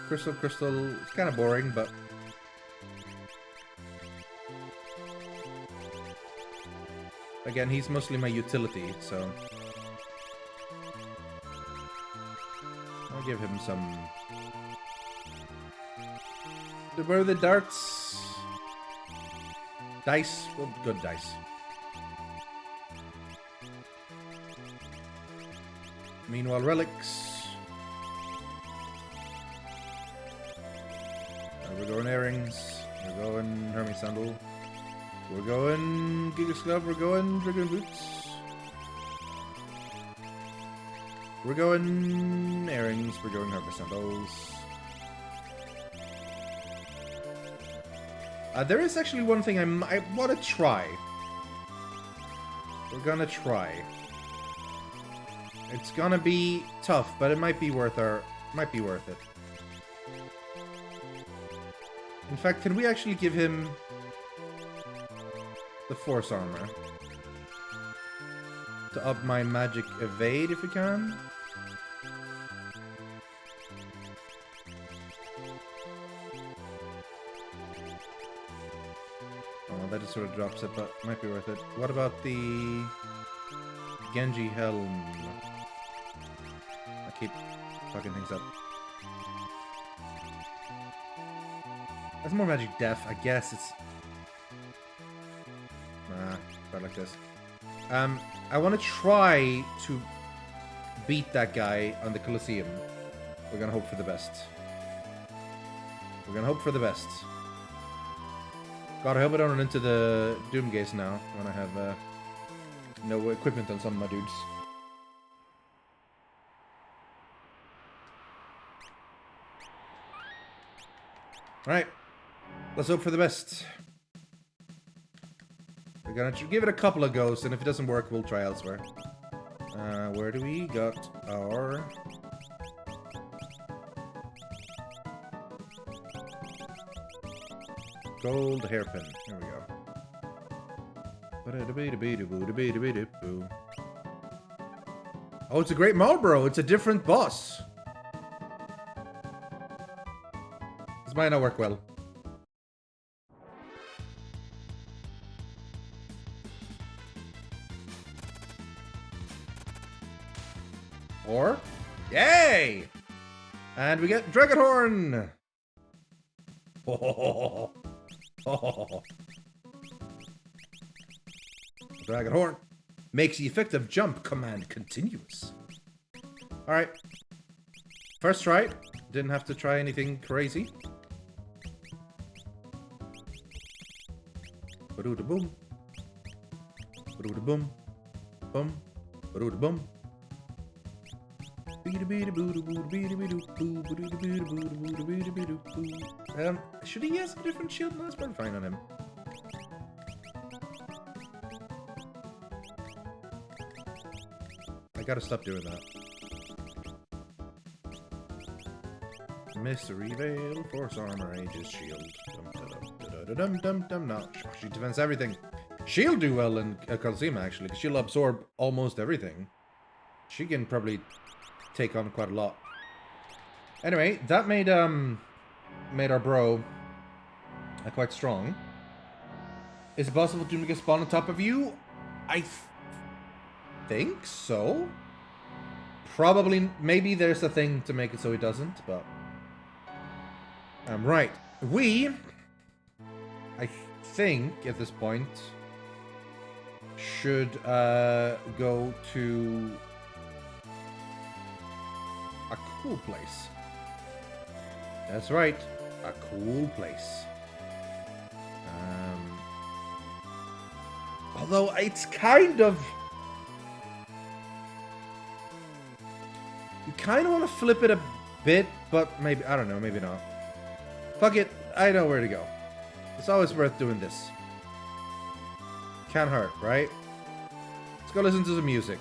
Crystal, it's kind of boring, but... Again, he's mostly my utility, so... I'll give him some... Where are the darts? Dice? Well, good dice. Meanwhile, relics... We're going earrings. We're going Hermes sandal. We're going Gigas glove. We're going Dragoon boots. We're going earrings. We're going Hermes sandals. There is actually one thing I want to try. We're gonna try. It's gonna be tough, but it might be worth it. In fact, can we actually give him the force armor to up my magic evade if we can? Oh, that just sort of drops it, but might be worth it. What about the Genji helm? keep fucking things up. That's more magic death, I guess. It's about like this. I want to try to beat that guy on the Colosseum. We're gonna hope for the best. We're gonna hope for the best. God, I hope I don't run into the Doomgaze now when I have no equipment on some of my dudes. Alright. Let's hope for the best. We're gonna give it a couple of goes, and if it doesn't work, we'll try elsewhere. Where do we got our... gold hairpin. Here we go. Oh, it's a great Marlboro. It's a different boss. This might not work well. Or, yay! And we get Dragonhorn! Oh. Dragonhorn makes the effective jump command continuous. Alright. First try. Didn't have to try anything crazy. Ba-doo-da-boom. Ba-doo-da-boom. Boom. Ba-doo-da-boom. Should he have a different shield? No, that's probably fine on him. I gotta stop doing that. Mystery Veil, Force Armor, Aegis Shield. No, she defends everything. She'll do well in Colosseum, actually, because she'll absorb almost everything. She can probably take on quite a lot. Anyway, that made our bro quite strong. Is it possible to make a spawn on top of you? I think so. Probably, maybe there's a thing to make it so he doesn't, but... right. We, I think, at this point, should go to a cool place. That's right, a cool place. Although it's kind of... You kind of want to flip it a bit, but maybe... I don't know, maybe not. Fuck it, I know where to go. It's always worth doing this. Can't hurt, right? Let's go listen to the music.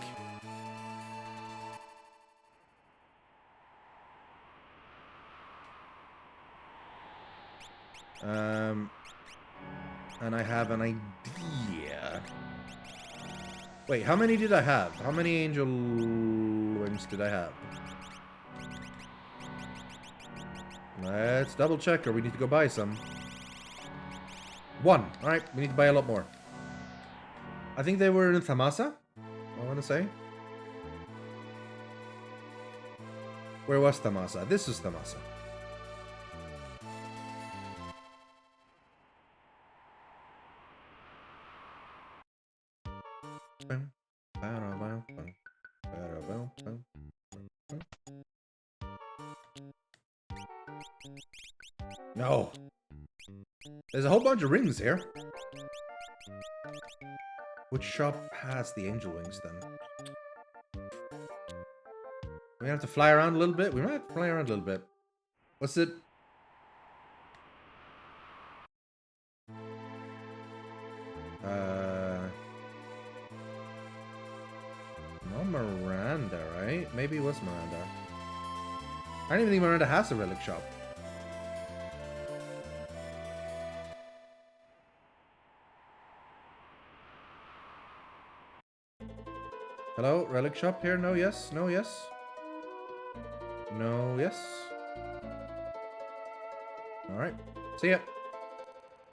And I have an idea. Wait, how many did I have? How many angel wings did I have? Let's double check, or we need to go buy some. 1. Alright, we need to buy a lot more. I think they were in Thamasa, I want to say. Where was Thamasa? This is Thamasa. No. There's a whole bunch of rings here. Which shop has the angel wings then? We have to fly around a little bit? We might have to fly around a little bit. What's it? Not Miranda, right? Maybe it was Miranda. I don't even think Miranda has a relic shop. Hello, relic shop here? No, yes, no, yes. No, yes. Alright, see ya.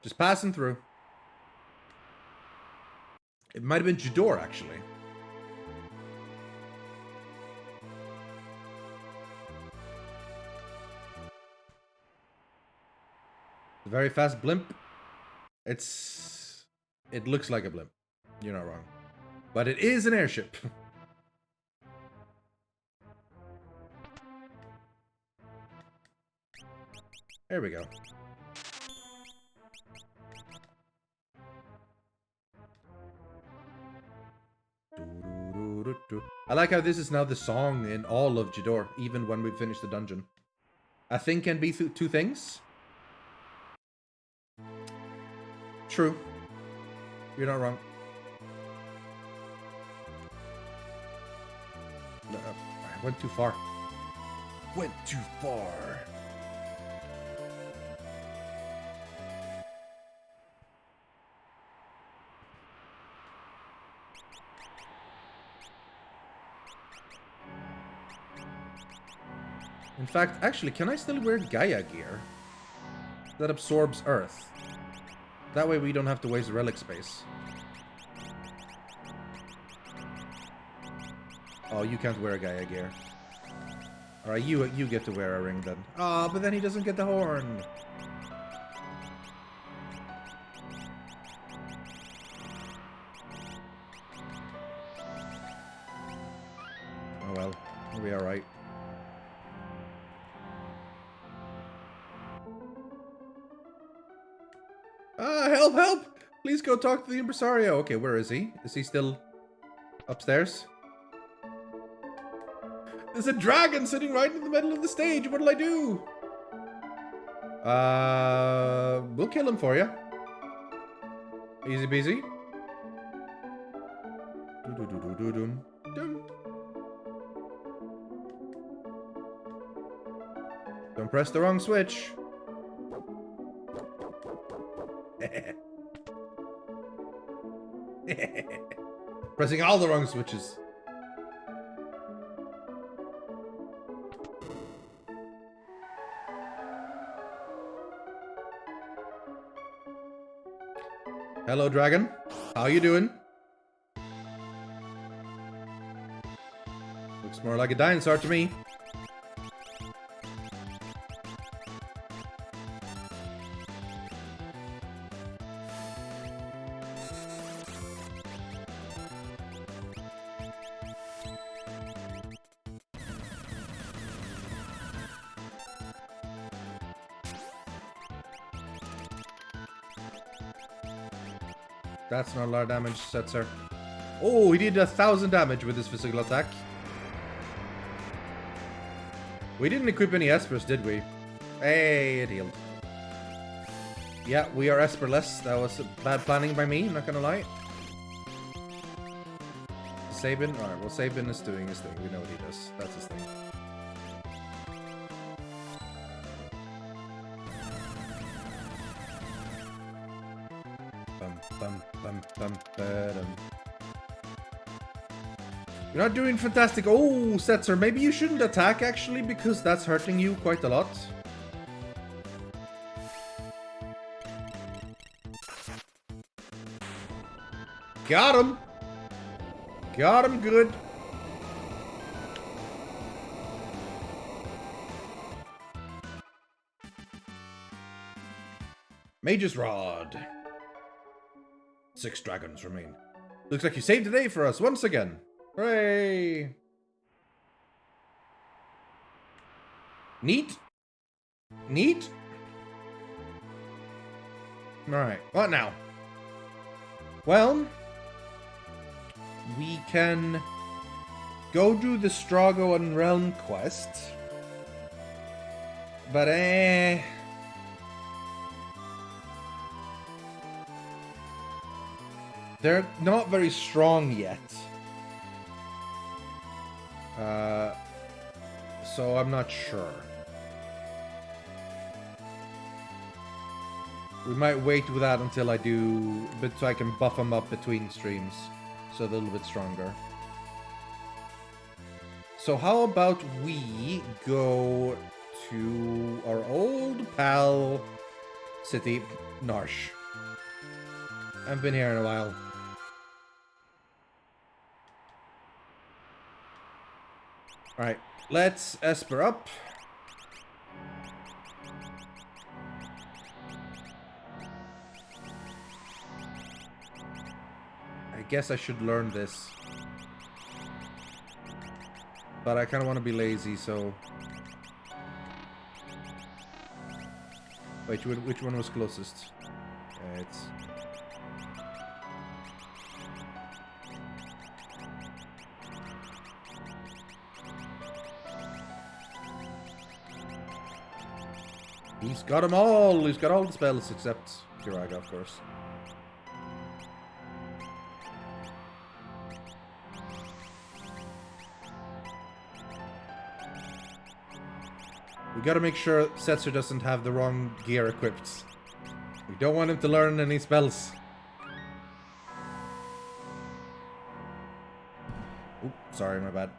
Just passing through. It might have been Jador, actually. Very fast blimp. It looks like a blimp. You're not wrong. But it is an airship. There we go. I like how this is now the song in all of Jador, even when we finish the dungeon. A thing can be two things. True. You're not wrong. No, I went too far. Went too far. In fact, actually, can I still wear Gaia gear? That absorbs Earth. That way we don't have to waste relic space. Oh, you can't wear Gaia gear. Alright, you get to wear a ring then. Ah, but then he doesn't get the horn. Oh well, we'll be alright. Help, help! Please go talk to the impresario. Okay, where is he? Is he still upstairs? There's a dragon sitting right in the middle of the stage. What'll I do? We'll kill him for you. Easy peasy. Don't press the wrong switch. Pressing all the wrong switches. Hello, dragon. How you doing? Looks more like a dinosaur to me. That's not a lot of damage, Setzer. Oh, he did 1,000 damage with his physical attack. We didn't equip any Espers, did we? Hey, it healed. Yeah, we are Esperless. That was bad planning by me, I'm not gonna lie. Sabin? Alright, well, Sabin is doing his thing. We know what he does. That's his thing. You're not doing fantastic. Oh, Setzer, maybe you shouldn't attack, actually, because that's hurting you quite a lot. Got him! Got him good. Mage's Rod. 6 dragons remain. Looks like you saved the day for us once again. Hooray! Neat. Neat. Alright, what now? Well, we can go do the Strago and Realm quest. But they're not very strong yet. So I'm not sure. We might wait with that until I do, but so I can buff them up between streams, so they're a little bit stronger. So how about we go to our old pal city, Narsh. I haven't been here in a while. Alright, let's Esper up. I guess I should learn this. But I kind of want to be lazy, so... Wait, which one was closest? It's... He's got them all! He's got all the spells except Kiraga, of course. We gotta make sure Setzer doesn't have the wrong gear equipped. We don't want him to learn any spells. Oop, sorry, my bad.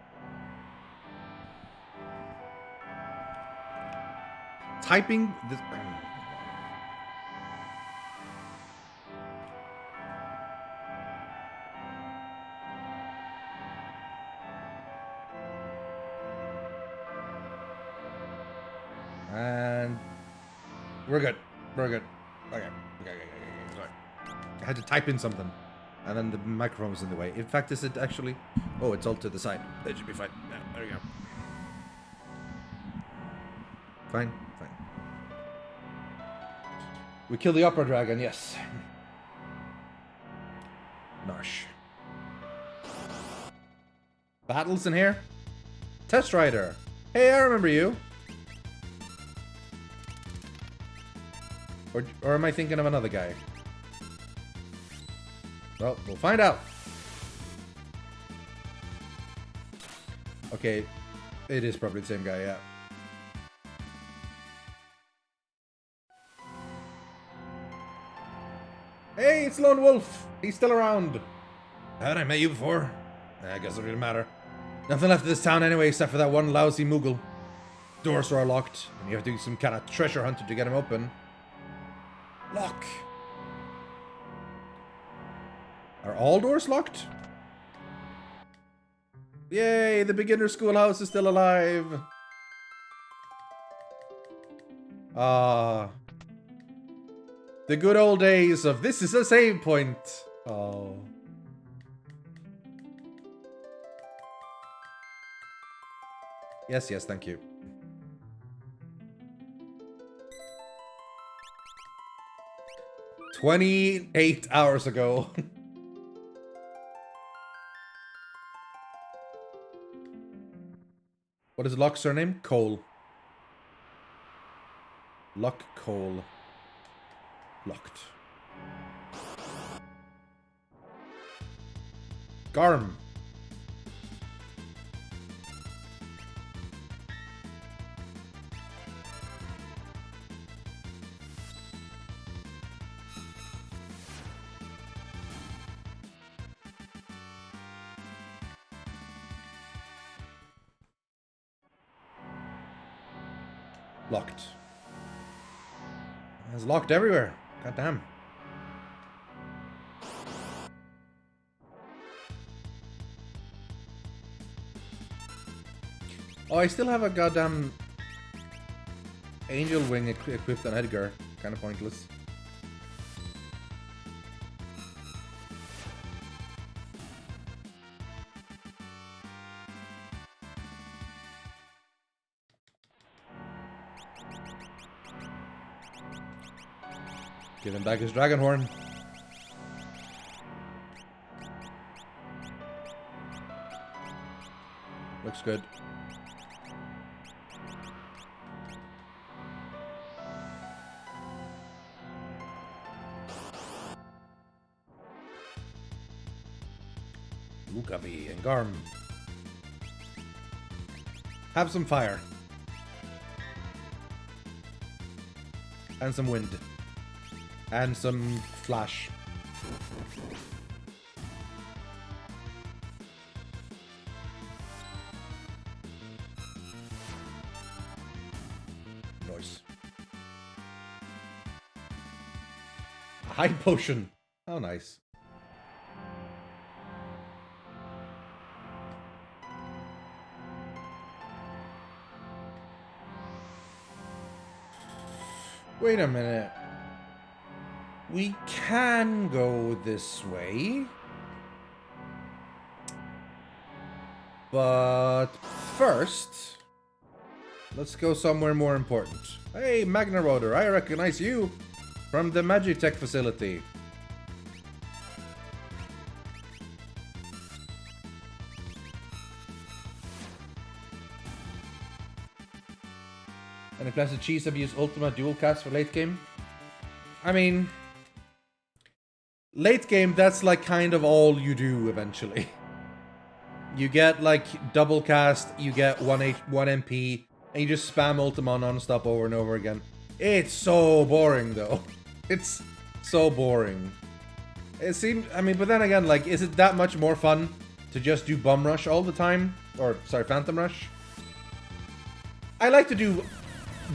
Typing this... And... We're good. We're good. Okay. Sorry. I had to type in something. And then the microphone was in the way. In fact, is it actually... Oh, it's all to the side. It should be fine. Yeah, there we go. Fine. We kill the opera dragon, yes. Nosh. Battles in here? Test Rider. Hey, I remember you. Or am I thinking of another guy? Well, we'll find out. Okay, it is probably the same guy, yeah. Hey, it's Lone Wolf. He's still around. Had I met you before? I guess it doesn't really matter. Nothing left of this town anyway, except for that one lousy Moogle. Doors are locked, and you have to do some kind of treasure hunter to get them open. Lock. Are all doors locked? Yay, the beginner schoolhouse is still alive. Ah. The good old days of this is a save point. Oh. Yes, thank you. "28 hours ago." What is Locke's surname? Cole. Locke Cole. Locked. Garm. Locked. It's locked everywhere. God damn. Oh, I still have a goddamn angel wing equipped on Edgar. Kind of pointless. Give him back his dragon horn. Looks good. Lukavi and Garm. Have some fire. And some wind. And some flash. Nice. A high potion. Oh, nice. Wait a minute. We can go this way. But first, let's go somewhere more important. Hey, Magna Rotor, I recognize you from the Magitech facility. Any plans to cheese abuse Ultima dual cast for late game? I mean, late game, that's like kind of all you do eventually. You get like double cast, you get 1 MP, and you just spam Ultima non-stop over and over again. It's so boring though. It's so boring. It seems, I mean, but then again, like, is it that much more fun to just do Bum Rush all the time? Or, sorry, Phantom Rush? I like to do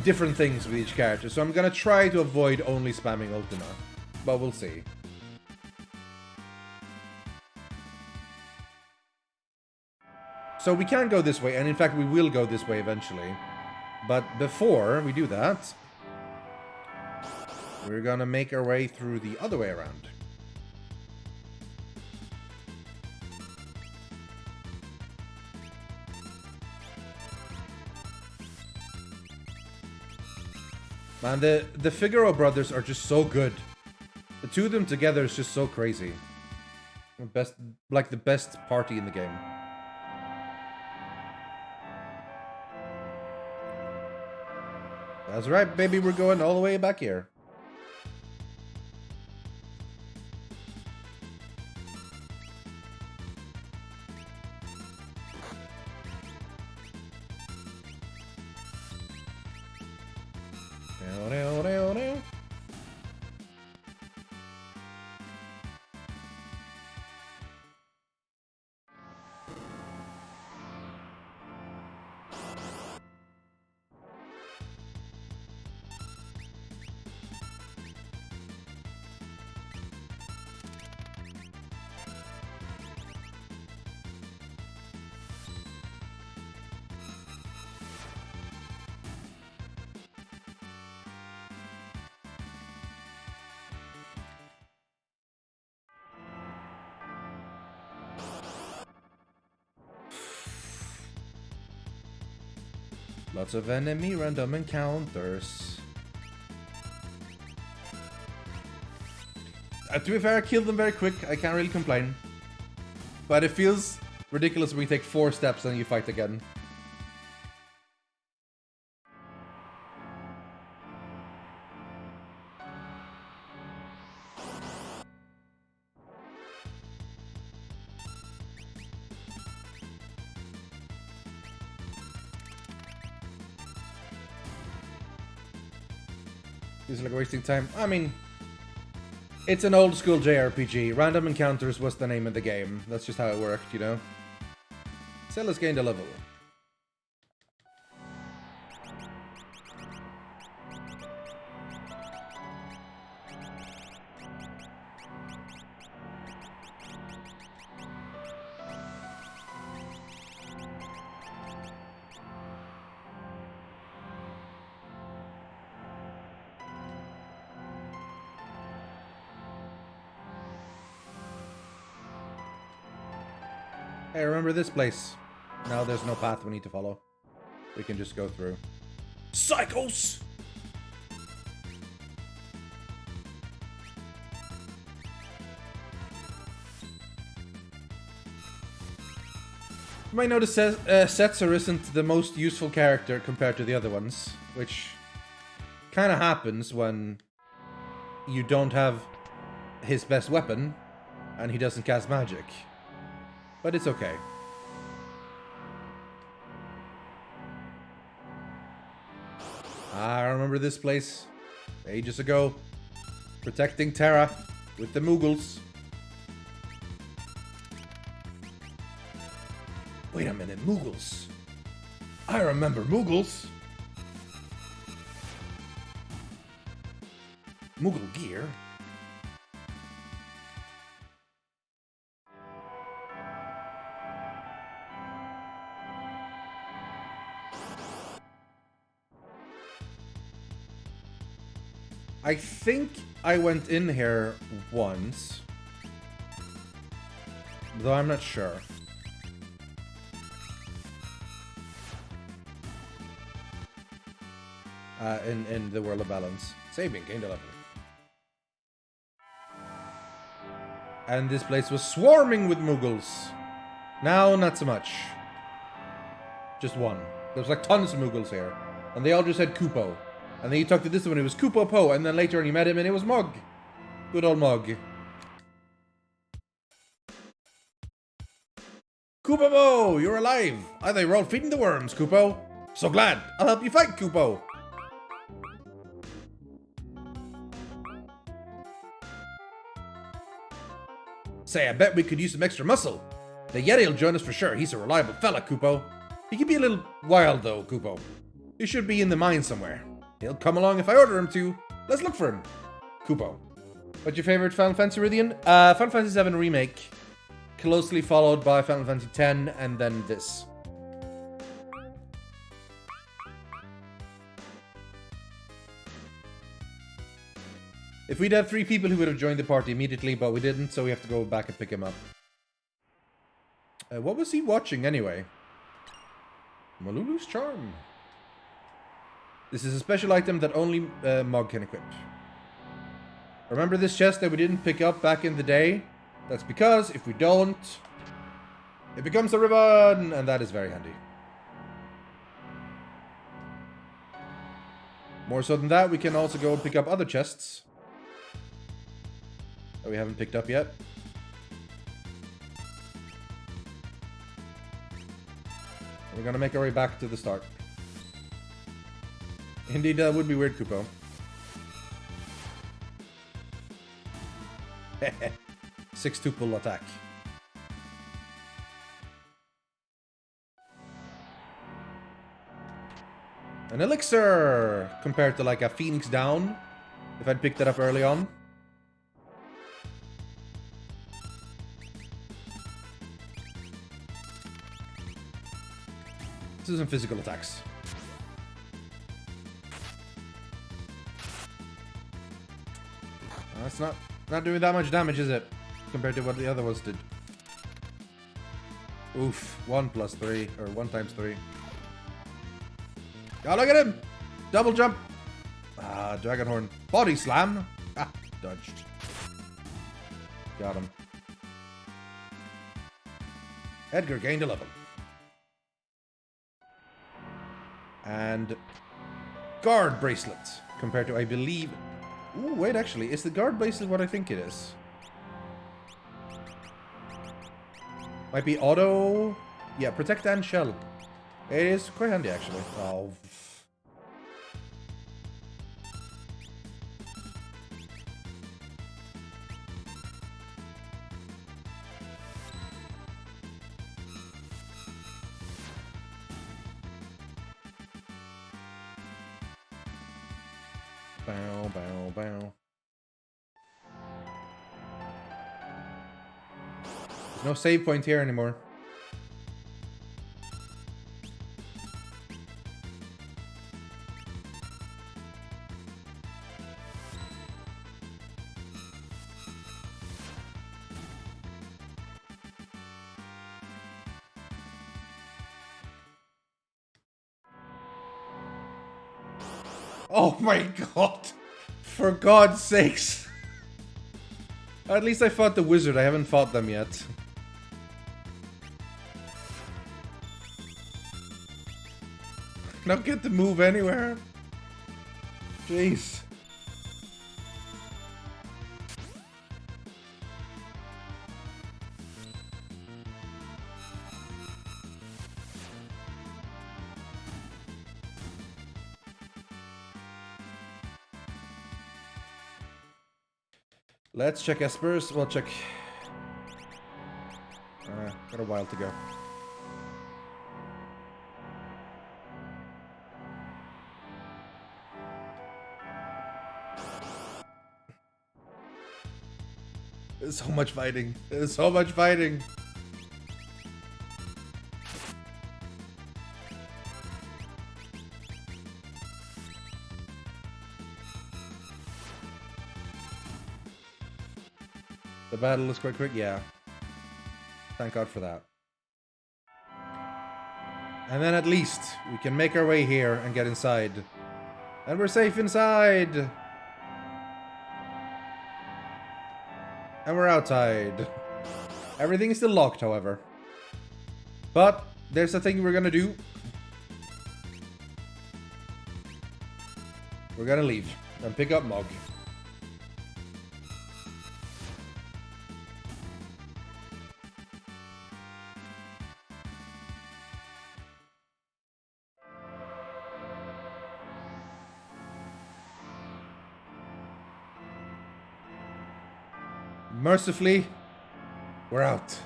different things with each character, so I'm gonna try to avoid only spamming Ultima. But we'll see. So we can go this way, and in fact we will go this way eventually. But before we do that, we're gonna make our way through the other way around. Man, the Figaro brothers are just so good. The two of them together is just so crazy. Best, like the best party in the game. That's right, baby, we're going all the way back here. Lots of enemy random encounters. To be fair, I killed them very quick. I can't really complain. But it feels ridiculous when you take 4 steps and you fight again. Feels like wasting time. I mean, it's an old school JRPG. Random encounters was the name of the game. That's just how it worked, you know? So let's gain the level. Hey, remember this place? Now there's no path we need to follow. We can just go through. Cycles! You might notice Setzer isn't the most useful character compared to the other ones, which kind of happens when you don't have his best weapon and he doesn't cast magic. But it's okay. I remember this place ages ago. Protecting Terra with the Moogles. Wait a minute, Moogles. I remember Moogles. Moogle gear? I think I went in here once, though I'm not sure. in the World of Balance. Saving, gained a level. And this place was swarming with Muggles. Now, not so much. Just one. There's like tons of Muggles here. And they all just had Kupo. And then you talked to this one, it was Kupo Po. And then later on you met him and it was Mug. Good old Mug. Kupo Po, you're alive. I thought you were all feeding the worms, Kupo. So glad. I'll help you fight, Kupo. Say, I bet we could use some extra muscle. The Yeti'll join us for sure. He's a reliable fella, Kupo. He can be a little wild, though, Kupo. He should be in the mine somewhere. He'll come along if I order him to. Let's look for him. Kupo. What's your favorite Final Fantasy, Ridian? Final Fantasy VII Remake. Closely followed by Final Fantasy X, and then this. If we'd had 3 people who would have joined the party immediately, but we didn't, so we have to go back and pick him up. What was he watching anyway? Malulu's Charm. This is a special item that only Mog can equip. Remember this chest that we didn't pick up back in the day? That's because if we don't, it becomes a ribbon, and that is very handy. More so than that, we can also go and pick up other chests that we haven't picked up yet. We're gonna make our way back to the start. Indeed, that would be weird, Kupo. 6-tuple attack. An elixir! Compared to like a Phoenix Down, if I'd picked that up early on. This is some physical attacks. That's not doing that much damage, is it? Compared to what the other ones did. Oof. 1 + 3, or 1 × 3. Oh, look at him! Double jump! Ah, Dragon Horn. Body slam! Ah, dodged. Got him. Edgar gained 11. And guard bracelet, compared to, I believe... Ooh, wait, actually, is the guard bracelet what I think it is? Might be auto... Yeah, protect and shell. It is quite handy, actually. Oh. Bow, bow, bow. There's no save point here anymore. Oh my god! For God's sakes! At least I fought the wizard, I haven't fought them yet. Not get to move anywhere. Jeez. Let's check Espers. We'll check. Got a while to go. There's so much fighting. There's so much fighting. The battle is quite quick, yeah. Thank God for that. And then at least we can make our way here and get inside And we're safe inside. And we're outside. Everything is still locked, however. But there's a thing we're gonna do. We're gonna leave and pick up Mog. Mercifully, we're out.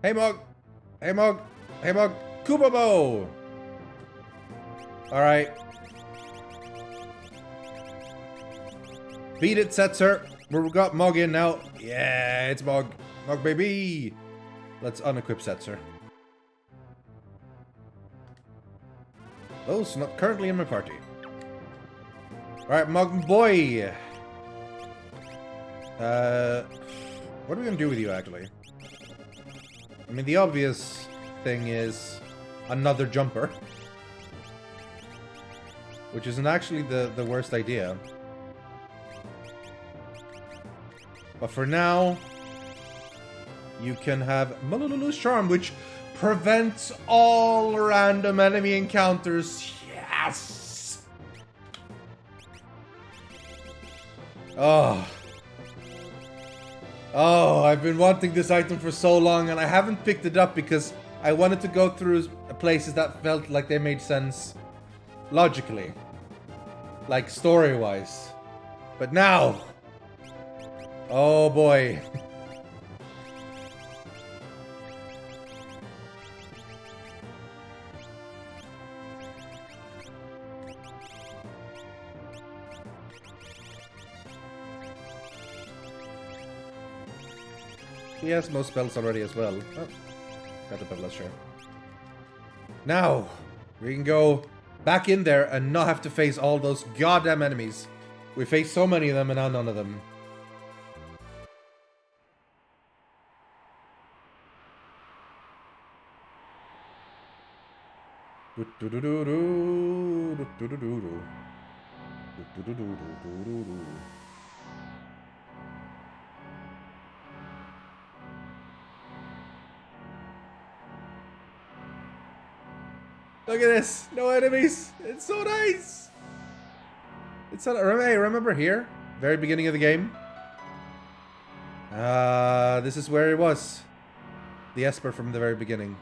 Hey Mog! Hey Mog! Hey Mog! Kubobo! Alright. Beat it, Setzer. We've got Mog in now. Yeah, it's Mog. Mog baby! Let's unequip Setzer. Those not currently in my party. Alright, Mog boy! What are we gonna do with you, actually? I mean, the obvious thing is another jumper. Which isn't actually the worst idea. But for now, you can have Malululu's Charm, which prevents all random enemy encounters. Yes! Oh. Oh, I've been wanting this item for so long, and I haven't picked it up because I wanted to go through places that felt like they made sense logically. Like story-wise. But now... Oh boy. He has most spells already as well. Oh, got the bit sure. Now, we can go back in there and not have to face all those goddamn enemies. We faced so many of them and now none of them. Look at this! No enemies! It's so nice! It's so... Hey, remember here? Very beginning of the game? This is where it was. The Esper from the very beginning.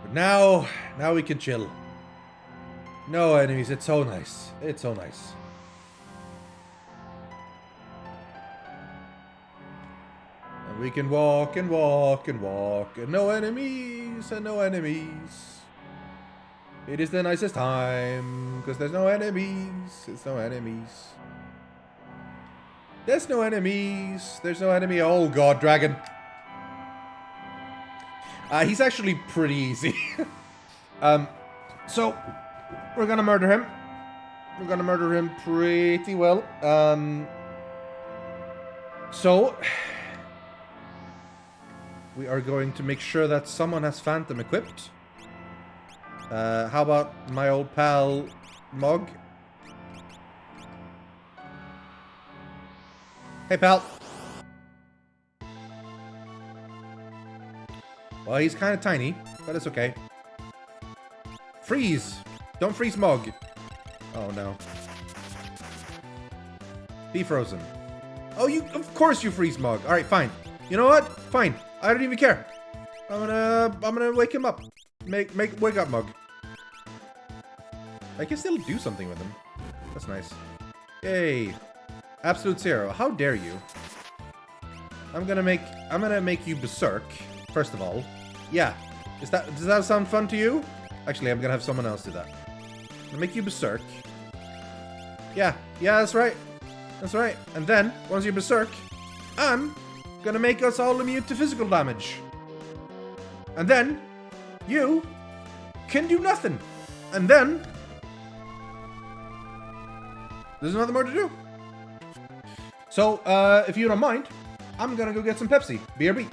But now we can chill. No enemies, it's so nice. It's so nice. We can walk and walk and walk, and no enemies, and no enemies. It is the nicest time, because there's no enemies. It's no enemies. There's no enemies. There's no enemy. Oh god, dragon. He's actually pretty easy. So, we're gonna murder him. We're gonna murder him pretty well. So... we are going to make sure that someone has Phantom equipped. How about my old pal, Mog? Hey, pal. Well, he's kind of tiny, but it's okay. Freeze! Don't freeze Mog. Oh, no. Be frozen. Oh, of course you freeze Mog. Alright, fine. You know what? Fine. I don't even care. I'm gonna wake him up. Wake up, Mug. I can still do something with him. That's nice. Yay. Absolute Zero. How dare you? I'm gonna make you berserk. First of all. Yeah. Does that sound fun to you? Actually, I'm gonna have someone else do that. I'm gonna make you berserk. Yeah. Yeah, that's right. That's right. And then, once you're berserk, I'm gonna make us all immune to physical damage. And then, you can do nothing. And then, There's nothing more to do. So, if you don't mind, I'm gonna go get some Pepsi. BRB.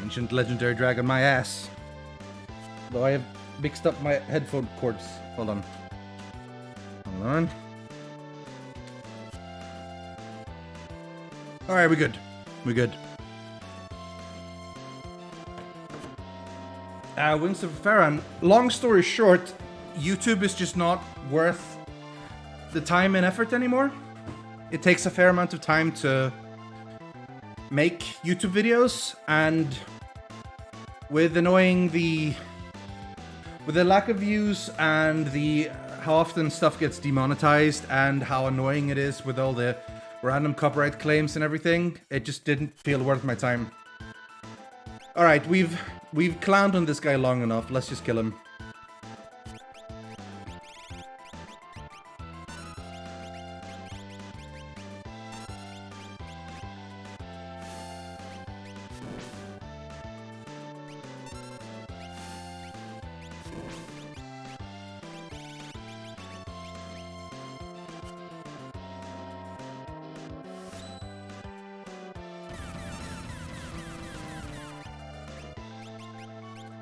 Ancient legendary dragon, my ass. Though I have mixed up my headphone cords. Hold on. Hold on. Alright, we're good. We're good. Wings of Farron. Long story short, YouTube is just not worth the time and effort anymore. It takes a fair amount of time to make YouTube videos, and with the lack of views and the how often stuff gets demonetized and how annoying it is with all the random copyright claims and everything, it just didn't feel worth my time. All right, we've clowned on this guy long enough. Let's just kill him.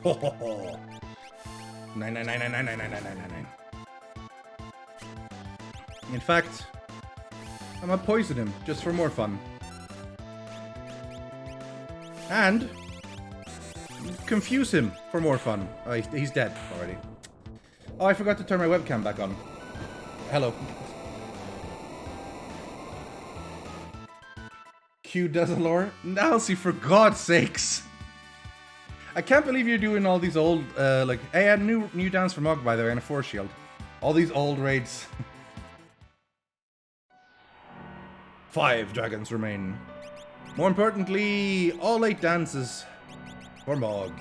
Ho ho ho. 999999999. In fact, I'm gonna poison him just for more fun. And confuse him for more fun. Oh, he's dead already. Oh, I forgot to turn my webcam back on. Hello. Q does a lore. Nancy, for God's sakes. I can't believe you're doing all these old, like, hey, I had a new dance from Mog, by the way, and a Force Shield. All these old raids. 5 dragons remain. More importantly, all 8 dances for Mog.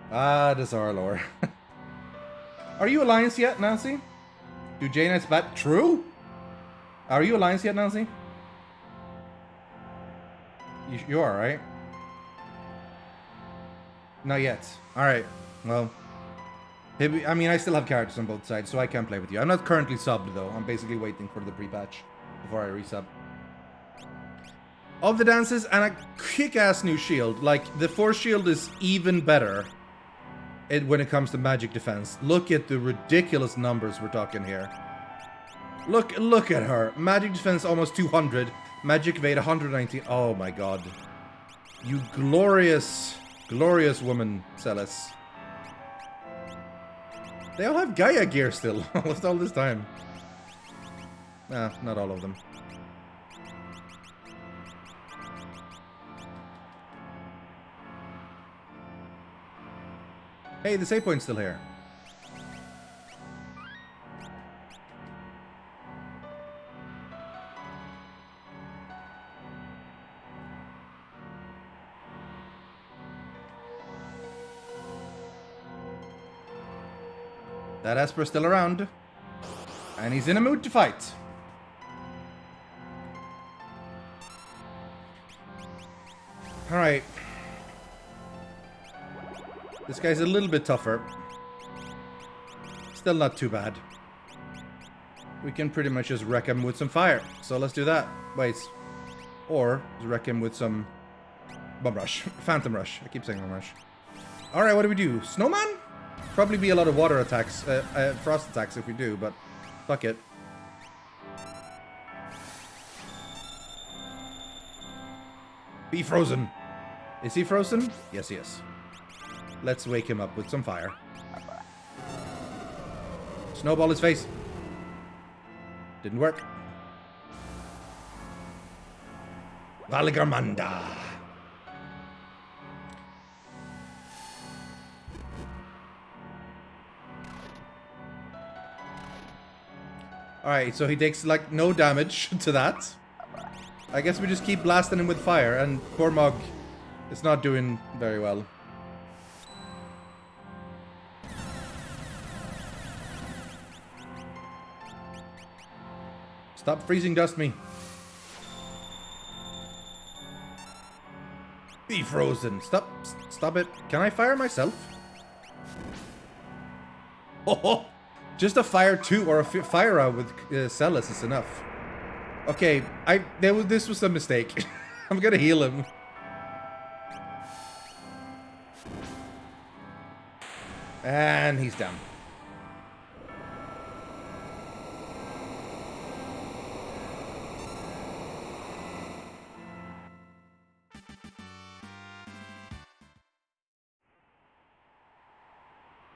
Ah, this our lore. Are you Alliance yet, Nancy? Do J-Knights bat? True? Are you Alliance yet, Nancy? You are, right? Not yet. Alright, well. I mean, I still have characters on both sides, so I can play with you. I'm not currently subbed, though. I'm basically waiting for the pre-patch before I resub. Of the dances, and a kick-ass new shield. Like, the Force Shield is even better when it comes to magic defense. Look at the ridiculous numbers we're talking here. Look at her. Magic defense almost 200. Magic evade 119. Oh my god. You glorious woman, Celis. They all have Gaia gear still. Almost all this time. Nah, not all of them. Hey, the save point's still here. That Esper's still around. And he's in a mood to fight. Alright. This guy's a little bit tougher. Still not too bad. We can pretty much just wreck him with some fire. So let's do that. Wait. Or wreck him with some Bomb Rush. Phantom Rush. I keep saying Bomb Rush. Alright, what do we do? Snowman? Probably be a lot of water attacks, frost attacks if we do, but fuck it. Be frozen. Is he frozen? Yes, he is. Let's wake him up with some fire. Snowball his face. Didn't work. Valigarmanda. Alright, so he takes, like, no damage to that. I guess we just keep blasting him with fire, and poor Mog is not doing very well. Stop freezing dust me. Be frozen. Stop it. Can I fire myself? Oh, just a fire 2 or a fire out with Celis is enough. Okay, this was a mistake. I'm gonna heal him. And he's down.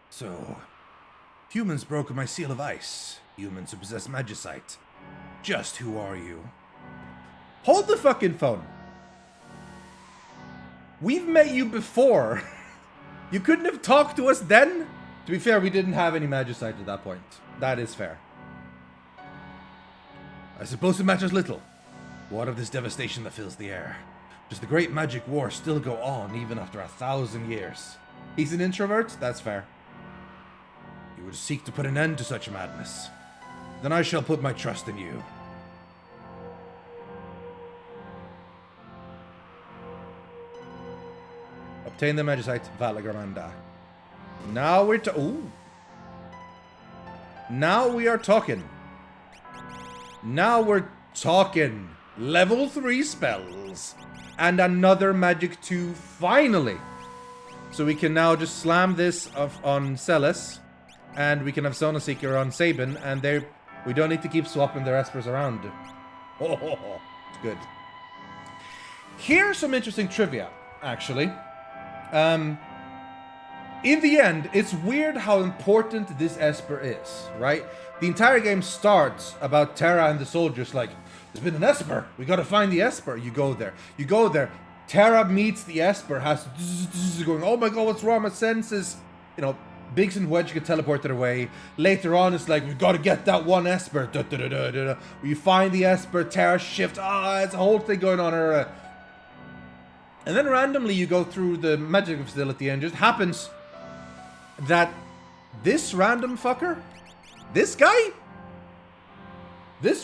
So, humans broke my seal of ice. Humans who possess magicite. Just who are you? Hold the fucking phone. We've met you before. You couldn't have talked to us then? To be fair, we didn't have any magicite at that point. That is fair. I suppose it matters little. What of this devastation that fills the air? Does the great magic war still go on even after 1,000 years? He's an introvert? That's fair. You would seek to put an end to such madness. Then I shall put my trust in you. Obtain the magicite, Valagramanda. Now we're Now we are talking. Now we're talking. Level 3 spells. And another magic 2 finally. So we can now just slam this on Celis. And we can have Zona Seeker on Sabin. And we don't need to keep swapping their espers around. Oh, it's good. Here's some interesting trivia, actually. In the end, it's weird how important this Esper is, right? The entire game starts about Terra and the soldiers like, there's been an Esper, we gotta find the Esper. You go there. Terra meets the Esper, has going, oh my god, what's wrong, my senses? You know, Biggs and Wedge get teleported away. Later on, it's like, we gotta get that one Esper. You find the Esper, Terra shift, it's a whole thing going on here. And then randomly you go through the magic facility and it just happens that this random fucker, this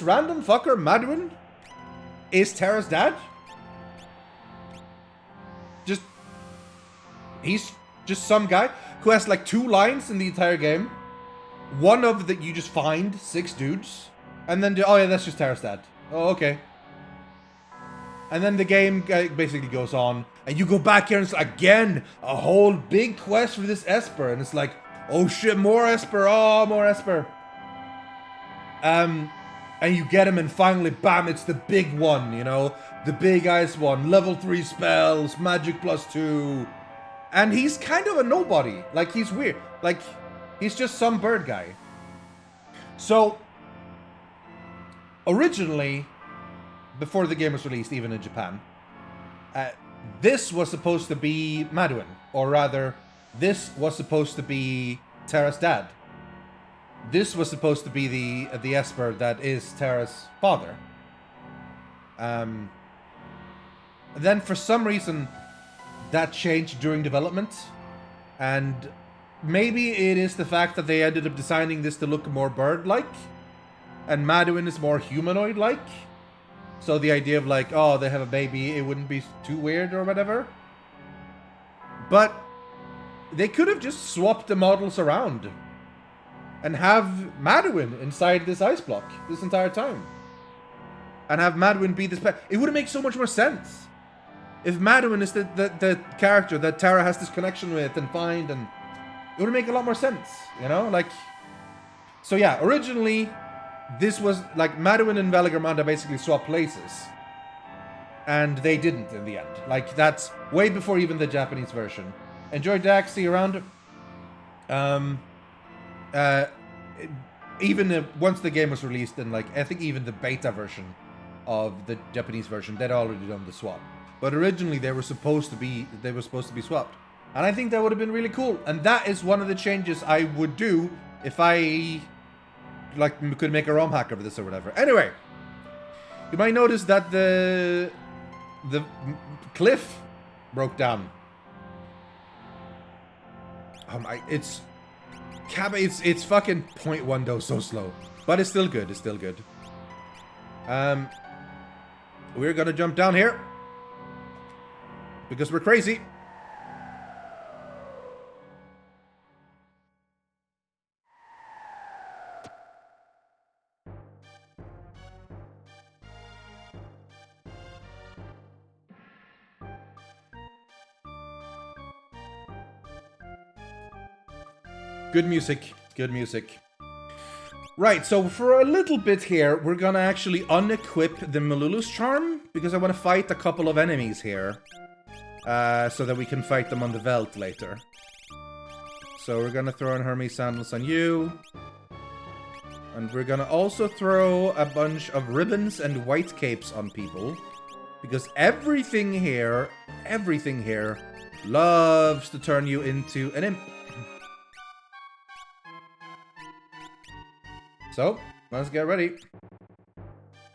random fucker, Maduin, is Terra's dad. He's just some guy who has like 2 lines in the entire game. One of that you just find 6 dudes. And then, oh yeah, that's just Terra's dad. Oh, okay. And then the game basically goes on, and you go back here and it's again a whole big quest for this Esper, and it's like, oh shit, more Esper, oh, more Esper. And you get him, and finally, bam, it's the big one, you know, the big ice one, level 3 spells, magic +2, and he's kind of a nobody, like he's weird, like he's just some bird guy. So originally, before the game was released, even in Japan, this was supposed to be Maduin, or rather, this was supposed to be Terra's dad. This was supposed to be the Esper that is Terra's father. Then for some reason, that changed during development, and maybe it is the fact that they ended up designing this to look more bird-like, and Maduin is more humanoid-like. So the idea of like, oh, they have a baby, it wouldn't be too weird or whatever. But they could have just swapped the models around and have Maduin inside this ice block this entire time. And have Maduin be this pet. It would make so much more sense. If Maduin is the character that Terra has this connection with and find, and it would make a lot more sense, you know? Like, so yeah, originally, this was like Maduin and Valagramanda basically swap places. and they didn't in the end. Like, that's way before even the Japanese version. Enjoy Dax, see you around. Even once the game was released, and like I think even the beta version of the Japanese version, they'd already done the swap. But originally they were supposed to be swapped, and I think that would have been really cool. And that is one of the changes I would do if I like could make a ROM hack over this or whatever. Anyway, you might notice that the cliff broke down. It's fucking 0.1 though, so slow. But it's still good, we're gonna jump down here. Because we're crazy. Good music, good music. Right, so for a little bit here, we're gonna actually unequip the Malulu's charm, because I want to fight a couple of enemies here. So that we can fight them on the Veldt later. So we're gonna throw in Hermes sandals on you. And we're gonna also throw a bunch of ribbons and white capes on people. Because everything here loves to turn you into an imp. So, let's get ready.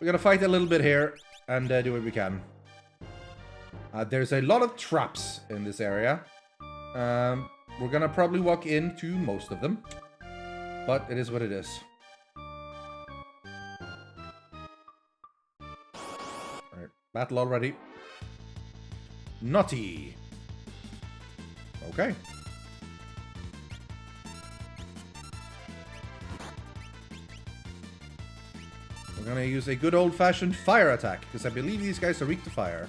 We're gonna fight a little bit here and do what we can. There's a lot of traps in this area. We're gonna probably walk into most of them. But it is what it is. Alright, battle already. Naughty. Okay. We're gonna use a good old-fashioned fire attack, because I believe these guys are weak to fire.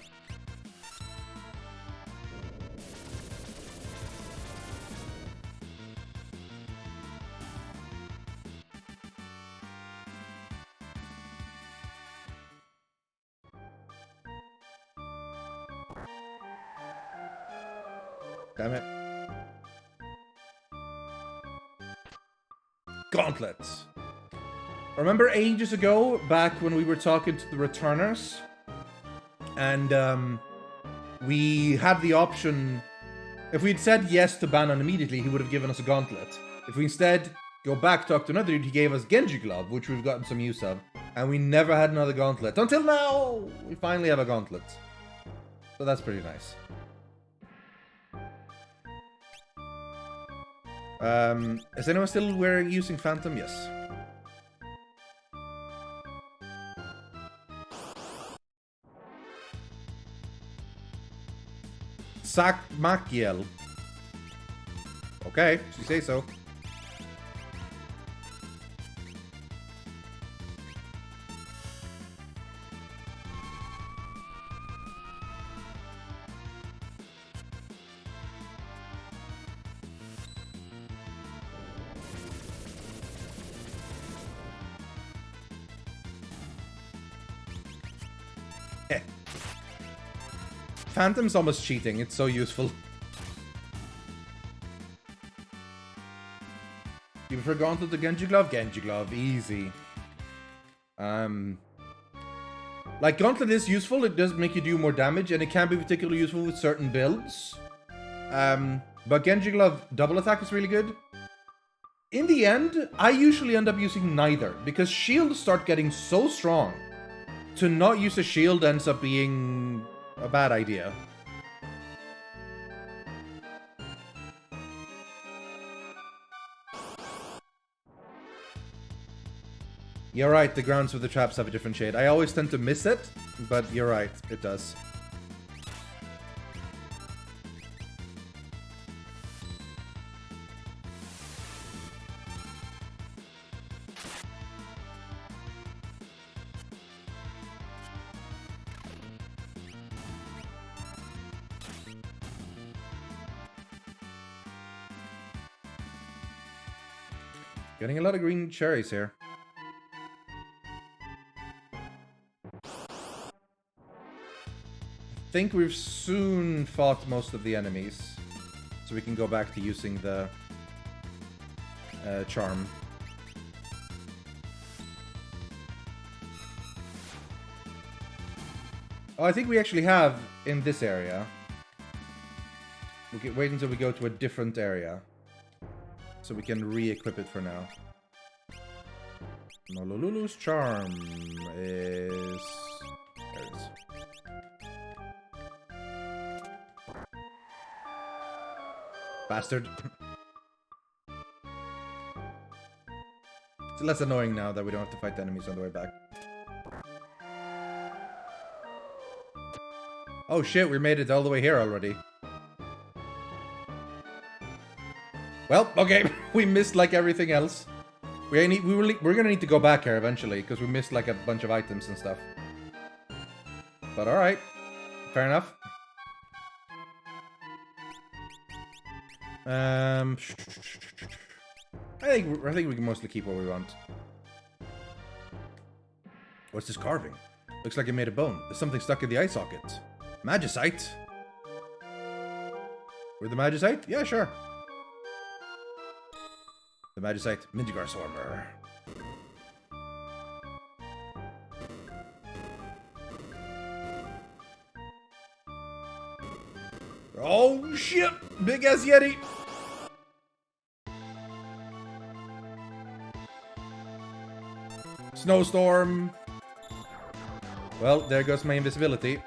Damn it. Gauntlets. Remember ages ago, back when we were talking to the returners, and we had the option, if we'd said yes to Bannon immediately, he would have given us a gauntlet. If we instead go back, talk to another dude, he gave us Genji Glove, which we've gotten some use of, and we never had another gauntlet. Until now, we finally have a gauntlet. So that's pretty nice. Is anyone still using Phantom? Yes. Makiel. Okay, if you say so. Phantom's almost cheating, it's so useful. You prefer Gauntlet to Genji Glove? Genji Glove, easy. Like, Gauntlet is useful, it does make you do more damage, and it can be particularly useful with certain builds. But Genji Glove double attack is really good. In the end, I usually end up using neither, because shields start getting so strong. To not use a shield ends up being a bad idea. You're right, the grounds with the traps have a different shade. I always tend to miss it, but you're right, it does. Getting a lot of green cherries here. think we've soon fought most of the enemies. So we can go back to using the charm. Oh, I think we actually have in this area. We can wait until we go to a different area. So we can re-equip it for now. Nololulu's charm is... There it is. Bastard. It's less annoying now that we don't have to fight the enemies on the way back. Oh shit, we made it all the way here already. Well, okay, we missed like everything else. We're gonna need to go back here eventually, because we missed like a bunch of items and stuff. But alright. Fair enough. I think we can mostly keep what we want. What's this carving? Looks like it made a bone. There's something stuck in the eye socket. Magicite? With the Magicite? Yeah, sure. The Magicite, Mindigar's armor. Oh shit! Big ass Yeti! Snowstorm! Well, there goes my invisibility.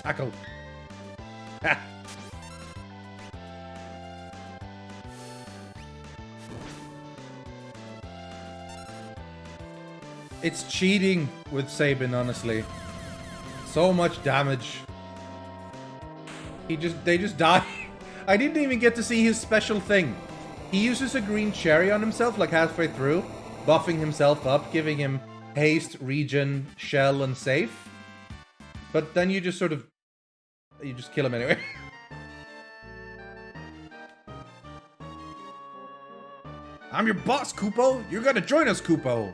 Tackle. Ha. It's cheating with Sabin, honestly. So much damage. They just die. I didn't even get to see his special thing. He uses a green cherry on himself, like halfway through, buffing himself up, giving him haste, regen, shell, and safe. But then you just sort of... You just kill him anyway. I'm your boss, Kupo! You're gonna join us, Kupo!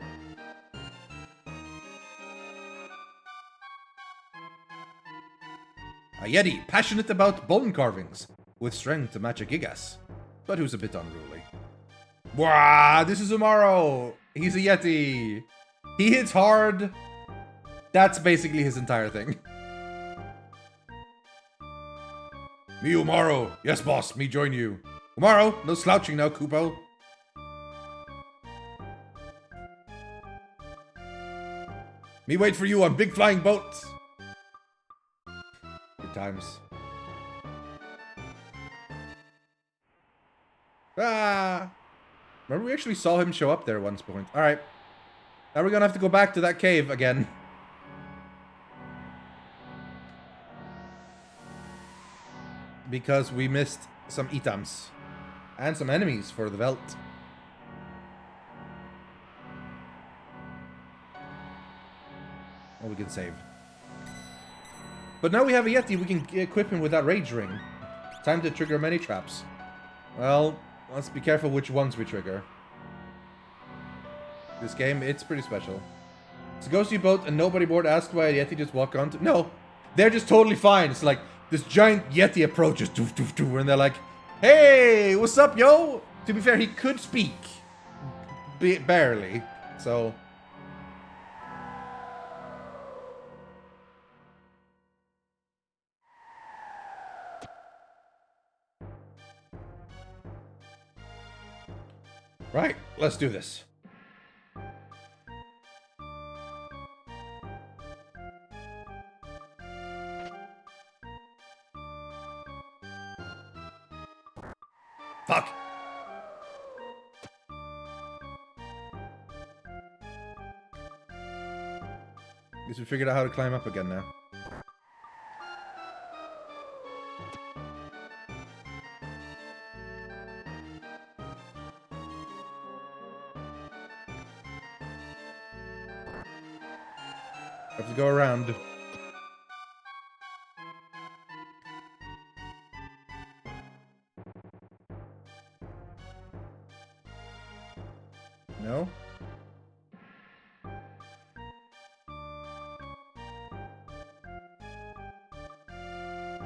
A Yeti, passionate about bone carvings, with strength to match a Gigas, but who's a bit unruly. Wow, this is Umaro! He's a Yeti! He hits hard! That's basically his entire thing. Me, Umaro! Yes, boss, me join you. Umaro, no slouching now, Kupo. Me wait for you on big flying boats. Good times. Ah! Remember we actually saw him show up there at one point. Alright. Now we're gonna have to go back to that cave again. Because we missed some items. And some enemies for the Velt. Well, we can save. But now we have a Yeti, we can equip him with that Rage Ring. Time to trigger many traps. Well, let's be careful which ones we trigger. This game, it's pretty special. It's a ghostly boat and nobody board asked why a Yeti just walk on to... No, they're just totally fine. It's like, this giant Yeti approaches, doof, doof, doof, and they're like, hey, what's up, yo? To be fair, he could speak. Barely, so... Right, let's do this. Fuck. Guess we figured out how to climb up again now. Have to go around. No?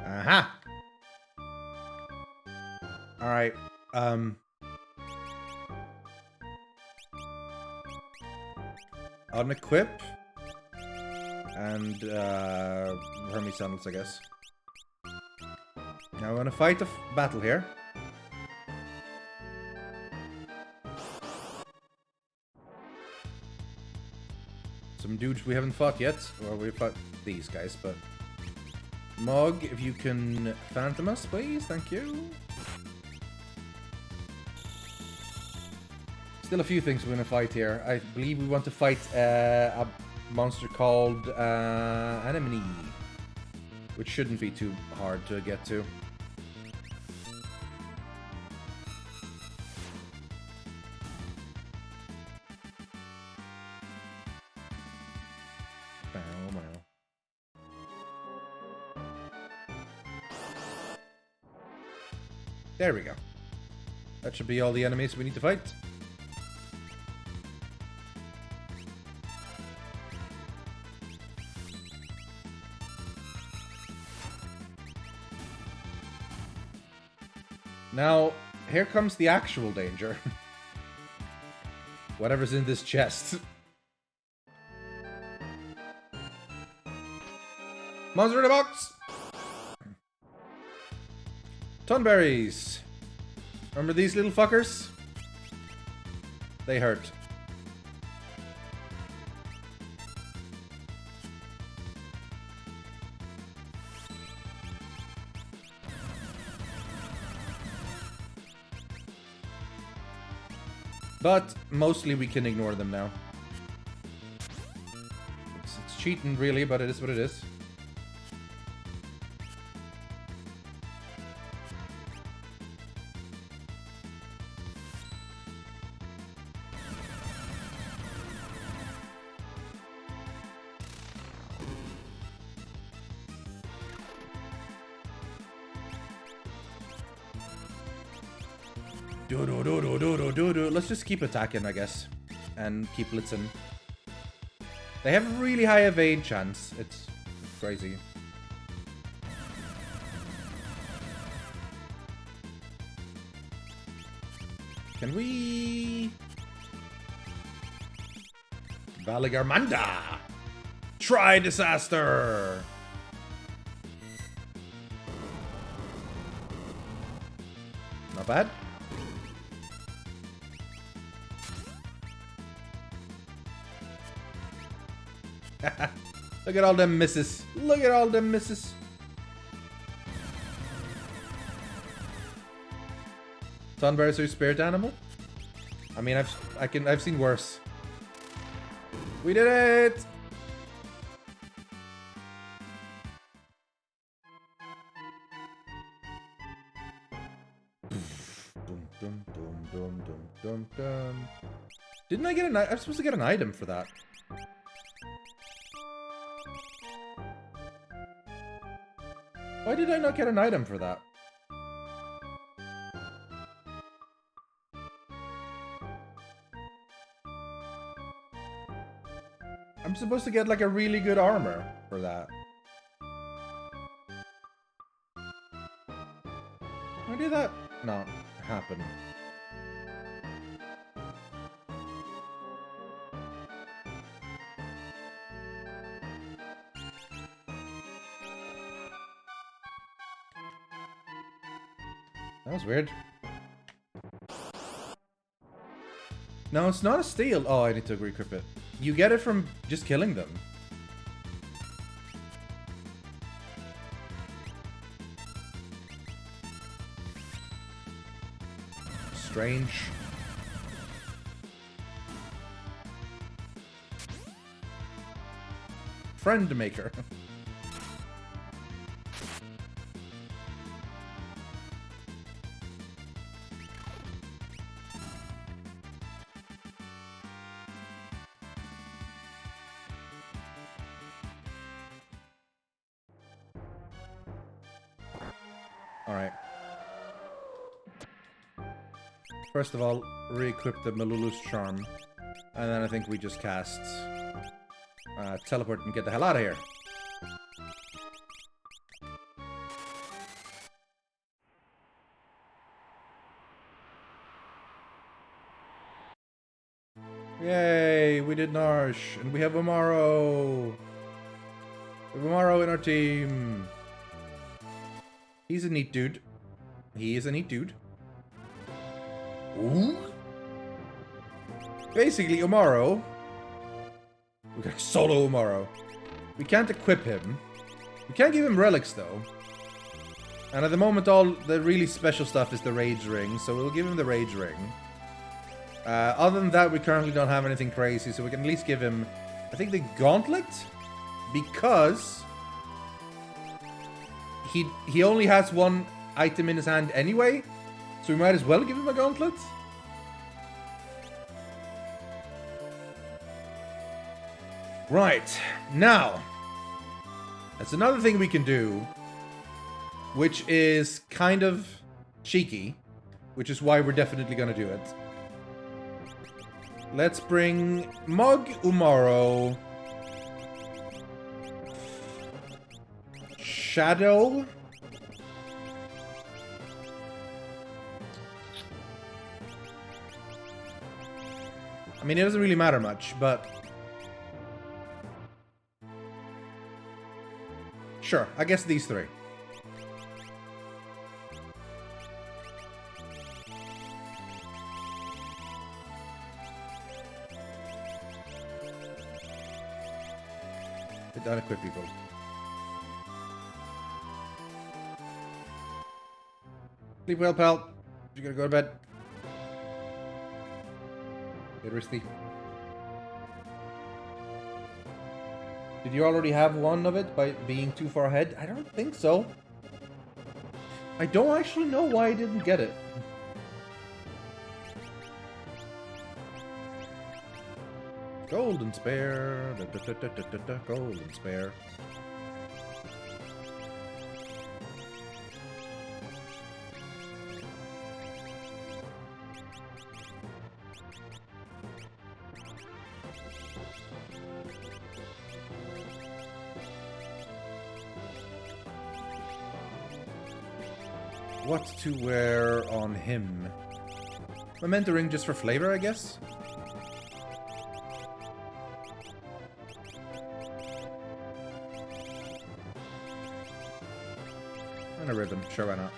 Aha! Alright, unequip. And, Hermes sandals, I guess. Now we're gonna fight a battle here. Some dudes we haven't fought yet. Well, we fought these guys, but... Mog, if you can phantom us, please. Thank you. Still a few things we're gonna fight here. I believe we want to fight a monster called Anemone, which shouldn't be too hard to get to. There we go. That should be all the enemies we need to fight. Now, here comes the actual danger. Whatever's in this chest. Monster in a box! Tonberries! Remember these little fuckers? They hurt. But mostly we can ignore them now. It's cheating really, but it is what it is. Let's just keep attacking, I guess. And keep blitzing. They have a really high evade chance. It's crazy. Can we... Valigarmanda! Try disaster! Not bad. Look at all them misses. Look at all them misses. Sunbears are spirit animal? I mean, I've seen worse. We did it! Didn't I get an item? I'm supposed to get an item for that. Why did I not get an item for that? I'm supposed to get like a really good armor for that. Why did that not happen? That was weird. No, it's not a steal. Oh, I need to re-equip it. You get it from just killing them. Strange. Friend maker. Alright. First of all, re-equip the Malulu's charm. And then I think we just cast teleport and get the hell out of here. Yay, we did Narsh, and we have Umaro. We have Umaro in our team. He's a neat dude. He is a neat dude. Ooh. Basically, Umaro. We got solo Umaro. We can't equip him. We can't give him relics, though. And at the moment, all the really special stuff is the Rage Ring, so we'll give him the Rage Ring. Other than that, we currently don't have anything crazy, so we can at least give him, I think, the Gauntlet? Because he only has one item in his hand anyway, so we might as well give him a Gauntlet. Right, now, that's another thing we can do, which is kind of cheeky, which is why we're definitely going to do it. Let's bring Mug Umaro. Shadow. I mean, it doesn't really matter much, but... Sure, I guess these three. They don't equip people. Sleep well, pal. You're gonna go to bed. Get risky. Did you already have one of it by being too far ahead? I don't think so. I don't actually know why I didn't get it. Golden spare. Golden spare. What to wear on him? Memento ring just for flavor, I guess? And a ribbon, sure, why not?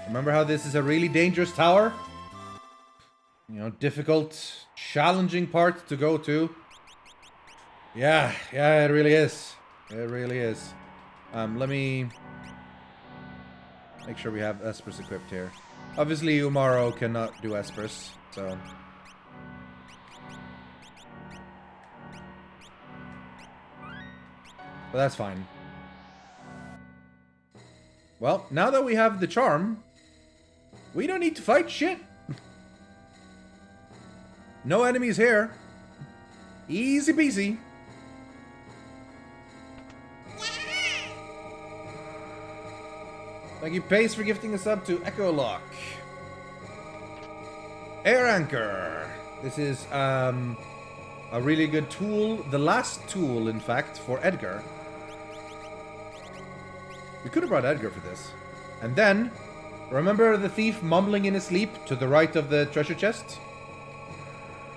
Remember how this is a really dangerous tower? You know, difficult, challenging part to go to. Yeah, it really is. It really is. Let me make sure we have Espers equipped here. Obviously, Umaro cannot do Espers, so... But that's fine. Well, now that we have the charm, we don't need to fight shit. No enemies here. Easy peasy. Thank you, Pace, for gifting us up to Echo Lock. Air Anchor. This is a really good tool. The last tool, in fact, for Edgar. We could have brought Edgar for this. And then, remember the thief mumbling in his sleep to the right of the treasure chest?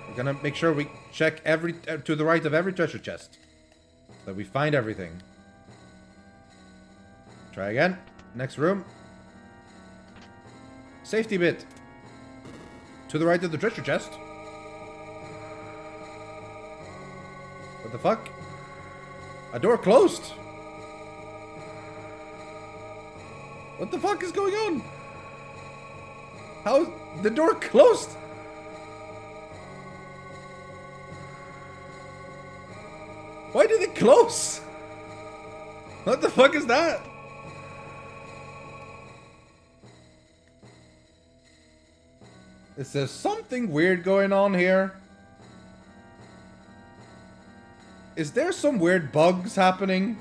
We're gonna make sure we check to the right of every treasure chest. So that we find everything. Try again. Next room. Safety bit. To the right of the treasure chest. What the fuck? A door closed. What the fuck is going on? How is the door closed? Why did it close? What the fuck is that? Is there something weird going on here? Is there some weird bugs happening?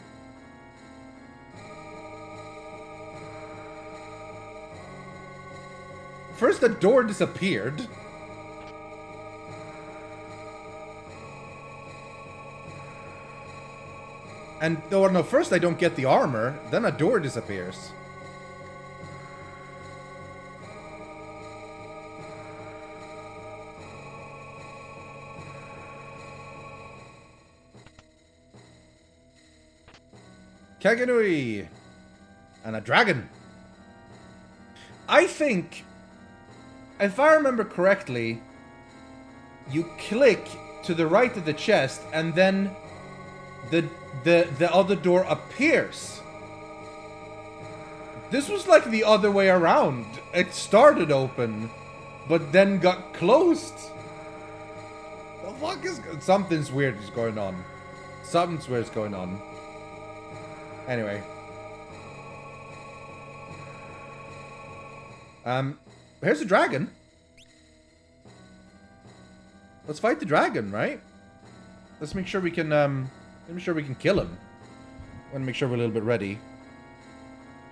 First the door disappeared. And, oh no, first I don't get the armor, then a door disappears. Kaganui! And a dragon. I think, if I remember correctly, you click to the right of the chest and then the other door appears. This was like the other way around. It started open, but then got closed. The fuck is... Something's weird is going on. Something's weird is going on. Anyway. Here's a dragon. Let's fight the dragon, right? Let's make sure we can, kill him. I want to make sure we're a little bit ready.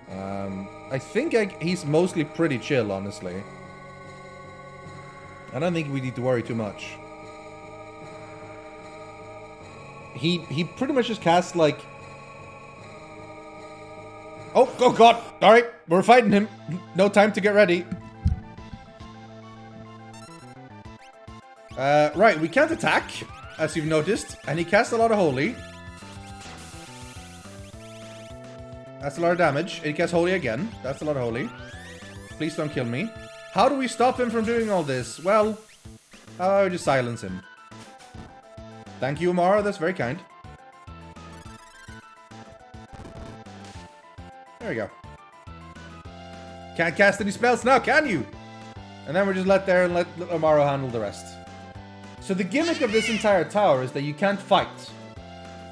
I think he's mostly pretty chill, honestly. I don't think we need to worry too much. He pretty much just casts, like... Oh god! Alright, we're fighting him. No time to get ready. Right, we can't attack, as you've noticed. And he casts a lot of holy. That's a lot of damage. He casts holy again. That's a lot of holy. Please don't kill me. How do we stop him from doing all this? Well, how about we just silence him? Thank you, Amara. That's very kind. There we go. Can't cast any spells now, can you? And then we're just let Amaro handle the rest. So the gimmick of this entire tower is that you can't fight.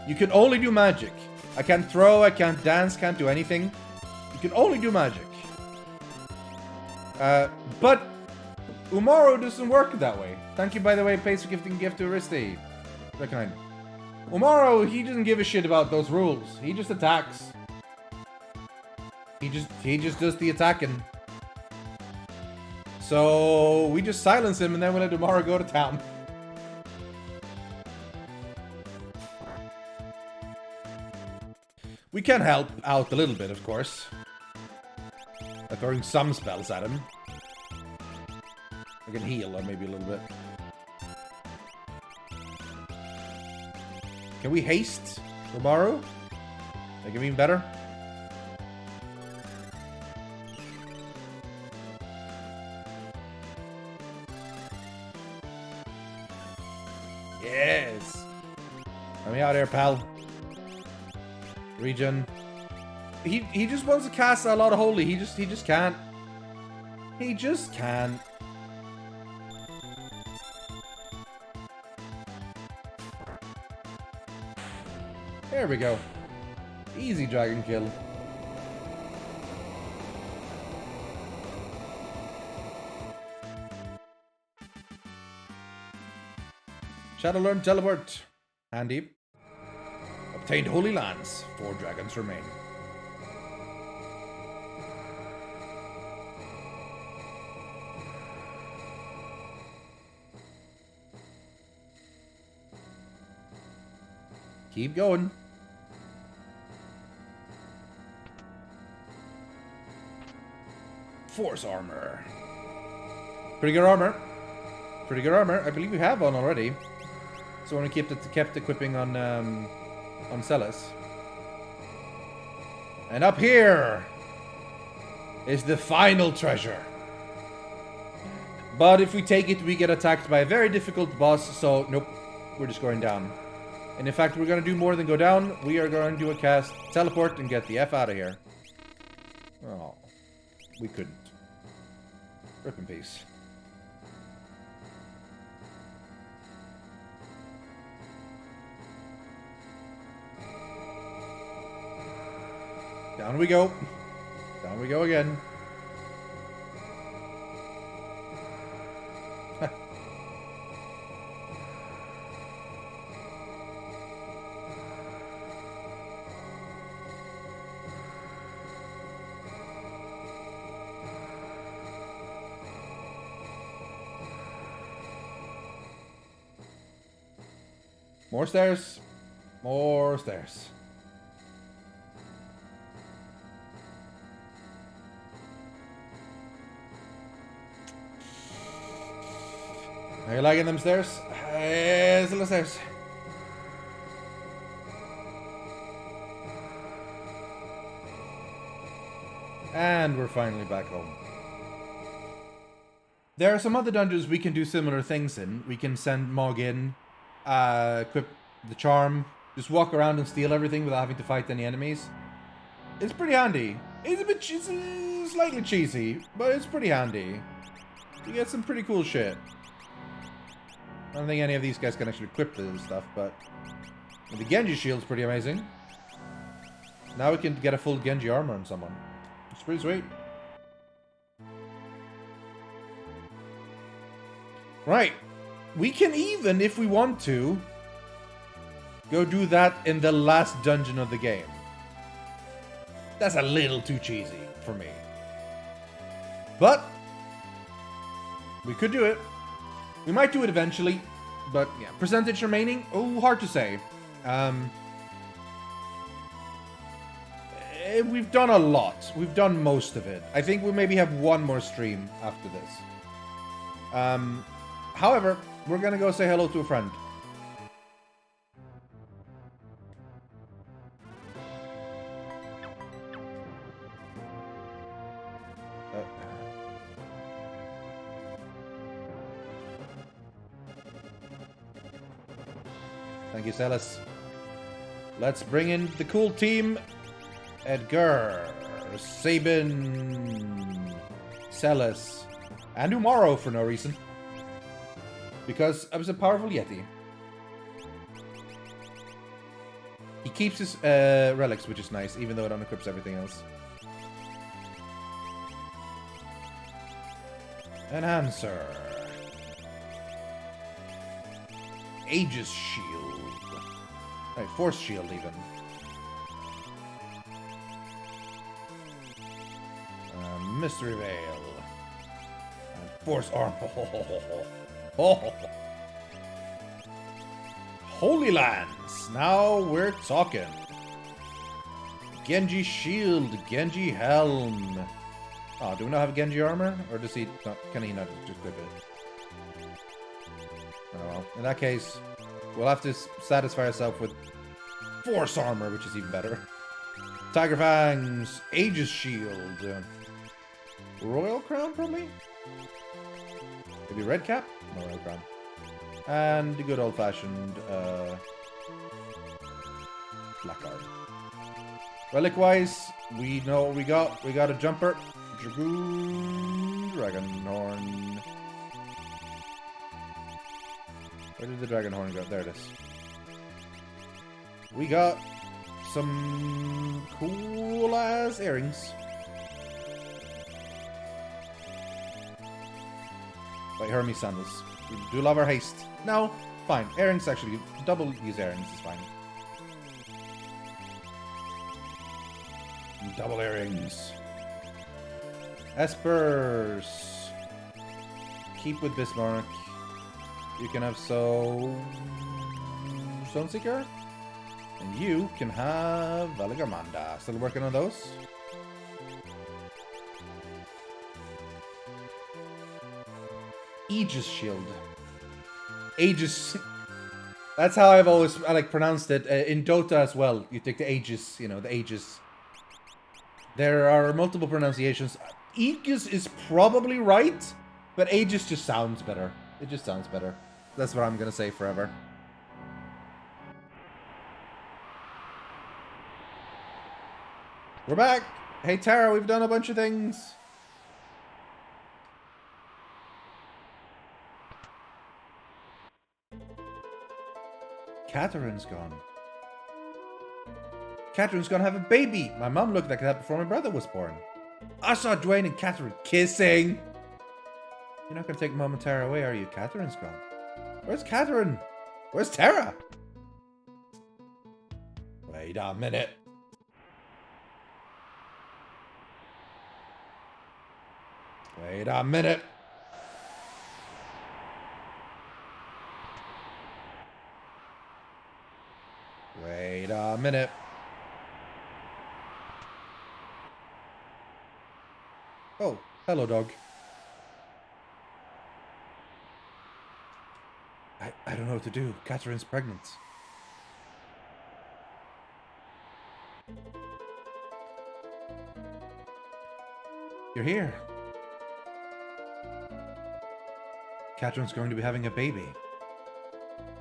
You can only do magic. I can't throw, I can't dance, can't do anything. You can only do magic. But Umaro doesn't work that way. Thank you, by the way, pays for gifting gift to Aristi. That kind. Umaro, he doesn't give a shit about those rules. He just attacks. He just does the attacking. So we just silence him and then we let Umaro go to town. We can help out a little bit, of course. By throwing some spells at him. I can heal, or maybe a little bit. Can we haste Umaru? Make him even better? Yes! Let me out here, pal. Regen. He just wants to cast a lot of holy. He just can't. He just can't. There we go. Easy dragon kill. Shadowlord teleport. Handy. Obtained holy lands. 4 dragons remain. Keep going. Force armor. Pretty good armor. Pretty good armor. I believe we have one already. So I want to kept equipping on Celis. And up here is the final treasure. But if we take it, we get attacked by a very difficult boss. So nope, we're just going down. And in fact, we're going to do more than go down. We are going to do a cast, teleport, and get the F out of here. Oh, we couldn't. Rip in peace. Down we go. Down we go again. More stairs. More stairs. Are you liking them stairs? Still the stairs. And we're finally back home. There are some other dungeons we can do similar things in. We can send Mog in, equip the charm, just walk around and steal everything without having to fight any enemies. It's pretty handy. It's a bit slightly cheesy, but it's pretty handy. You get some pretty cool shit. I don't think any of these guys can actually equip this stuff, but the Genji shield's pretty amazing. Now we can get a full Genji armor on someone. It's pretty sweet. Right. We can even, if we want to, go do that in the last dungeon of the game. That's a little too cheesy for me. But we could do it. We might do it eventually, but yeah, percentage remaining? Oh, hard to say. We've done a lot. We've done most of it. I think we maybe have one more stream after this. However, we're gonna go say hello to a friend. Thank you, Celis. Let's bring in the cool team. Edgar, Sabin, Celis, and Umaro for no reason. Because I was a powerful Yeti. He keeps his relics, which is nice, even though it unequips everything else. Enhancer. Aegis Shield. Right, Force Shield even. Mystery Veil. And Force Armor. Holy Lands. Now we're talking. Genji Shield. Genji Helm. Oh, do we not have Genji Armor? Or does he not, can he not just equip it? Oh well. In that case, we'll have to satisfy ourselves with Force Armor, which is even better. Tiger Fangs. Aegis Shield. Royal Crown, probably? Maybe Red Cap? No, Royal Crown. And the good old-fashioned, Blackguard. Relic-wise, we know what we got. We got a Jumper. Dragoon. Dragonhorn. Where did the Dragonhorn go? There it is. We got some cool-ass earrings. Like Hermes sandals. We do love our haste. No, fine. Earrings actually. Double use earrings is fine. Double earrings. Espers. Keep with Bismarck. You can have Stoneseeker. And you can have Valigarmanda. Still working on those? Aegis Shield. Aegis. That's how I've always pronounced it. In Dota as well, you take the Aegis, you know, the Aegis. There are multiple pronunciations. Aegis is probably right, but Aegis just sounds better. It just sounds better. That's what I'm gonna say forever. We're back! Hey Tara, we've done a bunch of things. Catherine's gone. Catherine's gonna have a baby. My mom looked like that before my brother was born. I saw Dwayne and Catherine kissing. You're not gonna take Mom and Tara away, are you? Catherine's gone. Where's Catherine? Where's Tara? Wait a minute. Wait a minute. Wait a minute. Oh, hello, dog. I don't know what to do. Catherine's pregnant. You're here. Catherine's going to be having a baby.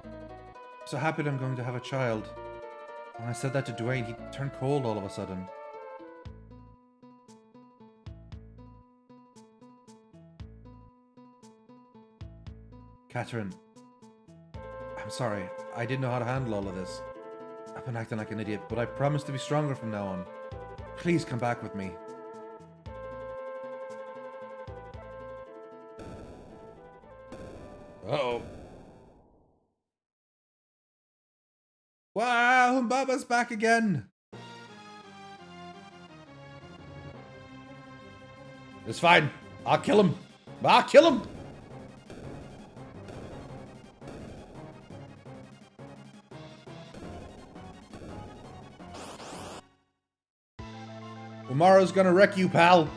I'm so happy that I'm going to have a child. When I said that to Dwayne, he turned cold all of a sudden. Catherine, I'm sorry. I didn't know how to handle all of this. I've been acting like an idiot, but I promise to be stronger from now on. Please come back with me. Uh-oh. Wow, Humbaba's back again. It's fine. I'll kill him. I'll kill him. Umaru's gonna wreck you, pal.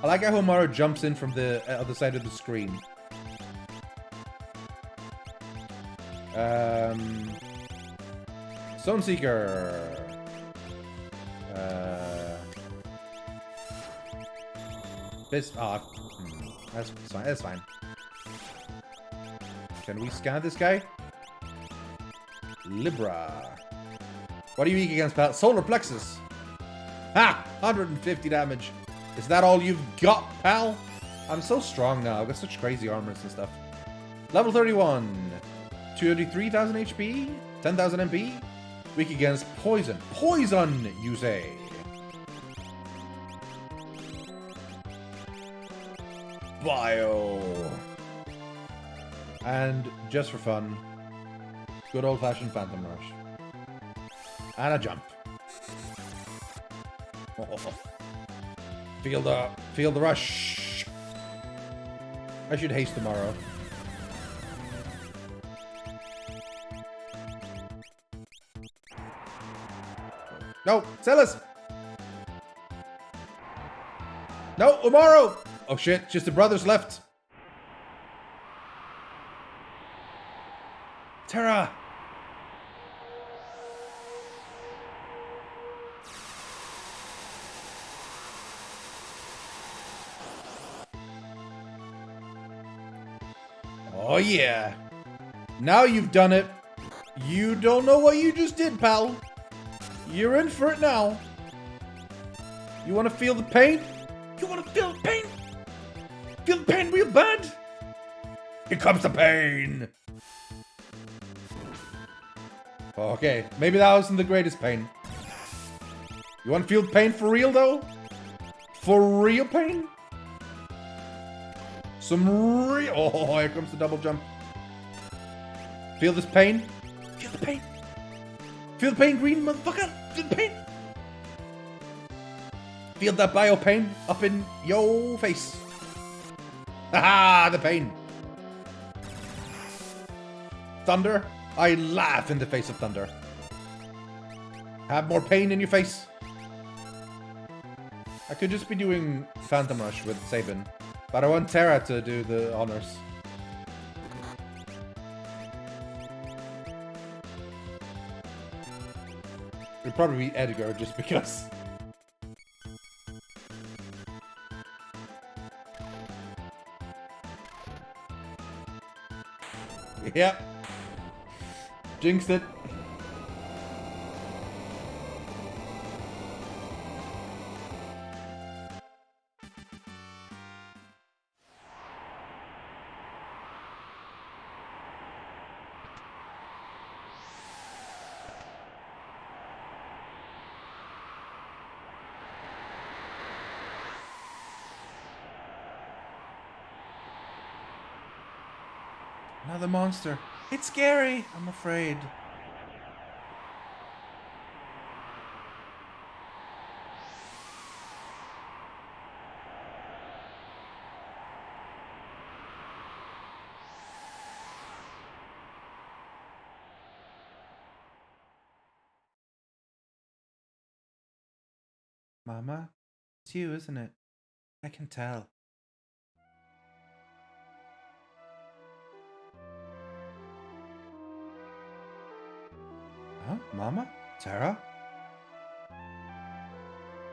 I like how Umaru jumps in from the other side of the screen. Stoneseeker. This. That's fine. That's fine. Can we scan this guy? Libra. What are you weak against, pal? Solar plexus. Ha! 150 damage. Is that all you've got, pal? I'm so strong now. I've got such crazy armors and stuff. Level 31. 233,000 HP. 10,000 MP. Weak against poison. Poison, you say? Bio. And just for fun, good old-fashioned Phantom Rush. And a jump. Oh. Feel the rush. I should haste tomorrow. No, Celis. No, Umaru. Oh shit, just the brothers left. Tara. Oh yeah. Now you've done it. You don't know what you just did, pal. You're in for it now. You want to feel the pain? You want to feel the pain? Feel the pain real bad? Here comes the pain. Okay, maybe that wasn't the greatest pain. You want to feel the pain for real, though? For real pain? Some real... Oh, here comes the double jump. Feel this pain? Feel the pain. Feel the pain, green motherfucker. Feel the pain. Feel that bio pain up in your face. Haha, the pain. Thunder. I laugh in the face of thunder. Have more pain in your face. I could just be doing Phantom Rush with Sabin, but I want Tara to do the honors. It'd probably be Edgar just because. Yep. Jinxed it. Another monster. It's scary, I'm afraid. Mama, it's you, isn't it? I can tell. Huh? Mama? Tara?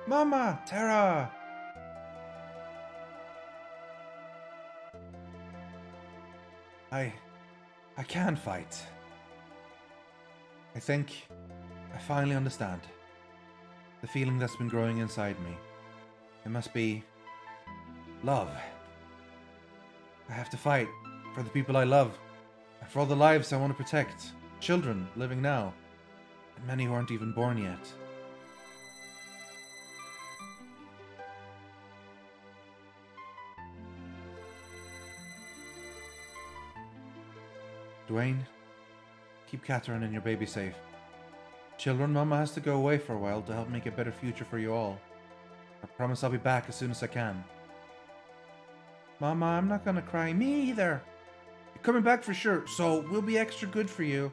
Mama! Tara! I can fight. I think I finally understand. The feeling that's been growing inside me. It must be love. I have to fight for the people I love, and for all the lives I want to protect. Children living now, and many who aren't even born yet. Dwayne, keep Catherine and your baby safe. Children, Mama has to go away for a while to help make a better future for you all. I promise I'll be back as soon as I can. Mama, I'm not gonna cry. Me either. You're coming back for sure, so we'll be extra good for you.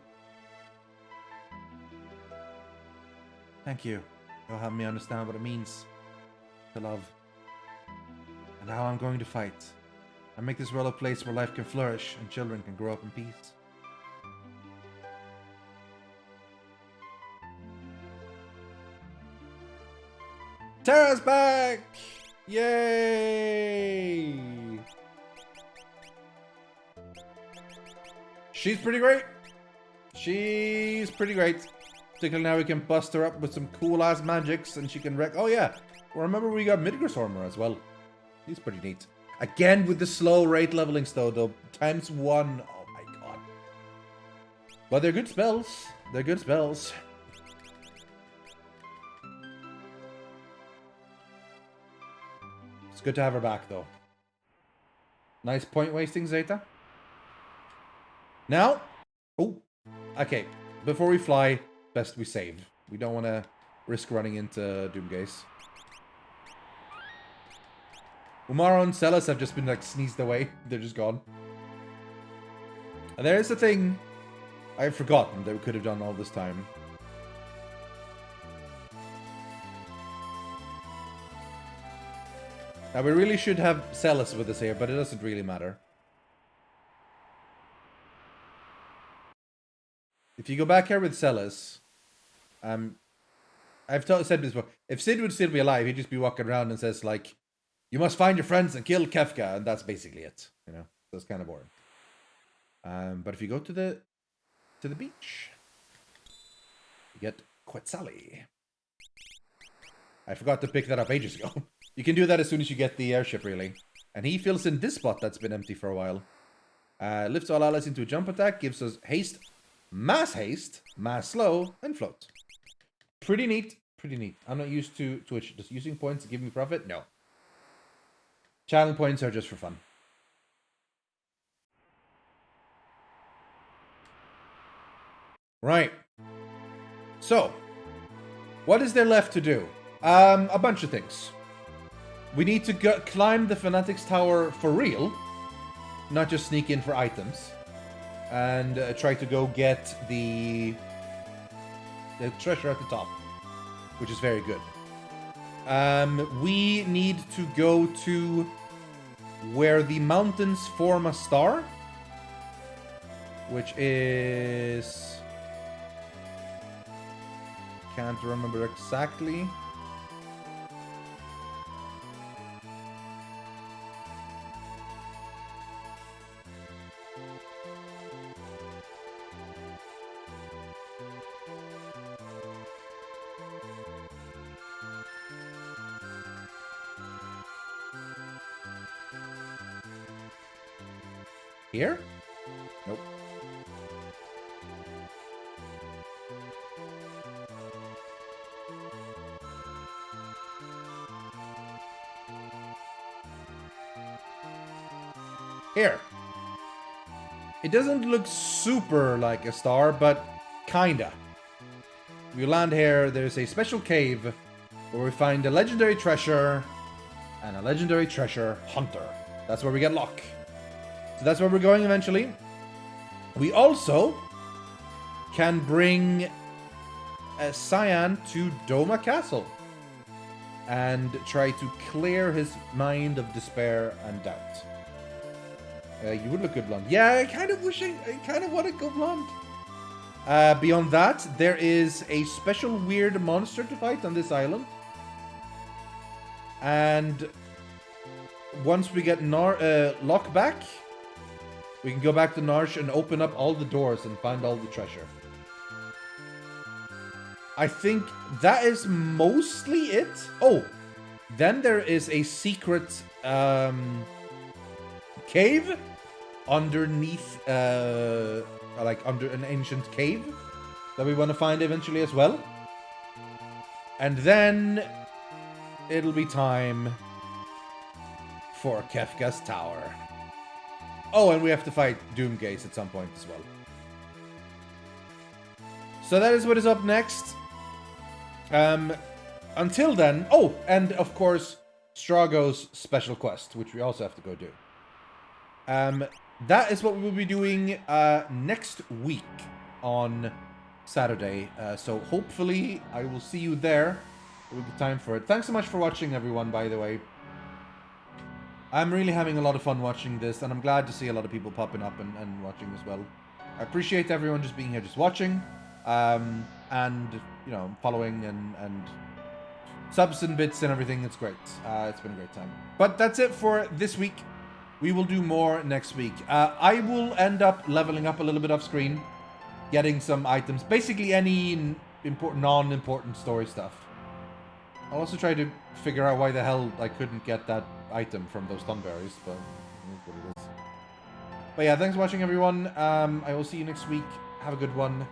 Thank you. You'll help me understand what it means to love. And how I'm going to fight. And make this world a place where life can flourish and children can grow up in peace. Tara's back! Yay! She's pretty great. She's pretty great. Particularly now we can bust her up with some cool ass magics and she can wreck. Oh yeah. Well, remember we got Midgar's armor as well. He's pretty neat. Again with the slow rate levelings though. Times 1. Oh my god. But they're good spells. They're good spells. It's good to have her back, though. Nice point wasting, Zeta. Now, oh, okay. Before we fly, best we save. We don't want to risk running into Doomgaze. Umaro and Celis have just been like sneezed away. They're just gone. And there's the thing I've forgotten that we could have done all this time. Now, we really should have Celis with us here, but it doesn't really matter. If you go back here with Celis, I've said this before. If Sid would still be alive, he'd just be walking around and says, like, you must find your friends and kill Kefka, and that's basically it. You know, so it's kind of boring. But if you go to the beach, you get Quetzali. I forgot to pick that up ages ago. You can do that as soon as you get the airship, really. And he fills in this spot that's been empty for a while. Lifts all allies into a jump attack, gives us haste, mass slow, and float. Pretty neat, pretty neat. I'm not used to Twitch just using points to give me profit. No. Channel points are just for fun. Right. So, what is there left to do? A bunch of things. We need to climb the Fanatics Tower for real, not just sneak in for items, and try to go get the treasure at the top, which is very good. We need to go to where the mountains form a star, which is... can't remember exactly. Here? Nope. Here. It doesn't look super like a star, but kinda. We land here, there's a special cave where we find a legendary treasure and a legendary treasure hunter. That's where we get luck. So that's where we're going eventually. We also can bring Cyan to Doma Castle and try to clear his mind of despair and doubt. You would look good blonde. Yeah, I kind of want to go blonde. Beyond that, there is a special weird monster to fight on this island. And once we get Locke back, we can go back to Narsh and open up all the doors and find all the treasure. I think that is mostly it. Oh, then there is a secret cave underneath, like under an ancient cave that we want to find eventually as well. And then it'll be time for Kefka's Tower. Oh, and we have to fight Doomgaze at some point as well. So that is what is up next. Until then... Oh, and of course, Strago's special quest, which we also have to go do. That is what we will be doing next week on Saturday. So hopefully I will see you there. It will be time for it. Thanks so much for watching, everyone, by the way. I'm really having a lot of fun watching this, and I'm glad to see a lot of people popping up and watching as well. I appreciate everyone just being here, just watching, and, you know, following and subs and bits and everything. It's great. It's been a great time. But that's it for this week. We will do more next week. I will end up leveling up a little bit off screen, getting some items, basically any non-important story stuff. I'll also try to figure out why the hell I couldn't get that item from those thunberries, but it is what it is. But yeah, thanks for watching, everyone. I will see you next week. Have a good one.